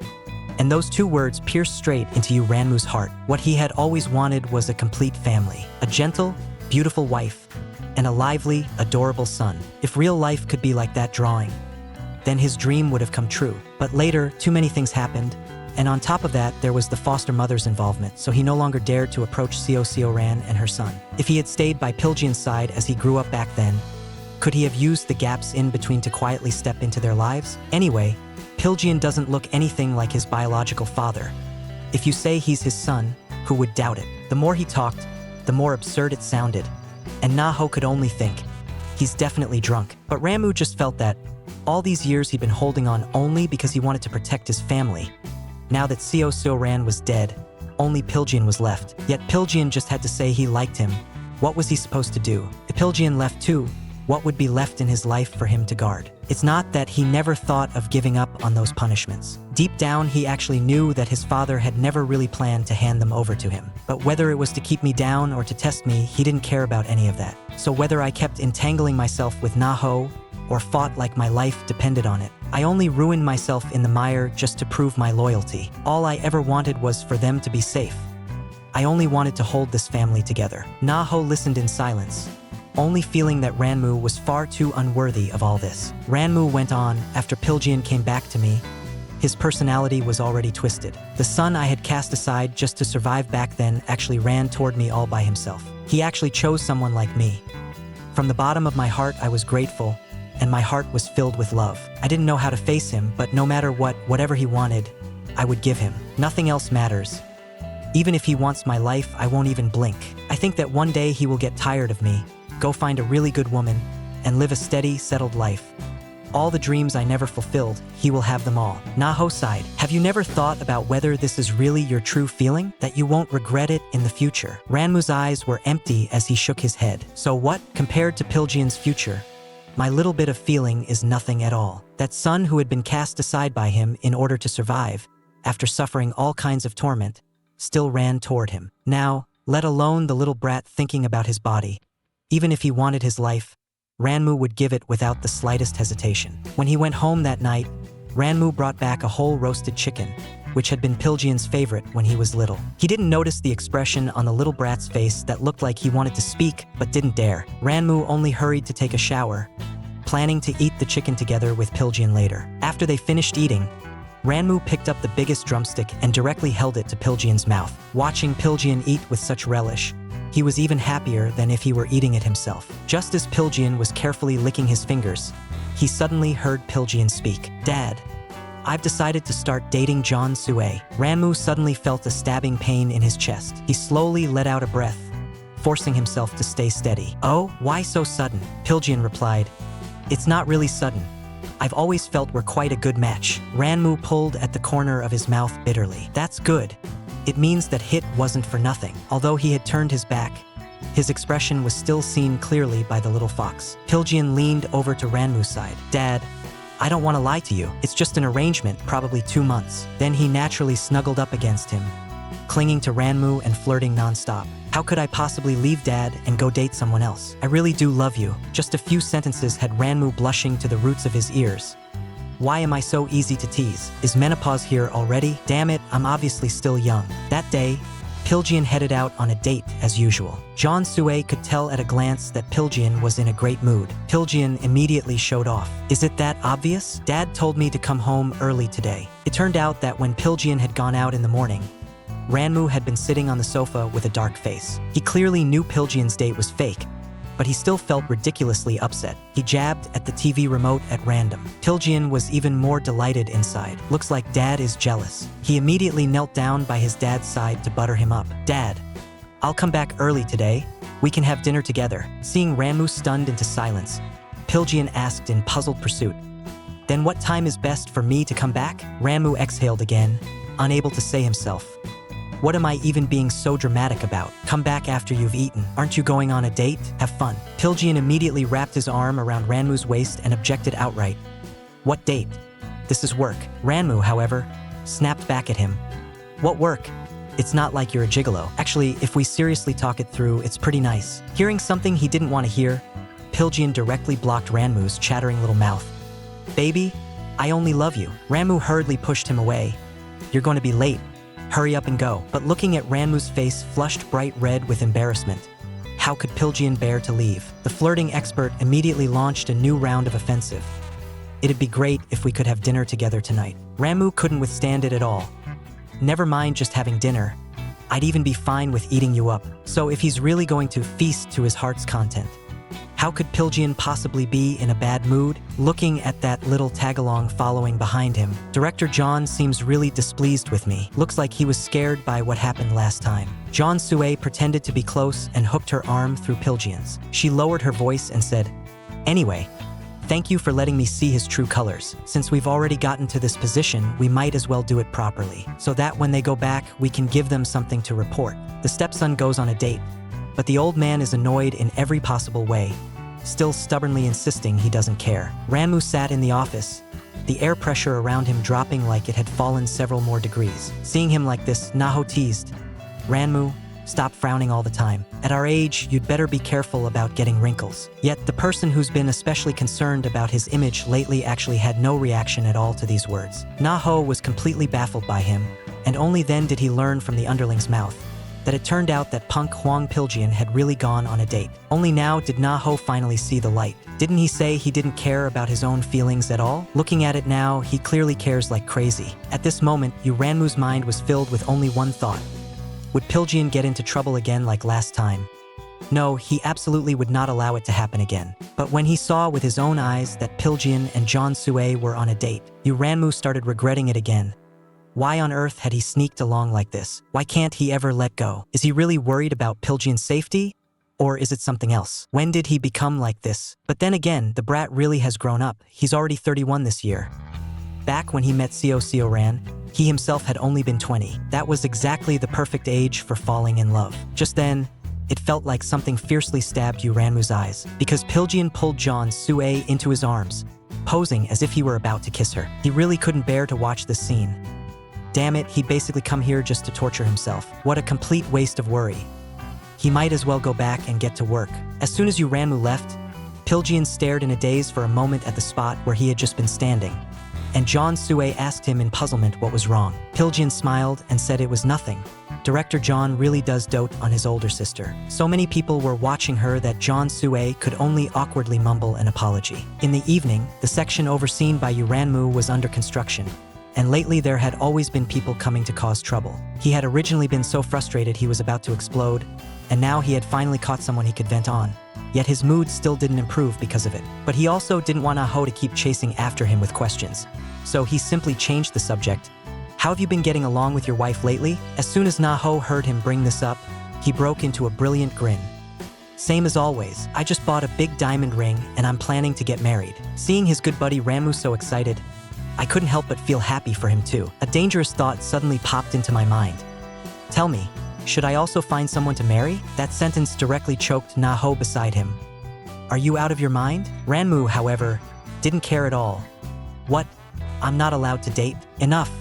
Speaker 1: And those 2 words pierced straight into Ranmu's heart. What he had always wanted was a complete family, a gentle, beautiful wife, and a lively, adorable son. If real life could be like that drawing, then his dream would have come true. But later, too many things happened, and on top of that, there was the foster mother's involvement, so he no longer dared to approach Seo Ran and her son. If he had stayed by Pilgyeon's side as he grew up back then, could he have used the gaps in between to quietly step into their lives? Anyway, Pilgyeon doesn't look anything like his biological father. If you say he's his son, who would doubt it? The more he talked, the more absurd it sounded, and Naho could only think, he's definitely drunk. But Ranmu just felt that all these years he'd been holding on only because he wanted to protect his family. Now that Seo Ran was dead, only Pilgyeon was left. Yet Pilgyeon just had to say he liked him. What was he supposed to do? If Pilgyeon left too, what would be left in his life for him to guard? It's not that he never thought of giving up on those punishments. Deep down, he actually knew that his father had never really planned to hand them over to him. But whether it was to keep me down or to test me, he didn't care about any of that. So whether I kept entangling myself with Naho or fought like my life depended on it, I only ruined myself in the mire just to prove my loyalty. All I ever wanted was for them to be safe. I only wanted to hold this family together. Naho listened in silence, only feeling that Ranmu was far too unworthy of all this. Ranmu went on, "After Pilgyeon came back to me, his personality was already twisted. The son I had cast aside just to survive back then actually ran toward me all by himself. He actually chose someone like me. From the bottom of my heart, I was grateful, and my heart was filled with love. I didn't know how to face him, but no matter whatever he wanted, I would give him. Nothing else matters. Even if he wants my life, I won't even blink. I think that one day he will get tired of me, go find a really good woman, and live a steady, settled life. all the dreams I never fulfilled, he will have them all. Naho sighed. Have you never thought about whether this is really your true feeling? That you won't regret it in the future? Ranmu's eyes were empty as he shook his head. So what, compared to Pilgyeon's future? My little bit of feeling is nothing at all. That son who had been cast aside by him in order to survive, after suffering all kinds of torment, still ran toward him. Now, let alone the little brat thinking about his body. Even if he wanted his life, Ranmu would give it without the slightest hesitation. When he went home that night, Ranmu brought back a whole roasted chicken, which had been Pilgyeon's favorite when he was little. He didn't notice the expression on the little brat's face that looked like he wanted to speak but didn't dare. Ranmu only hurried to take a shower, planning to eat the chicken together with Pilgyeon later. After they finished eating, Ranmu picked up the biggest drumstick and directly held it to Pilgyeon's mouth. Watching Pilgyeon eat with such relish, he was even happier than if he were eating it himself. Just as Pilgyeon was carefully licking his fingers, he suddenly heard Pilgyeon speak. "Dad, I've decided to start dating John Sue." Ranmu suddenly felt a stabbing pain in his chest. He slowly let out a breath, forcing himself to stay steady. "Oh, why so sudden?" Pilgyeon replied. "It's not really sudden. I've always felt we're quite a good match." Ranmu pulled at the corner of his mouth bitterly. "That's good. It means that Hit wasn't for nothing." Although he had turned his back, his expression was still seen clearly by the little fox. Pilgyeon leaned over to Ranmu's side. "Dad, I don't want to lie to you. It's just an arrangement, probably 2 months." Then he naturally snuggled up against him, clinging to Ranmu and flirting nonstop. "How could I possibly leave Dad and go date someone else? I really do love you." Just a few sentences had Ranmu blushing to the roots of his ears. "Why am I so easy to tease? Is menopause here already? Damn it, I'm obviously still young." That day, Pilgyeon headed out on a date as usual. John Sue could tell at a glance that Pilgyeon was in a great mood. Pilgyeon immediately showed off. "Is it that obvious? Dad told me to come home early today." It turned out that when Pilgyeon had gone out in the morning, Ranmu had been sitting on the sofa with a dark face. He clearly knew Pilgyeon's date was fake, but he still felt ridiculously upset. He jabbed at the TV remote at random. Pilgyeon was even more delighted inside. "Looks like Dad is jealous." He immediately knelt down by his dad's side to butter him up. "Dad, I'll come back early today. We can have dinner together." Seeing Ranmu stunned into silence, Pilgyeon asked in puzzled pursuit, "Then what time is best for me to come back?" Ranmu exhaled again, unable to say himself. "What am I even being so dramatic about? Come back after you've eaten. Aren't you going on a date? Have fun." Pilgyeon immediately wrapped his arm around Ranmu's waist and objected outright. "What date? This is work." Ranmu, however, snapped back at him. "What work? It's not like you're a gigolo. Actually, if we seriously talk it through, it's pretty nice." Hearing something he didn't want to hear, Pilgyeon directly blocked Ranmu's chattering little mouth. "Baby, I only love you." Ranmu hurriedly pushed him away. "You're going to be late. Hurry up and go." But looking at Ranmu's face flushed bright red with embarrassment, how could Pilgyeon bear to leave? The flirting expert immediately launched a new round of offensive. "It'd be great if we could have dinner together tonight." Ranmu couldn't withstand it at all. "Never mind just having dinner. I'd even be fine with eating you up." So if he's really going to feast to his heart's content, how could Pilgyeon possibly be in a bad mood? Looking at that little tagalong following behind him, "Director John seems really displeased with me. Looks like he was scared by what happened last time." John Sue pretended to be close and hooked her arm through Pilgyeon's. She lowered her voice and said, "Anyway, thank you for letting me see his true colors. Since we've already gotten to this position, we might as well do it properly, so that when they go back, we can give them something to report." The stepson goes on a date, but the old man is annoyed in every possible way, still stubbornly insisting he doesn't care. Ranmu sat in the office, the air pressure around him dropping like it had fallen several more degrees. Seeing him like this, Naho teased, "Ranmu, stop frowning all the time. At our age, you'd better be careful about getting wrinkles." Yet the person who's been especially concerned about his image lately actually had no reaction at all to these words. Naho was completely baffled by him, and only then did he learn from the underling's mouth that it turned out that punk Hwang Pilgyeon had really gone on a date. Only now did Naho finally see the light. Didn't he say he didn't care about his own feelings at all? Looking at it now, he clearly cares like crazy. At this moment, Ranmu's mind was filled with only one thought. Would Pilgyeon get into trouble again like last time? No, he absolutely would not allow it to happen again. But when he saw with his own eyes that Pilgyeon and John Sue were on a date, Ranmu started regretting it again. Why on earth had he sneaked along like this? Why can't he ever let go? Is he really worried about Pilgyeon's safety? Or is it something else? When did he become like this? But then again, the brat really has grown up. He's already 31 this year. Back when he met Seo Ran, he himself had only been 20. That was exactly the perfect age for falling in love. Just then, it felt like something fiercely stabbed Ranmu's eyes, because Pilgyeon pulled Jeon Sue into his arms, posing as if he were about to kiss her. He really couldn't bear to watch this scene. Damn it, he'd basically come here just to torture himself. What a complete waste of worry. He might as well go back and get to work. As soon as Ranmu left, Pilgyeon stared in a daze for a moment at the spot where he had just been standing, and Jeon Sue asked him in puzzlement what was wrong. Pilgyeon smiled and said it was nothing. Director Jeon really does dote on his older sister. So many people were watching her that Jeon Sue could only awkwardly mumble an apology. In the evening, the section overseen by Ranmu was under construction, and lately there had always been people coming to cause trouble. He had originally been so frustrated he was about to explode, and now he had finally caught someone he could vent on. Yet his mood still didn't improve because of it. But he also didn't want Ah-ho to keep chasing after him with questions. So he simply changed the subject. How have you been getting along with your wife lately? As soon as Ah-ho heard him bring this up, he broke into a brilliant grin. Same as always, I just bought a big diamond ring and I'm planning to get married. Seeing his good buddy Ranmu so excited, I couldn't help but feel happy for him too. A dangerous thought suddenly popped into my mind. Tell me, should I also find someone to marry? That sentence directly choked Ah-ho beside him. Are you out of your mind? Ranmu, however, didn't care at all. What? I'm not allowed to date? Enough.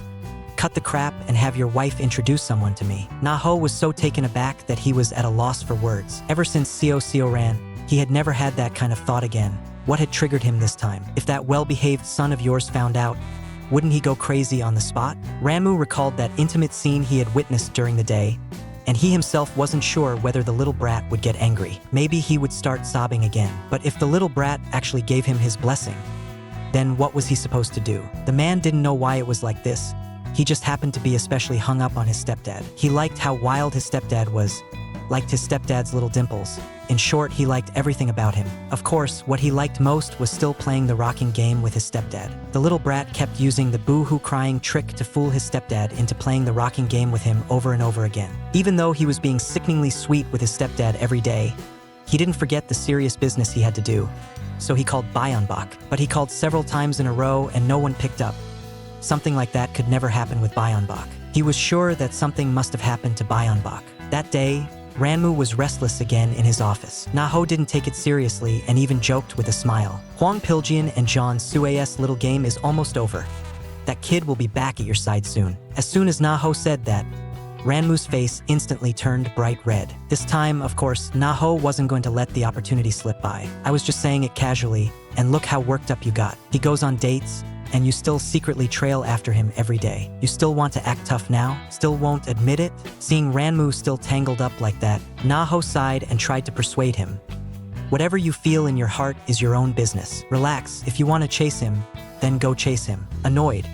Speaker 1: Cut the crap and have your wife introduce someone to me. Ah-ho was so taken aback that he was at a loss for words. Ever since Seo Ran, he had never had that kind of thought again. What had triggered him this time? If that well-behaved son of yours found out, wouldn't he go crazy on the spot? Ranmu recalled that intimate scene he had witnessed during the day, and he himself wasn't sure whether the little brat would get angry. Maybe he would start sobbing again. But if the little brat actually gave him his blessing, then what was he supposed to do? The man didn't know why it was like this. He just happened to be especially hung up on his stepdad. He liked how wild his stepdad was, liked his stepdad's little dimples. In short, he liked everything about him. Of course, what he liked most was still playing the rocking game with his stepdad. The little brat kept using the boo-hoo crying trick to fool his stepdad into playing the rocking game with him over and over again. Even though he was being sickeningly sweet with his stepdad every day, he didn't forget the serious business he had to do. So he called Byeonbok, but he called several times in a row and no one picked up. Something like that could never happen with Byeonbok. He was sure that something must have happened to Byeonbok. That day, Ranmu was restless again in his office. Ah-ho didn't take it seriously and even joked with a smile. Hwang Pilgyeon and Jeon Sue's little game is almost over. That kid will be back at your side soon. As soon as Ah-ho said that, Ranmu's face instantly turned bright red. This time, of course, Ah-ho wasn't going to let the opportunity slip by. I was just saying it casually, and look how worked up you got. He goes on dates, and you still secretly trail after him every day. You still want to act tough now? Still won't admit it? Seeing Ranmu still tangled up like that, Ah-ho sighed and tried to persuade him. Whatever you feel in your heart is your own business. Relax, if you want to chase him, then go chase him. Annoyed,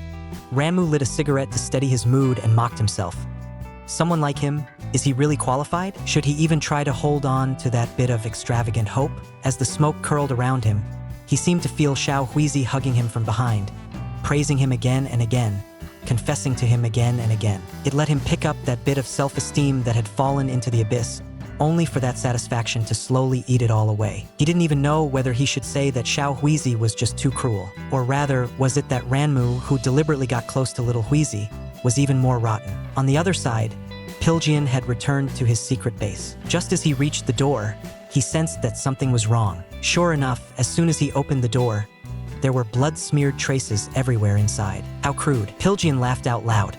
Speaker 1: Ranmu lit a cigarette to steady his mood and mocked himself. Someone like him, is he really qualified? Should he even try to hold on to that bit of extravagant hope? As the smoke curled around him, he seemed to feel Xiao Huizi hugging him from behind, praising him again and again, confessing to him again and again. It let him pick up that bit of self-esteem that had fallen into the abyss, only for that satisfaction to slowly eat it all away. He didn't even know whether he should say that Xiao Huizi was just too cruel, or rather, was it that Ranmu, who deliberately got close to little Huizi, was even more rotten. On the other side, Pilgyeon had returned to his secret base. Just as he reached the door, he sensed that something was wrong. Sure enough, as soon as he opened the door, there were blood-smeared traces everywhere inside. How crude. Pilgyeon laughed out loud.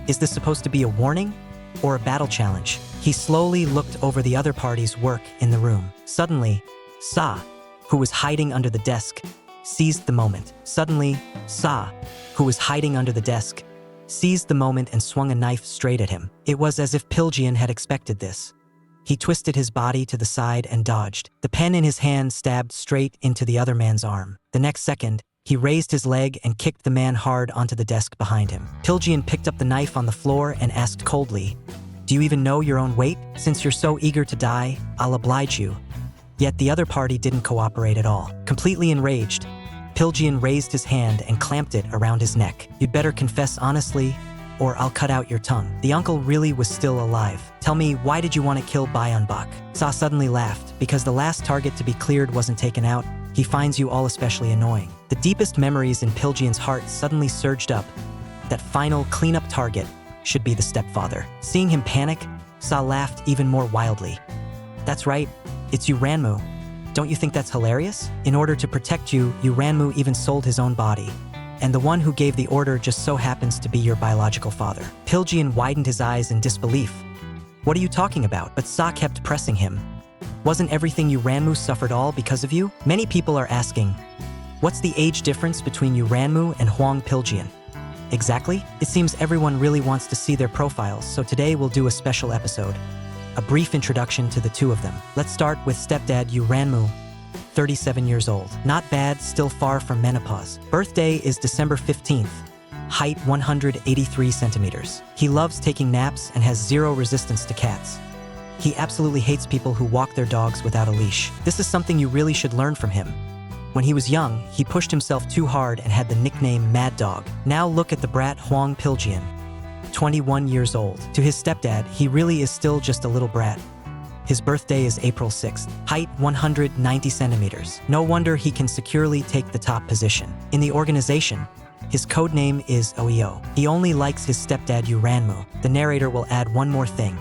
Speaker 1: Is this supposed to be a warning? Or a battle challenge? He slowly looked over the other party's work in the room. Suddenly, Sa, who was hiding under the desk, seized the moment. Suddenly, Sa, who was hiding under the desk, seized the moment and swung a knife straight at him. It was as if Pilgyeon had expected this. He twisted his body to the side and dodged. The pen in his hand stabbed straight into the other man's arm. The next second, he raised his leg and kicked the man hard onto the desk behind him. Pilgyeon picked up the knife on the floor and asked coldly, "Do you even know your own weight? Since you're so eager to die, I'll oblige you." Yet the other party didn't cooperate at all. Completely enraged, Pilgyeon raised his hand and clamped it around his neck. "You'd better confess honestly, or I'll cut out your tongue. The uncle really was still alive. Tell me, why did you want to kill Bak? Sa suddenly laughed, because the last target to be cleared wasn't taken out. He finds you all especially annoying. The deepest memories in Pilgyeon's heart suddenly surged up. That final cleanup target should be the stepfather. Seeing him panic, Sa laughed even more wildly. That's right, it's you, Ranmu. Don't you think that's hilarious? In order to protect you, Ranmu even sold his own body. And the one who gave the order just so happens to be your biological father. Pilgyeon widened his eyes in disbelief. What are you talking about? But Sa kept pressing him. Wasn't everything Ranmu suffered all because of you? Many people are asking, what's the age difference between Ranmu and Hwang Pilgyeon? Exactly? It seems everyone really wants to see their profiles, so today we'll do a special episode. A brief introduction to the two of them. Let's start with stepdad Ranmu, 37 years old. Not bad, still far from menopause. Birthday is December 15th. Height 183 centimeters. He loves taking naps and has zero resistance to cats. He absolutely hates people who walk their dogs without a leash. This is something you really should learn from him. When he was young, he pushed himself too hard and had the nickname Mad Dog. Now look at the brat Hwang Pilgyeon, 21 years old. To his stepdad, he really is still just a little brat. His birthday is April 6th. Height 190 centimeters. No wonder he can securely take the top position. In the organization, his codename is OEO. He only likes his stepdad Ranmu. The narrator will add one more thing.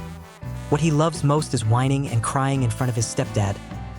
Speaker 1: What he loves most is whining and crying in front of his stepdad,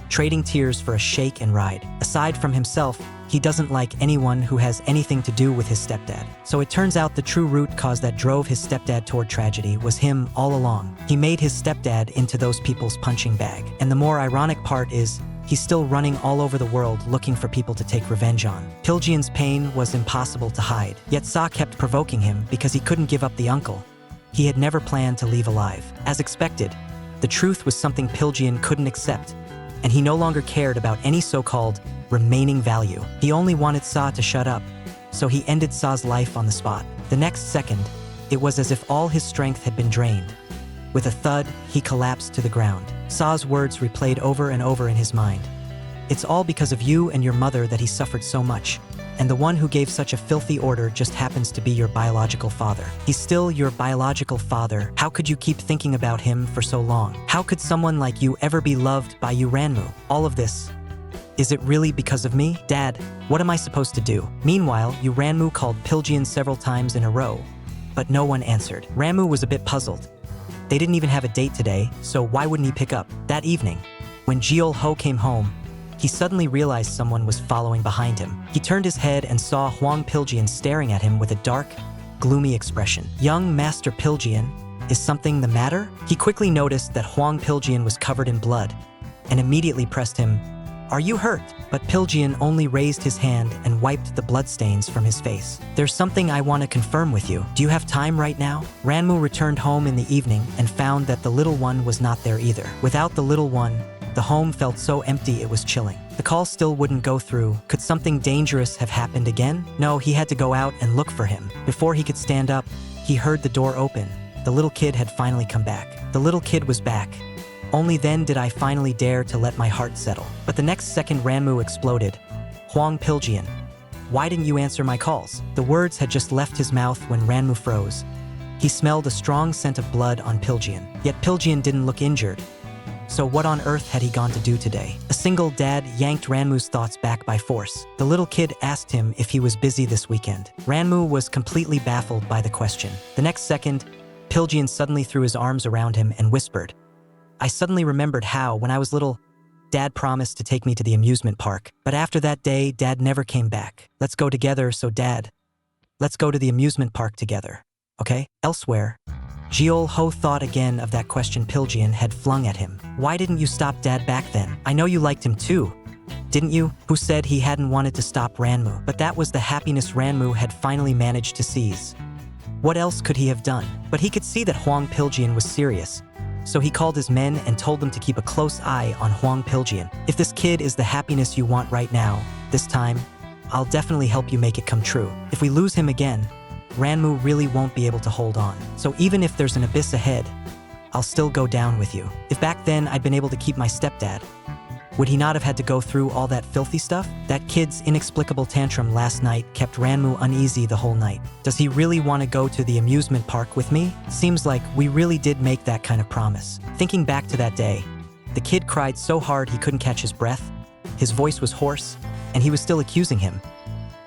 Speaker 1: trading tears for a shake and ride. Aside from himself, he doesn't like anyone who has anything to do with his stepdad. So it turns out the true root cause that drove his stepdad toward tragedy was him all along. He made his stepdad into those people's punching bag. And the more ironic part is, he's still running all over the world looking for people to take revenge on. Pilgyeon's pain was impossible to hide, yet Sa kept provoking him because he couldn't give up the uncle. He had never planned to leave alive. As expected, the truth was something Pilgyeon couldn't accept, and he no longer cared about any so-called remaining value. He only wanted Sa to shut up, so he ended Sa's life on the spot. The next second, it was as if all his strength had been drained. With a thud, he collapsed to the ground. Sa's words replayed over and over in his mind. It's all because of you and your mother that he suffered so much, and the one who gave such a filthy order just happens to be your biological father. He's still your biological father. How could you keep thinking about him for so long? How could someone like you ever be loved by Ranmu? All of this. Is it really because of me? Dad, what am I supposed to do? Meanwhile, Ranmu called Pilgyeon several times in a row, but no one answered. Ranmu was a bit puzzled. They didn't even have a date today, so why wouldn't he pick up? That evening, when Jeol-ho came home, he suddenly realized someone was following behind him. He turned his head and saw Hwang Pilgyeon staring at him with a dark, gloomy expression. Young Master Pilgyeon, is something the matter? He quickly noticed that Hwang Pilgyeon was covered in blood, and immediately pressed him. Are you hurt? But Pilgyeon only raised his hand and wiped the bloodstains from his face. There's something I want to confirm with you. Do you have time right now? Ranmu returned home in the evening and found that the little one was not there either. Without the little one, the home felt so empty it was chilling. The call still wouldn't go through. Could something dangerous have happened again? No, he had to go out and look for him. Before he could stand up, he heard the door open. The little kid had finally come back. The little kid was back. Only then did I finally dare to let my heart settle. But the next second Ranmu exploded. Hwang Pilgyeon, why didn't you answer my calls? The words had just left his mouth when Ranmu froze. He smelled a strong scent of blood on Pilgyeon. Yet Pilgyeon didn't look injured. So what on earth had he gone to do today? A single dad yanked Ranmu's thoughts back by force. The little kid asked him if he was busy this weekend. Ranmu was completely baffled by the question. The next second, Pilgyeon suddenly threw his arms around him and whispered, I suddenly remembered how, when I was little, Dad promised to take me to the amusement park. But after that day, Dad never came back. Let's go together, so Dad, let's go to the amusement park together, okay? Elsewhere, Jeol-ho thought again of that question Pilgyeon had flung at him. Why didn't you stop Dad back then? I know you liked him too, didn't you? Who said he hadn't wanted to stop Ranmu? But that was the happiness Ranmu had finally managed to seize. What else could he have done? But he could see that Hwang Pilgyeon was serious. So he called his men and told them to keep a close eye on Hwang Pilgyeon. If this kid is the happiness you want right now, this time, I'll definitely help you make it come true. If we lose him again, Ranmu really won't be able to hold on. So even if there's an abyss ahead, I'll still go down with you. If back then I'd been able to keep my stepdad, Would he not have had to go through all that filthy stuff? That kid's inexplicable tantrum last night kept Ranmu uneasy the whole night. Does he really want to go to the amusement park with me? Seems like we really did make that kind of promise. Thinking back to that day, the kid cried so hard he couldn't catch his breath. His voice was hoarse, and he was still accusing him.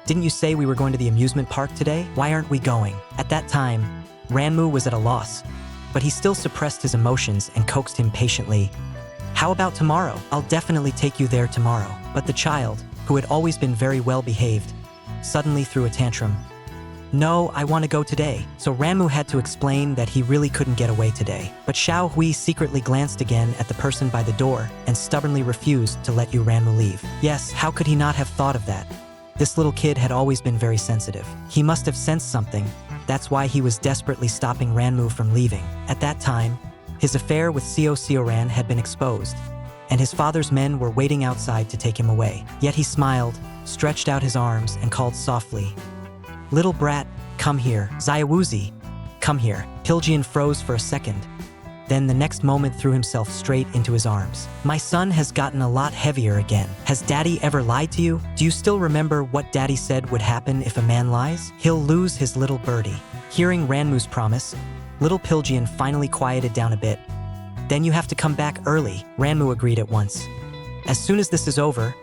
Speaker 1: Didn't you say we were going to the amusement park today? Why aren't we going? At that time, Ranmu was at a loss, but he still suppressed his emotions and coaxed him patiently. How about tomorrow? I'll definitely take you there tomorrow. But the child, who had always been very well behaved, suddenly threw a tantrum. No, I want to go today. So Ranmu had to explain that he really couldn't get away today. But Xiao Hui secretly glanced again at the person by the door and stubbornly refused to let Ranmu leave. Yes, how could he not have thought of that? This little kid had always been very sensitive. He must have sensed something. That's why he was desperately stopping Ranmu from leaving. At that time, his affair with Seo Seoran had been exposed, and his father's men were waiting outside to take him away. Yet he smiled, stretched out his arms, and called softly, "Little brat, come here. Zayawuzi, come here." Pilgeon froze for a second. Then the next moment threw himself straight into his arms. My son has gotten a lot heavier again. Has Daddy ever lied to you? Do you still remember what Daddy said would happen if a man lies? He'll lose his little birdie. Hearing Ranmu's promise, little Pilgeon finally quieted down a bit. Then you have to come back early, Ranmu agreed at once. As soon as this is over,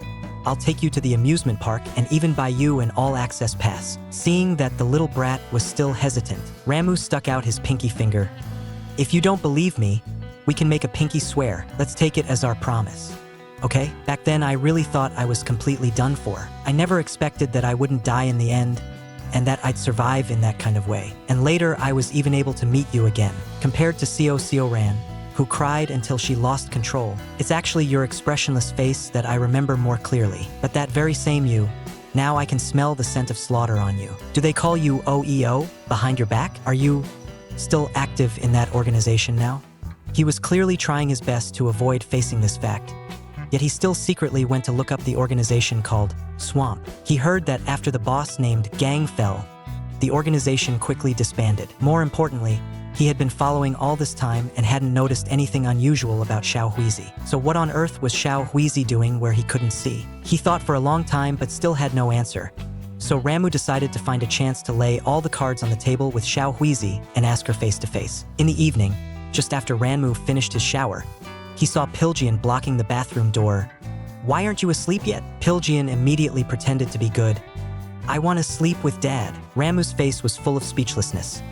Speaker 1: I'll take you to the amusement park and even buy you an all-access pass. Seeing that the little brat was still hesitant, Ranmu stuck out his pinky finger. If you don't believe me, we can make a pinky swear. Let's take it as our promise. Okay? Back then I really thought I was completely done for. I never expected that I wouldn't die in the end, and that I'd survive in that kind of way. And later I was even able to meet you again. Compared to Seo Seoran, who cried until she lost control, it's actually your expressionless face that I remember more clearly. But that very same you, now I can smell the scent of slaughter on you. Do they call you OEO, behind your back? Are you still active in that organization now? He was clearly trying his best to avoid facing this fact, yet he still secretly went to look up the organization called Swamp. He heard that after the boss named Gang fell, the organization quickly disbanded. More importantly, he had been following all this time and hadn't noticed anything unusual about Xiao Huizi. So what on earth was Xiao Huizi doing where he couldn't see? He thought for a long time but still had no answer. So Ranmu decided to find a chance to lay all the cards on the table with Xiao Huizi and ask her face to face. In the evening, just after Ranmu finished his shower, he saw Pilgeon blocking the bathroom door. Why aren't you asleep yet? Pilgeon immediately pretended to be good. I want to sleep with Dad. Ranmu's face was full of speechlessness.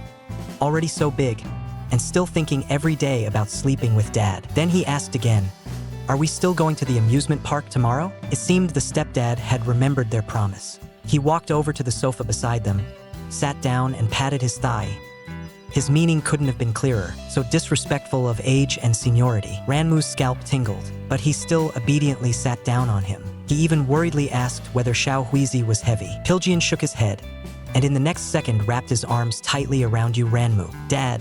Speaker 1: Already so big, and still thinking every day about sleeping with Dad. Then he asked again, are we still going to the amusement park tomorrow? It seemed the stepdad had remembered their promise. He walked over to the sofa beside them, sat down and patted his thigh. His meaning couldn't have been clearer, so disrespectful of age and seniority. Ranmu's scalp tingled, but he still obediently sat down on him. He even worriedly asked whether Xiao Huizi was heavy. Pilgeon shook his head, and in the next second wrapped his arms tightly around you, Ranmu. Dad,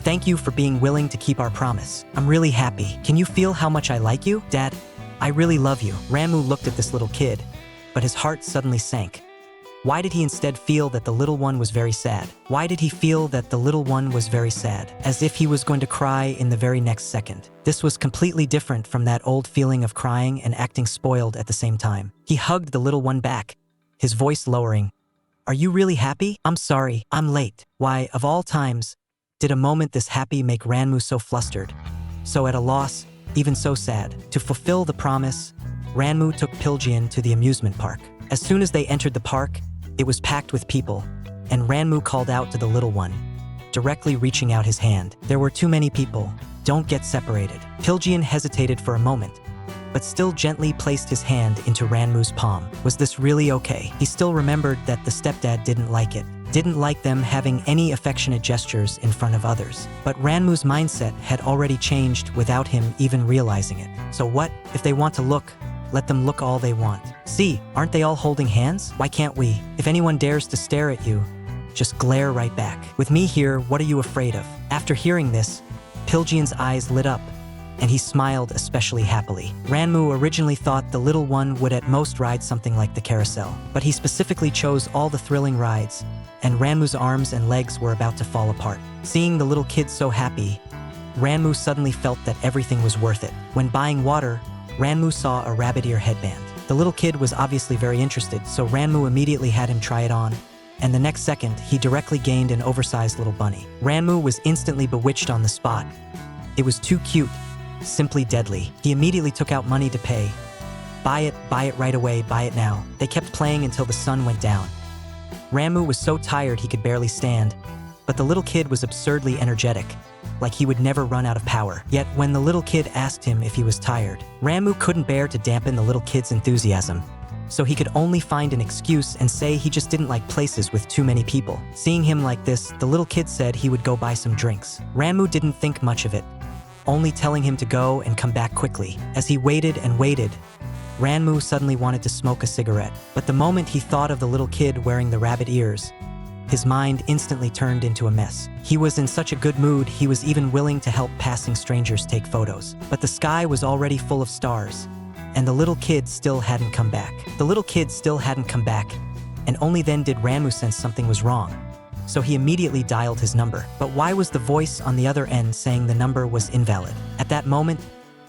Speaker 1: thank you for being willing to keep our promise. I'm really happy. Can you feel how much I like you? Dad, I really love you. Ranmu looked at this little kid, but his heart suddenly sank. Why did he instead feel that the little one was very sad? Why did he feel that the little one was very sad? As if he was going to cry in the very next second. This was completely different from that old feeling of crying and acting spoiled at the same time. He hugged the little one back, his voice lowering. Are you really happy? I'm sorry, I'm late. Why, of all times, did a moment this happy make Ranmu so flustered, so at a loss, even so sad? To fulfill the promise, Ranmu took Pilgeon to the amusement park. As soon as they entered the park, it was packed with people, and Ranmu called out to the little one, directly reaching out his hand. There were too many people. Don't get separated. Pilgeon hesitated for a moment, but still gently placed his hand into Ranmu's palm. Was this really okay? He still remembered that the stepdad didn't like it, didn't like them having any affectionate gestures in front of others. But Ranmu's mindset had already changed without him even realizing it. So what? If they want to look, let them look all they want. See, aren't they all holding hands? Why can't we? If anyone dares to stare at you, just glare right back. With me here, what are you afraid of? After hearing this, Pilgeon's eyes lit up, and he smiled especially happily. Ranmu originally thought the little one would at most ride something like the carousel, but he specifically chose all the thrilling rides, and Ranmu's arms and legs were about to fall apart. Seeing the little kid so happy, Ranmu suddenly felt that everything was worth it. When buying water, Ranmu saw a rabbit ear headband. The little kid was obviously very interested, so Ranmu immediately had him try it on, and the next second, he directly gained an oversized little bunny. Ranmu was instantly bewitched on the spot. It was too cute, simply deadly. He immediately took out money to pay. Buy it right away, buy it now. They kept playing until the sun went down. Ranmu was so tired he could barely stand, but the little kid was absurdly energetic, like he would never run out of power. Yet when the little kid asked him if he was tired, Ranmu couldn't bear to dampen the little kid's enthusiasm, so he could only find an excuse and say he just didn't like places with too many people. Seeing him like this, the little kid said he would go buy some drinks. Ranmu didn't think much of it, only telling him to go and come back quickly. As he waited and waited, Ranmu suddenly wanted to smoke a cigarette, but the moment he thought of the little kid wearing the rabbit ears, his mind instantly turned into a mess. He was in such a good mood, he was even willing to help passing strangers take photos. But the sky was already full of stars, and the little kid still hadn't come back. And only then did Ranmu sense something was wrong. So he immediately dialed his number. But why was the voice on the other end saying the number was invalid? At that moment,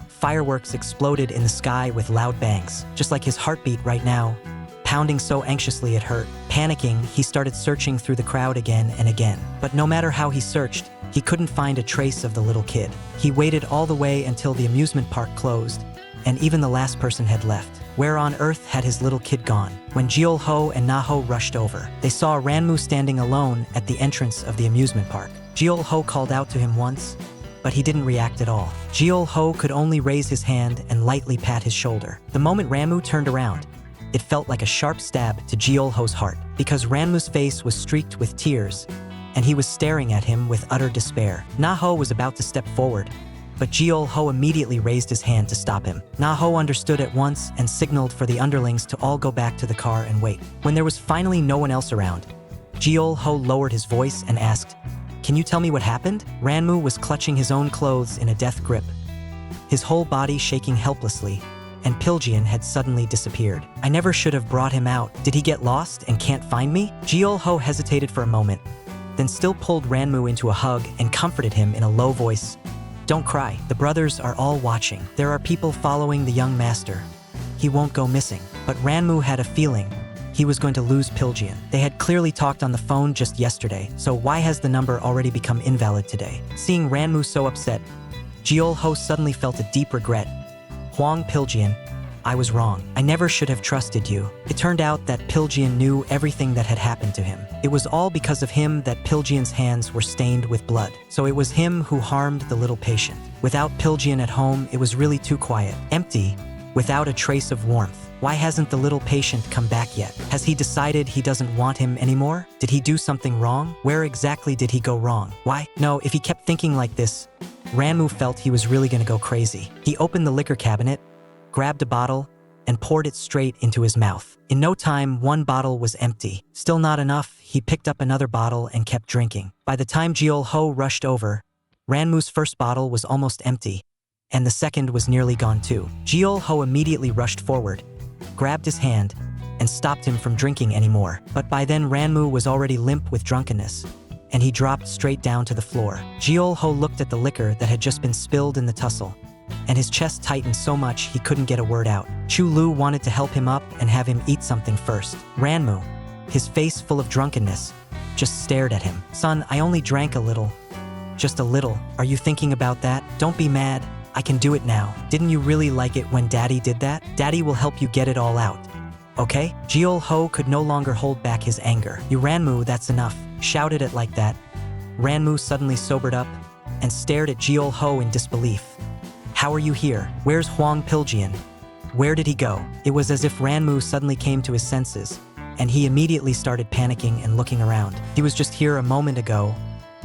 Speaker 1: fireworks exploded in the sky with loud bangs, just like his heartbeat right now, pounding so anxiously it hurt. Panicking, he started searching through the crowd again and again. But no matter how he searched, he couldn't find a trace of the little kid. He waited all the way until the amusement park closed, and even the last person had left. Where on earth had his little kid gone? When Jeol-ho and Na-ho rushed over, they saw Ranmu standing alone at the entrance of the amusement park. Jeol-ho called out to him once, but he didn't react at all. Jeol-ho could only raise his hand and lightly pat his shoulder. The moment Ranmu turned around, it felt like a sharp stab to Jeol-ho's heart, because Ranmu's face was streaked with tears, and he was staring at him with utter despair. Na-ho was about to step forward, but Jeol-ho immediately raised his hand to stop him. Na-ho understood at once and signaled for the underlings to all go back to the car and wait. When there was finally no one else around, Jeol-ho lowered his voice and asked, "Can you tell me what happened?" Ranmu was clutching his own clothes in a death grip, his whole body shaking helplessly, and Pilgyeon had suddenly disappeared. "I never should have brought him out. Did he get lost and can't find me?" Jeol-ho hesitated for a moment, then still pulled Ranmu into a hug and comforted him in a low voice. "Don't cry. The brothers are all watching. There are people following the young master. He won't go missing." But Ranmu had a feeling he was going to lose Pilgyeon. They had clearly talked on the phone just yesterday, so why has the number already become invalid today? Seeing Ranmu so upset, Jeol-ho suddenly felt a deep regret. "Hwang Pilgyeon, I was wrong. I never should have trusted you." It turned out that Pilgyeon knew everything that had happened to him. It was all because of him that Pilgyeon's hands were stained with blood. So it was him who harmed the little patient. Without Pilgyeon at home, it was really too quiet, empty, without a trace of warmth. Why hasn't the little patient come back yet? Has he decided he doesn't want him anymore? Did he do something wrong? Where exactly did he go wrong? Why? No, if he kept thinking like this, Ranmu felt he was really gonna go crazy. He opened the liquor cabinet, grabbed a bottle, and poured it straight into his mouth. In no time, one bottle was empty. Still not enough, he picked up another bottle and kept drinking. By the time Jeol-ho rushed over, Ranmu's first bottle was almost empty, and the second was nearly gone too. Jeol-ho immediately rushed forward, grabbed his hand, and stopped him from drinking anymore. But by then Ranmu was already limp with drunkenness, and he dropped straight down to the floor. Jeol-ho looked at the liquor that had just been spilled in the tussle, and his chest tightened so much he couldn't get a word out. Chu-lu wanted to help him up and have him eat something first. Ranmu, his face full of drunkenness, just stared at him. "Son, I only drank a little. Just a little. Are you thinking about that? Don't be mad. I can do it now. Didn't you really like it when Daddy did that? Daddy will help you get it all out. Okay?" Jeol-ho could no longer hold back his anger. "You Ranmu, that's enough." Shouted it like that. Ranmu suddenly sobered up and stared at Jeol-ho in disbelief. "How are you here? Where's Hwang Pilgyeon? Where did he go?" It was as if Ranmu suddenly came to his senses, and he immediately started panicking and looking around. He was just here a moment ago.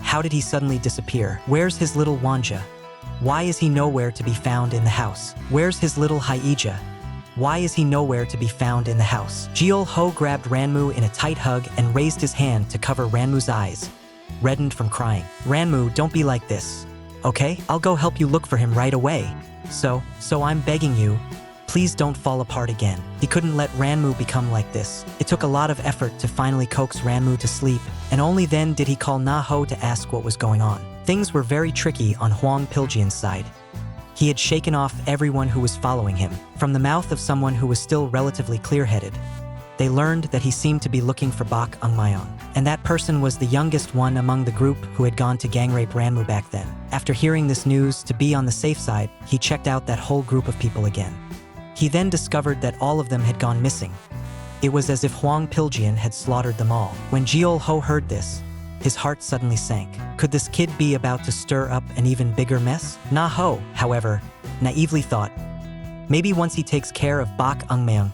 Speaker 1: How did he suddenly disappear? Where's his little Wanja? Why is he nowhere to be found in the house? Where's his little Haija? Why is he nowhere to be found in the house? Jeol-ho grabbed Ranmu in a tight hug and raised his hand to cover Ranmu's eyes, reddened from crying. "Ranmu, don't be like this. Okay? I'll go help you look for him right away. So I'm begging you, please don't fall apart again." He couldn't let Ranmu become like this. It took a lot of effort to finally coax Ranmu to sleep, and only then did he call Na-ho to ask what was going on. Things were very tricky on Hwang Pilgyeon's side. He had shaken off everyone who was following him. From the mouth of someone who was still relatively clear-headed, they learned that he seemed to be looking for Bak Ungmyeong, and that person was the youngest one among the group who had gone to gang rape Ranmu back then. After hearing this news, to be on the safe side, he checked out that whole group of people again. He then discovered that all of them had gone missing. It was as if Hwang Pilgyeon had slaughtered them all. When Jeol-ho heard this, his heart suddenly sank. Could this kid be about to stir up an even bigger mess? Na-ho, however, naively thought, maybe once he takes care of Bak Ungmyeong,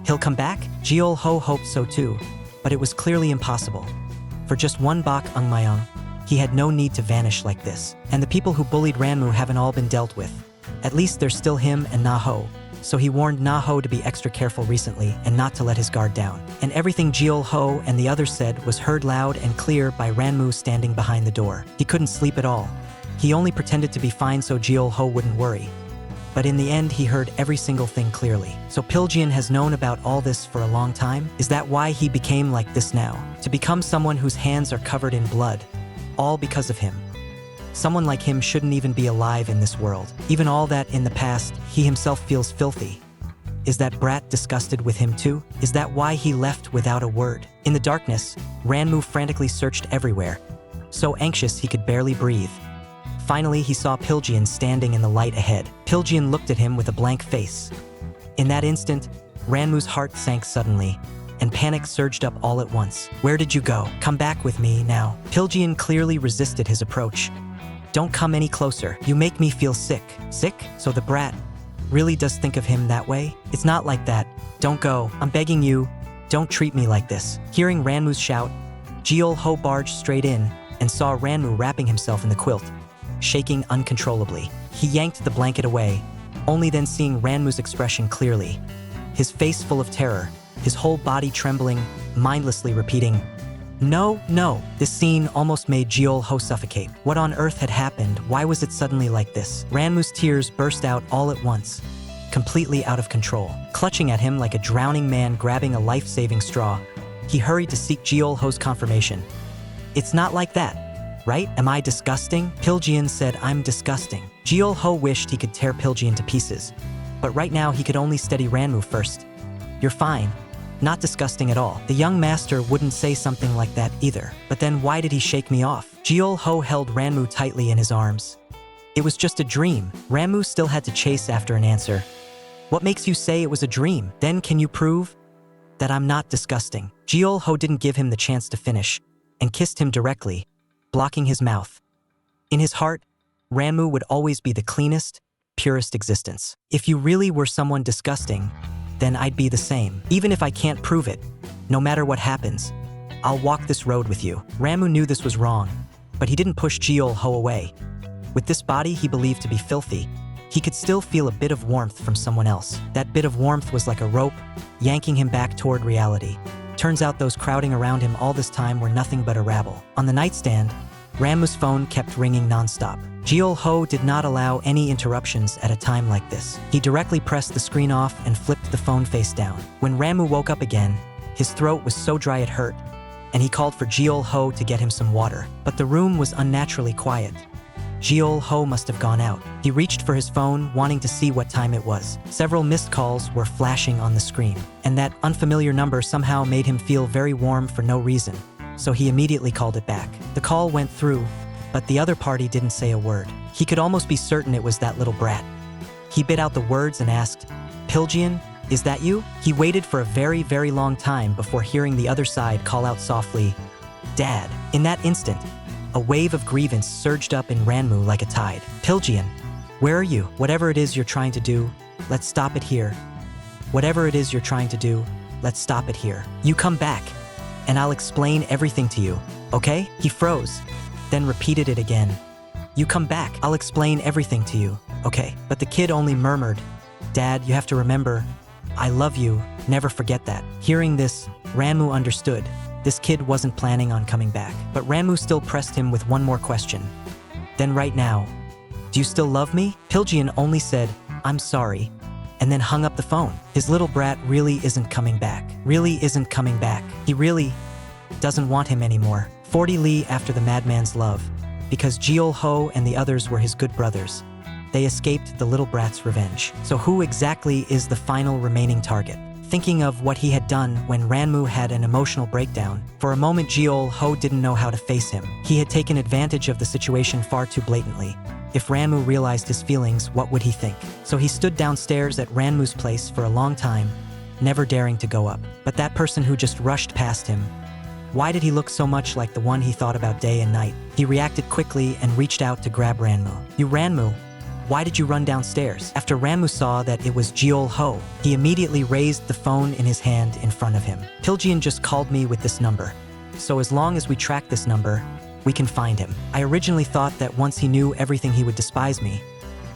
Speaker 1: he'll come back? Jeol-ho hoped so too, but it was clearly impossible. For just one Bak Ungmyeong, he had no need to vanish like this. And the people who bullied Ranmu haven't all been dealt with. At least there's still him and Na-ho. So he warned Na-ho to be extra careful recently and not to let his guard down. And everything Jeol-ho and the others said was heard loud and clear by Ranmu standing behind the door. He couldn't sleep at all. He only pretended to be fine so Jeol-ho wouldn't worry. But in the end, he heard every single thing clearly. So Pilgyeon has known about all this for a long time? Is that why he became like this now? To become someone whose hands are covered in blood, all because of him. Someone like him shouldn't even be alive in this world. Even all that in the past, he himself feels filthy. Is that brat disgusted with him too? Is that why he left without a word? In the darkness, Ranmu frantically searched everywhere, so anxious he could barely breathe. Finally, he saw Pilgyeon standing in the light ahead. Pilgyeon looked at him with a blank face. In that instant, Ranmu's heart sank suddenly, and panic surged up all at once. Where did you go? Come back with me now. Pilgyeon clearly resisted his approach. Don't come any closer. You make me feel sick. Sick? So the brat really does think of him that way? It's not like that. Don't go. I'm begging you. Don't treat me like this. Hearing Ranmu's shout, Jeol-ho barged straight in and saw Ranmu wrapping himself in the quilt, shaking uncontrollably. He yanked the blanket away, only then seeing Ranmu's expression clearly. His face full of terror, his whole body trembling, mindlessly repeating, "No, no." This scene almost made Jeol-ho suffocate. What on earth had happened? Why was it suddenly like this? Ranmu's tears burst out all at once, completely out of control. Clutching at him like a drowning man grabbing a life-saving straw, he hurried to seek Jeol-ho's confirmation. It's not like that, right? Am I disgusting? Pilgyeon said, I'm disgusting. Jeol-ho wished he could tear Pilgyeon to pieces, but right now he could only steady Ranmu first. You're fine. Not disgusting at all. The young master wouldn't say something like that either. But then why did he shake me off? Jeol-ho held Ranmu tightly in his arms. It was just a dream. Ranmu still had to chase after an answer. What makes you say it was a dream? Then can you prove that I'm not disgusting? Jeol-ho didn't give him the chance to finish and kissed him directly, blocking his mouth. In his heart, Ranmu would always be the cleanest, purest existence. If you really were someone disgusting, then I'd be the same. Even if I can't prove it, no matter what happens, I'll walk this road with you. Ranmu knew this was wrong, but he didn't push Jeol-ho away. With this body he believed to be filthy, he could still feel a bit of warmth from someone else. That bit of warmth was like a rope, yanking him back toward reality. Turns out those crowding around him all this time were nothing but a rabble. On the nightstand, Ranmu's phone kept ringing nonstop. Jeol-ho did not allow any interruptions at a time like this. He directly pressed the screen off and flipped the phone face down. When Ranmu woke up again, his throat was so dry it hurt, and he called for Jeol-ho to get him some water. But the room was unnaturally quiet. Jeol-ho must have gone out. He reached for his phone, wanting to see what time it was. Several missed calls were flashing on the screen, and that unfamiliar number somehow made him feel very warm for no reason, so he immediately called it back. The call went through, but the other party didn't say a word. He could almost be certain it was that little brat. He bit out the words and asked, Pilgyeon, is that you? He waited for a very, very long time before hearing the other side call out softly, Dad. In that instant, a wave of grievance surged up in Ranmu like a tide. Pilgyeon, where are you? Whatever it is you're trying to do, let's stop it here. Whatever it is you're trying to do, let's stop it here. You come back, and I'll explain everything to you, okay? He froze, then repeated it again. You come back, I'll explain everything to you, okay? But the kid only murmured, Dad, you have to remember, I love you, never forget that. Hearing this, Ranmu understood. This kid wasn't planning on coming back. But Ranmu still pressed him with one more question. Then right now, do you still love me? Pilgyeon only said, I'm sorry, and then hung up the phone. His little brat really isn't coming back. Really isn't coming back. He really doesn't want him anymore. 40 li after the madman's love, because Jeol-ho and the others were his good brothers. they escaped the little brat's revenge. So who exactly is the final remaining target? Thinking of what he had done when Ranmu had an emotional breakdown, for a moment Jeol-ho didn't know how to face him. He had taken advantage of the situation far too blatantly. If Ranmu realized his feelings, what would he think? So he stood downstairs at Ranmu's place for a long time, never daring to go up. But that person who just rushed past him, why did he look so much like the one he thought about day and night? He reacted quickly and reached out to grab Ranmu. "You Ranmu, why did you run downstairs?" After Ranmu saw that it was Jeol-ho, he immediately raised the phone in his hand in front of him. "Pilgyeon just called me with this number. So as long as we track this number, we can find him. I originally thought that once he knew everything he would despise me,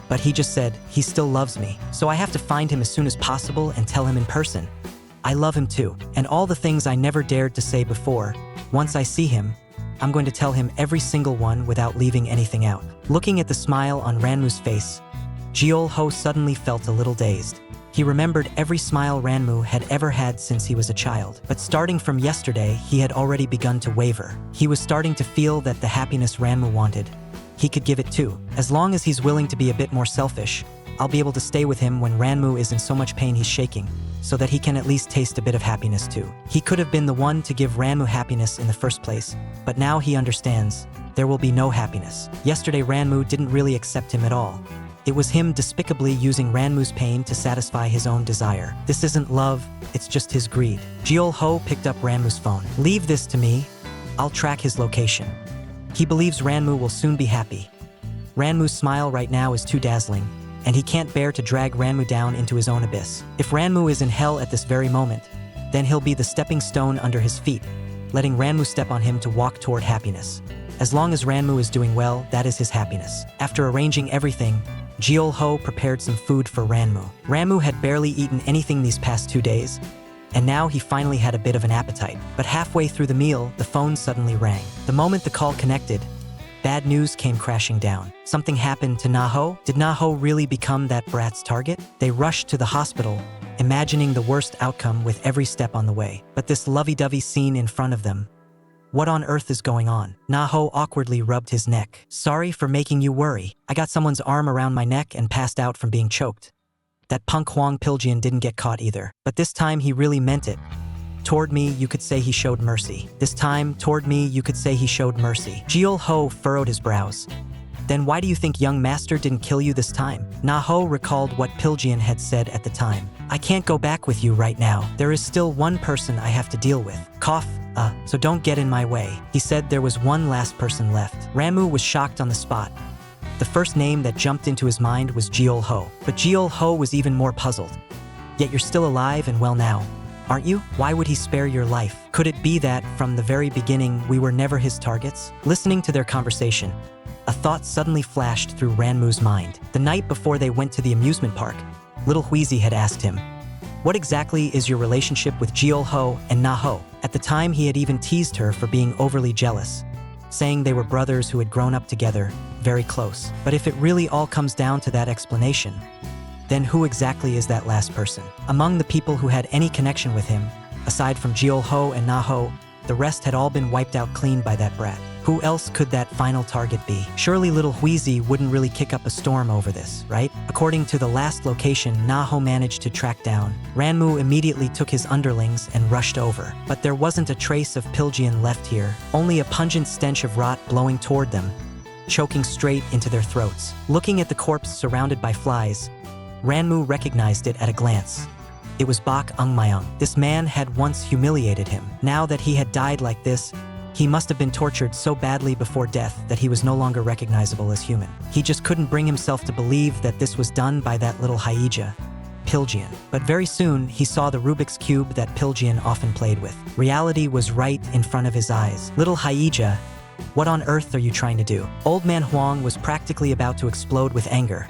Speaker 1: but he just said he still loves me. So I have to find him as soon as possible and tell him in person. I love him too. And all the things I never dared to say before, once I see him, I'm going to tell him every single one without leaving anything out." Looking at the smile on Ranmu's face, Jeol-ho suddenly felt a little dazed. He remembered every smile Ranmu had ever had since he was a child. But starting from yesterday, he had already begun to waver. He was starting to feel that the happiness Ranmu wanted, he could give it too. As long as he's willing to be a bit more selfish, I'll be able to stay with him when Ranmu is in so much pain he's shaking, so that he can at least taste a bit of happiness too. He could have been the one to give Ranmu happiness in the first place, but now he understands there will be no happiness. Yesterday Ranmu didn't really accept him at all. It was him despicably using Ranmu's pain to satisfy his own desire. This isn't love, it's just his greed. Jeol-ho picked up Ranmu's phone. "Leave this to me, I'll track his location." He believes Ranmu will soon be happy. Ranmu's smile right now is too dazzling, and he can't bear to drag Ranmu down into his own abyss. If Ranmu is in hell at this very moment, then he'll be the stepping stone under his feet, letting Ranmu step on him to walk toward happiness. As long as Ranmu is doing well, that is his happiness. After arranging everything, Jeol-ho prepared some food for Ranmu. Ranmu had barely eaten anything these past 2 days, and now he finally had a bit of an appetite. But halfway through the meal, the phone suddenly rang. The moment the call connected, bad news came crashing down. Something happened to Na-ho? Did Na-ho really become that brat's target? They rushed to the hospital, imagining the worst outcome with every step on the way. But this lovey-dovey scene in front of them, what on earth is going on? Na-ho awkwardly rubbed his neck. "Sorry for making you worry. I got someone's arm around my neck and passed out from being choked. That punk Hwang Pilgyeon didn't get caught either. But this time he really meant it. Toward me, you could say he showed mercy. This time, toward me, you could say he showed mercy." Jeol-ho furrowed his brows. "Then why do you think young master didn't kill you this time?" Na-ho recalled what Pilgyeon had said at the time. "I can't go back with you right now. There is still one person I have to deal with. Cough. So don't get in my way." He said there was one last person left. Ranmu was shocked on the spot. The first name that jumped into his mind was Jeol-ho. But Jeol-ho was even more puzzled. "Yet you're still alive and well now, aren't you? Why would he spare your life? Could it be that, from the very beginning, we were never his targets?" Listening to their conversation, a thought suddenly flashed through Ranmu's mind. The night before they went to the amusement park, little Hweezy had asked him, "What exactly is your relationship with Jeol-ho and Na-ho?" At the time, he had even teased her for being overly jealous, saying they were brothers who had grown up together, very close. But if it really all comes down to that explanation, then who exactly is that last person? Among the people who had any connection with him, aside from Jeol-ho and Na-ho, the rest had all been wiped out clean by that brat. Who else could that final target be? Surely little Hweezy wouldn't really kick up a storm over this, right? According to the last location Na-ho managed to track down, Ranmu immediately took his underlings and rushed over. But there wasn't a trace of Pilgyeon left here, only a pungent stench of rot blowing toward them, choking straight into their throats. Looking at the corpse surrounded by flies, Ranmu recognized it at a glance. It was Bak Ungmyeong. This man had once humiliated him. Now that he had died like this, he must have been tortured so badly before death that he was no longer recognizable as human. He just couldn't bring himself to believe that this was done by that little Haija, Pilgyeon. But very soon, he saw the Rubik's Cube that Pilgyeon often played with. Reality was right in front of his eyes. "Little Haija, what on earth are you trying to do?" Old man Hwang was practically about to explode with anger.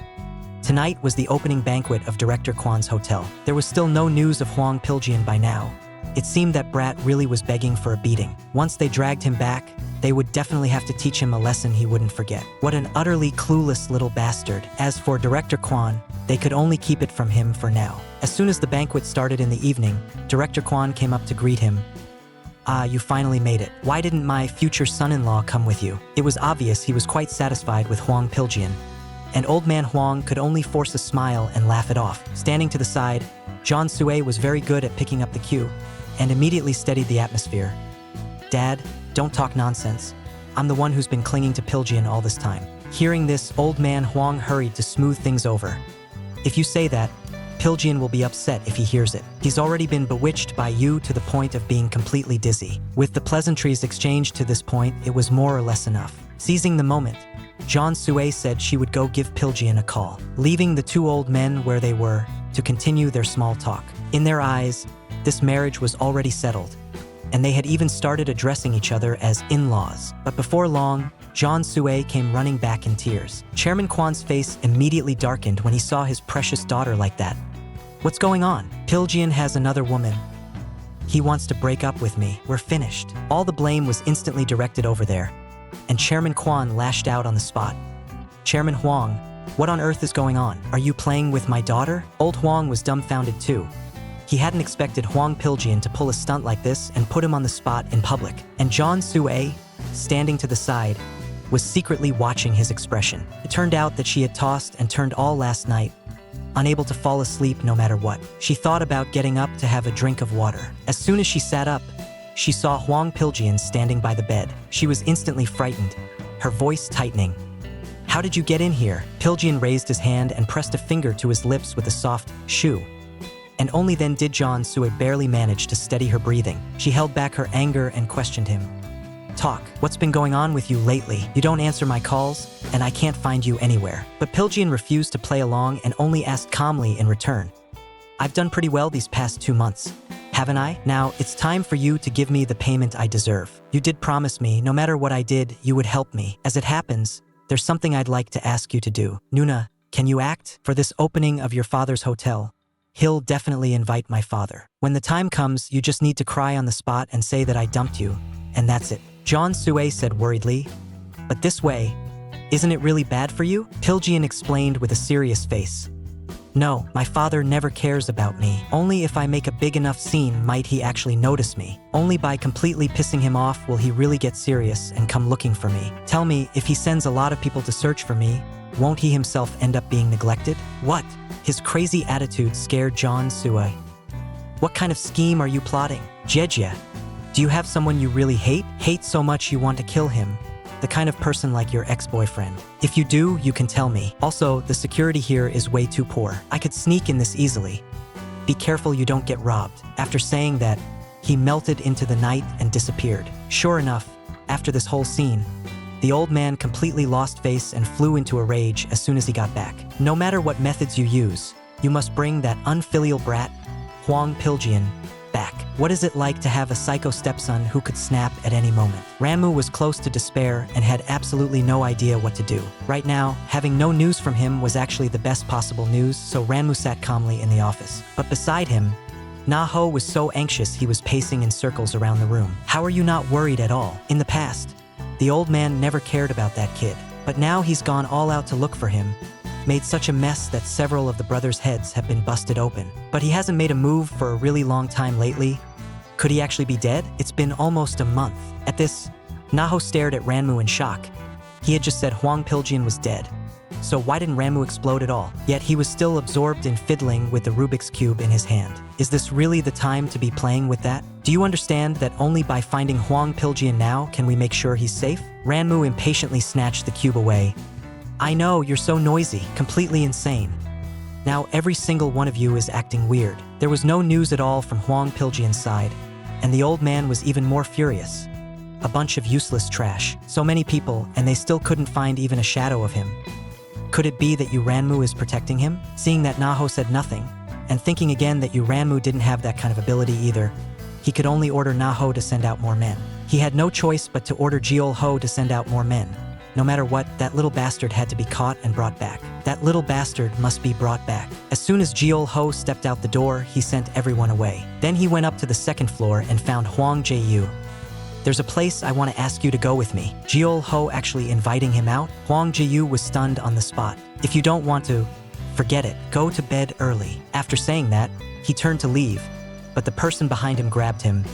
Speaker 1: Tonight was the opening banquet of Director Kwan's hotel. There was still no news of Hwang Pilgyeon by now. It seemed that brat really was begging for a beating. Once they dragged him back, they would definitely have to teach him a lesson he wouldn't forget. What an utterly clueless little bastard. As for Director Kwan, they could only keep it from him for now. As soon as the banquet started in the evening, Director Kwan came up to greet him. "Ah, you finally made it. Why didn't my future son-in-law come with you?" It was obvious he was quite satisfied with Hwang Pilgyeon, and old man Hwang could only force a smile and laugh it off. Standing to the side, John Sue was very good at picking up the cue and immediately steadied the atmosphere. Dad, don't talk nonsense. I'm the one who's been clinging to Pilgeon all this time. Hearing this, old man Hwang hurried to smooth things over. If you say that, Pilgeon will be upset if he hears it. He's already been bewitched by you to the point of being completely dizzy. With the pleasantries exchanged to this point, it was more or less enough. Seizing the moment, John Sue said she would go give Pilgeon a call, leaving the two old men where they were to continue their small talk. In their eyes, this marriage was already settled, and they had even started addressing each other as in-laws. But before long, John Sue came running back in tears. Chairman Kwan's face immediately darkened when he saw his precious daughter like that. What's going on? Pilgeon has another woman. He wants to break up with me. We're finished. All the blame was instantly directed over there, and Chairman Kwan lashed out on the spot. Chairman Hwang, what on earth is going on? Are you playing with my daughter? Old Hwang was dumbfounded too. He hadn't expected Hwang Pilgeon to pull a stunt like this and put him on the spot in public. And John Sue, standing to the side, was secretly watching his expression. It turned out that she had tossed and turned all last night, unable to fall asleep no matter what. She thought about getting up to have a drink of water. As soon as she sat up, she saw Hwang Pilgeon standing by the bed. She was instantly frightened, her voice tightening. How did you get in here? Pilgeon raised his hand and pressed a finger to his lips with a soft shoo. And only then did John Sue barely manage to steady her breathing. She held back her anger and questioned him. Talk. What's been going on with you lately? You don't answer my calls, and I can't find you anywhere. But Pilgeon refused to play along and only asked calmly in return. I've done pretty well these past 2 months, haven't I? Now, it's time for you to give me the payment I deserve. You did promise me, no matter what I did, you would help me. As it happens, there's something I'd like to ask you to do. Nuna, can you act? For this opening of your father's hotel, he'll definitely invite my father. When the time comes, you just need to cry on the spot and say that I dumped you, and that's it. John Sue said worriedly. But this way, isn't it really bad for you? Pilgeon explained with a serious face. No, my father never cares about me. Only if I make a big enough scene might he actually notice me. Only by completely pissing him off will he really get serious and come looking for me. Tell me, if he sends a lot of people to search for me, won't he himself end up being neglected? What? His crazy attitude scared John Sue. What kind of scheme are you plotting? Jeja, do you have someone you really hate? Hate so much you want to kill him? The kind of person like your ex-boyfriend. If you do, you can tell me. Also, the security here is way too poor. I could sneak in this easily. Be careful you don't get robbed. After saying that, he melted into the night and disappeared. Sure enough, after this whole scene, the old man completely lost face and flew into a rage as soon as he got back. No matter what methods you use, you must bring that unfilial brat, Hwang Pilgeon, back. What is it like to have a psycho stepson who could snap at any moment? Ranmu was close to despair and had absolutely no idea what to do. Right now, having no news from him was actually the best possible news, so Ranmu sat calmly in the office. But beside him, Na-ho was so anxious he was pacing in circles around the room. How are you not worried at all? In the past, the old man never cared about that kid. But now he's gone all out to look for him, made such a mess that several of the brothers' heads have been busted open. But he hasn't made a move for a really long time lately. Could he actually be dead? It's been almost a month. At this, Na-ho stared at Ranmu in shock. He had just said Hwang Pilgeon was dead. So why didn't Ranmu explode at all? Yet he was still absorbed in fiddling with the Rubik's Cube in his hand. Is this really the time to be playing with that? Do you understand that only by finding Hwang Pilgeon now can we make sure he's safe? Ranmu impatiently snatched the cube away. I know, you're so noisy, completely insane. Now every single one of you is acting weird. There was no news at all from Hwang Pilgeon's side, and the old man was even more furious. A bunch of useless trash. So many people, and they still couldn't find even a shadow of him. Could it be that Ranmu is protecting him? Seeing that Na-ho said nothing, and thinking again that Ranmu didn't have that kind of ability either, he could only order Na-ho to send out more men. He had no choice but to order Jeol-ho to send out more men. No matter what, that little bastard had to be caught and brought back. That little bastard must be brought back. As soon as Jeol-ho stepped out the door, he sent everyone away. Then he went up to the second floor and found Hwang Jae-yu. There's a place I want to ask you to go with me. Jeol-ho actually inviting him out? Hwang Jae-yu was stunned on the spot. If you don't want to, forget it. Go to bed early. After saying that, he turned to leave, but the person behind him grabbed him.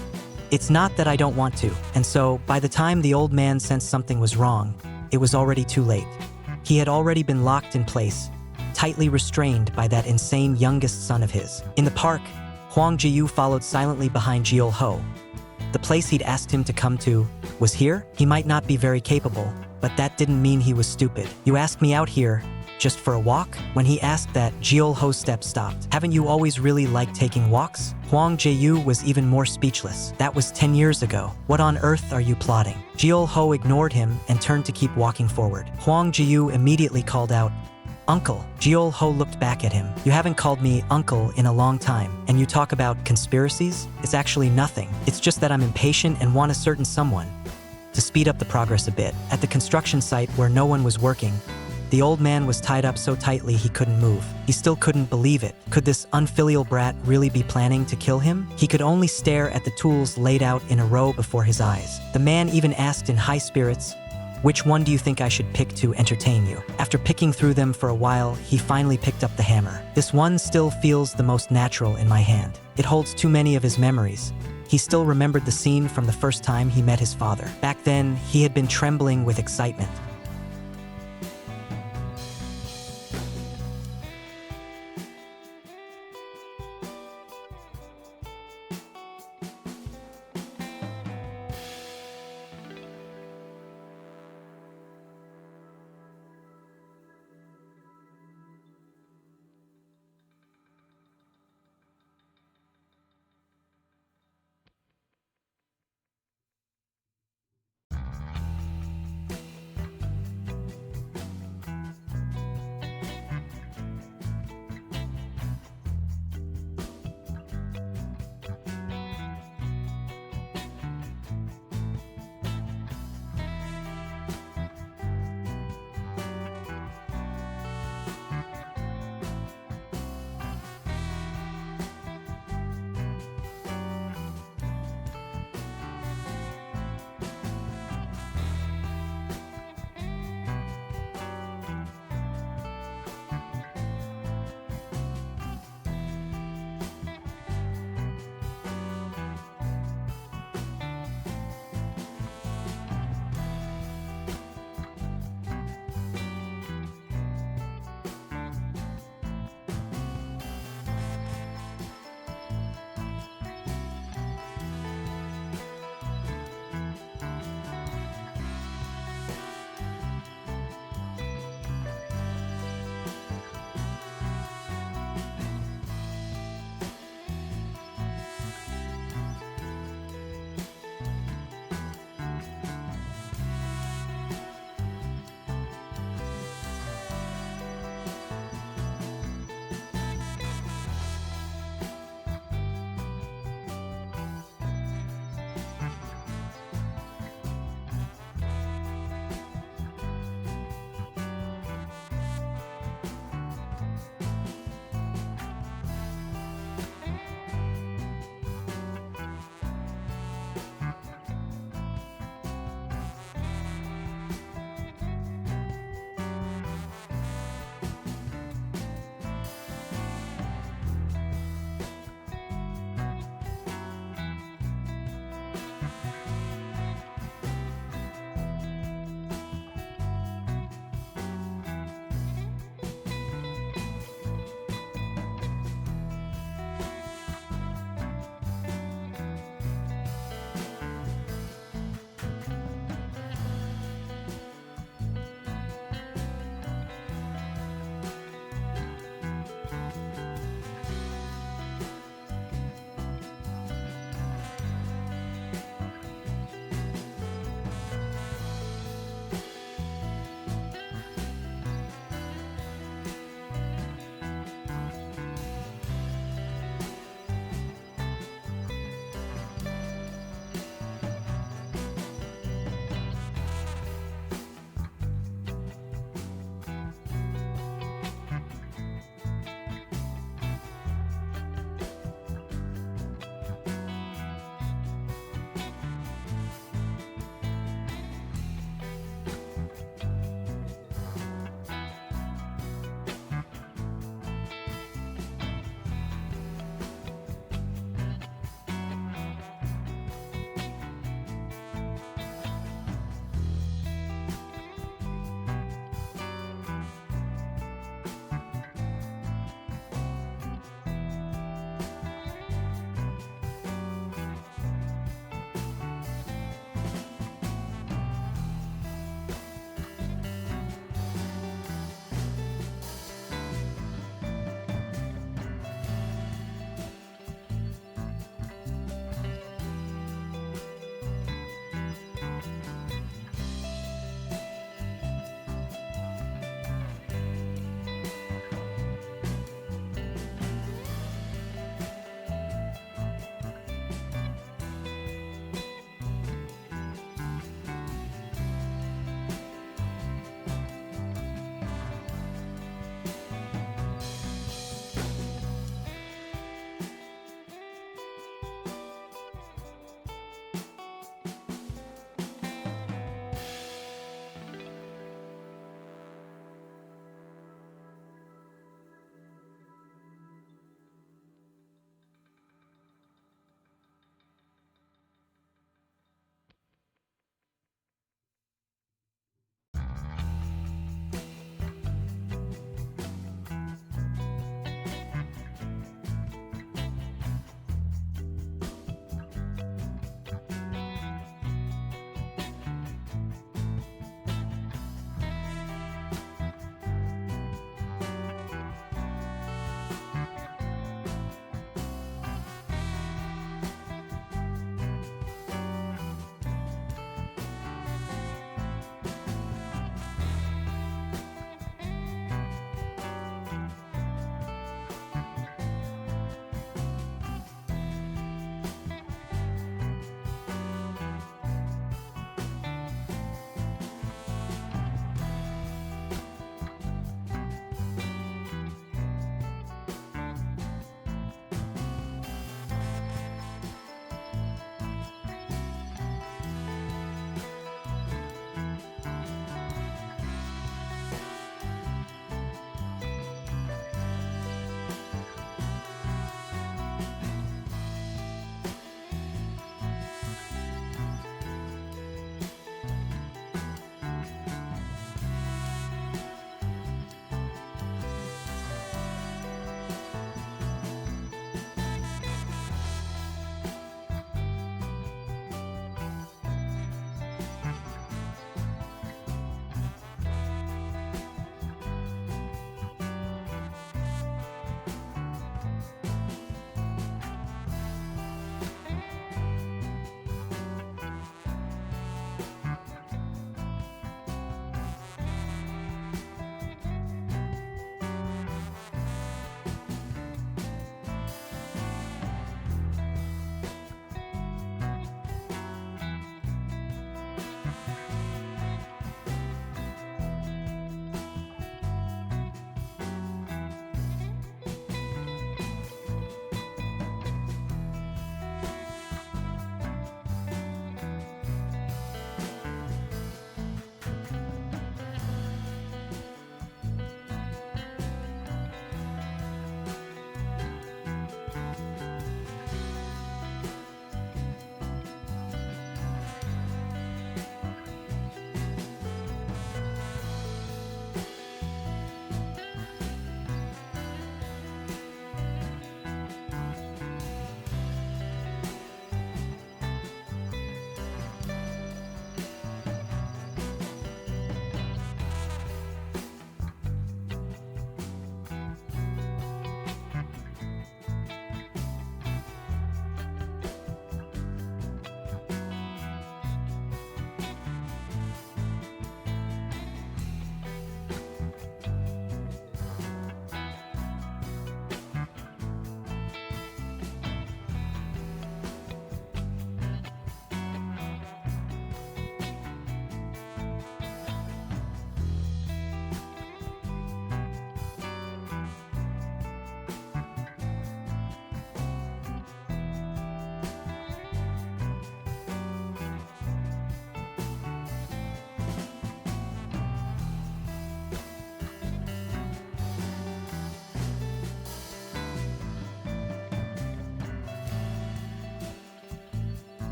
Speaker 1: It's not that I don't want to. And so, by the time the old man sensed something was wrong, it was already too late. He had already been locked in place, tightly restrained by that insane youngest son of his. In the park, Hwang Ji-yu followed silently behind Jeol-ho. The place he'd asked him to come to was here. He might not be very capable, but that didn't mean he was stupid. You asked me out here just for a walk? When he asked that, Jeol-ho's step stopped. Haven't you always really liked taking walks? Hwang Ji-yu was even more speechless. That was 10 years ago. What on earth are you plotting? Jeol-ho ignored him and turned to keep walking forward. Hwang Ji-yu immediately called out, "Uncle." Jeol-ho looked back at him. "You haven't called me uncle in a long time, and you talk about conspiracies? It's actually nothing. It's just that I'm impatient and want a certain someone to speed up the progress a bit." At the construction site where no one was working, the old man was tied up so tightly he couldn't move. He still couldn't believe it. Could this unfilial brat really be planning to kill him? He could only stare at the tools laid out in a row before his eyes. The man even asked in high spirits, "Which one do you think I should pick to entertain you?" After picking through them for a while, he finally picked up the hammer. "This one still feels the most natural in my hand. It holds too many of his memories." He still remembered the scene from the first time he met his father. Back then, he had been trembling with excitement.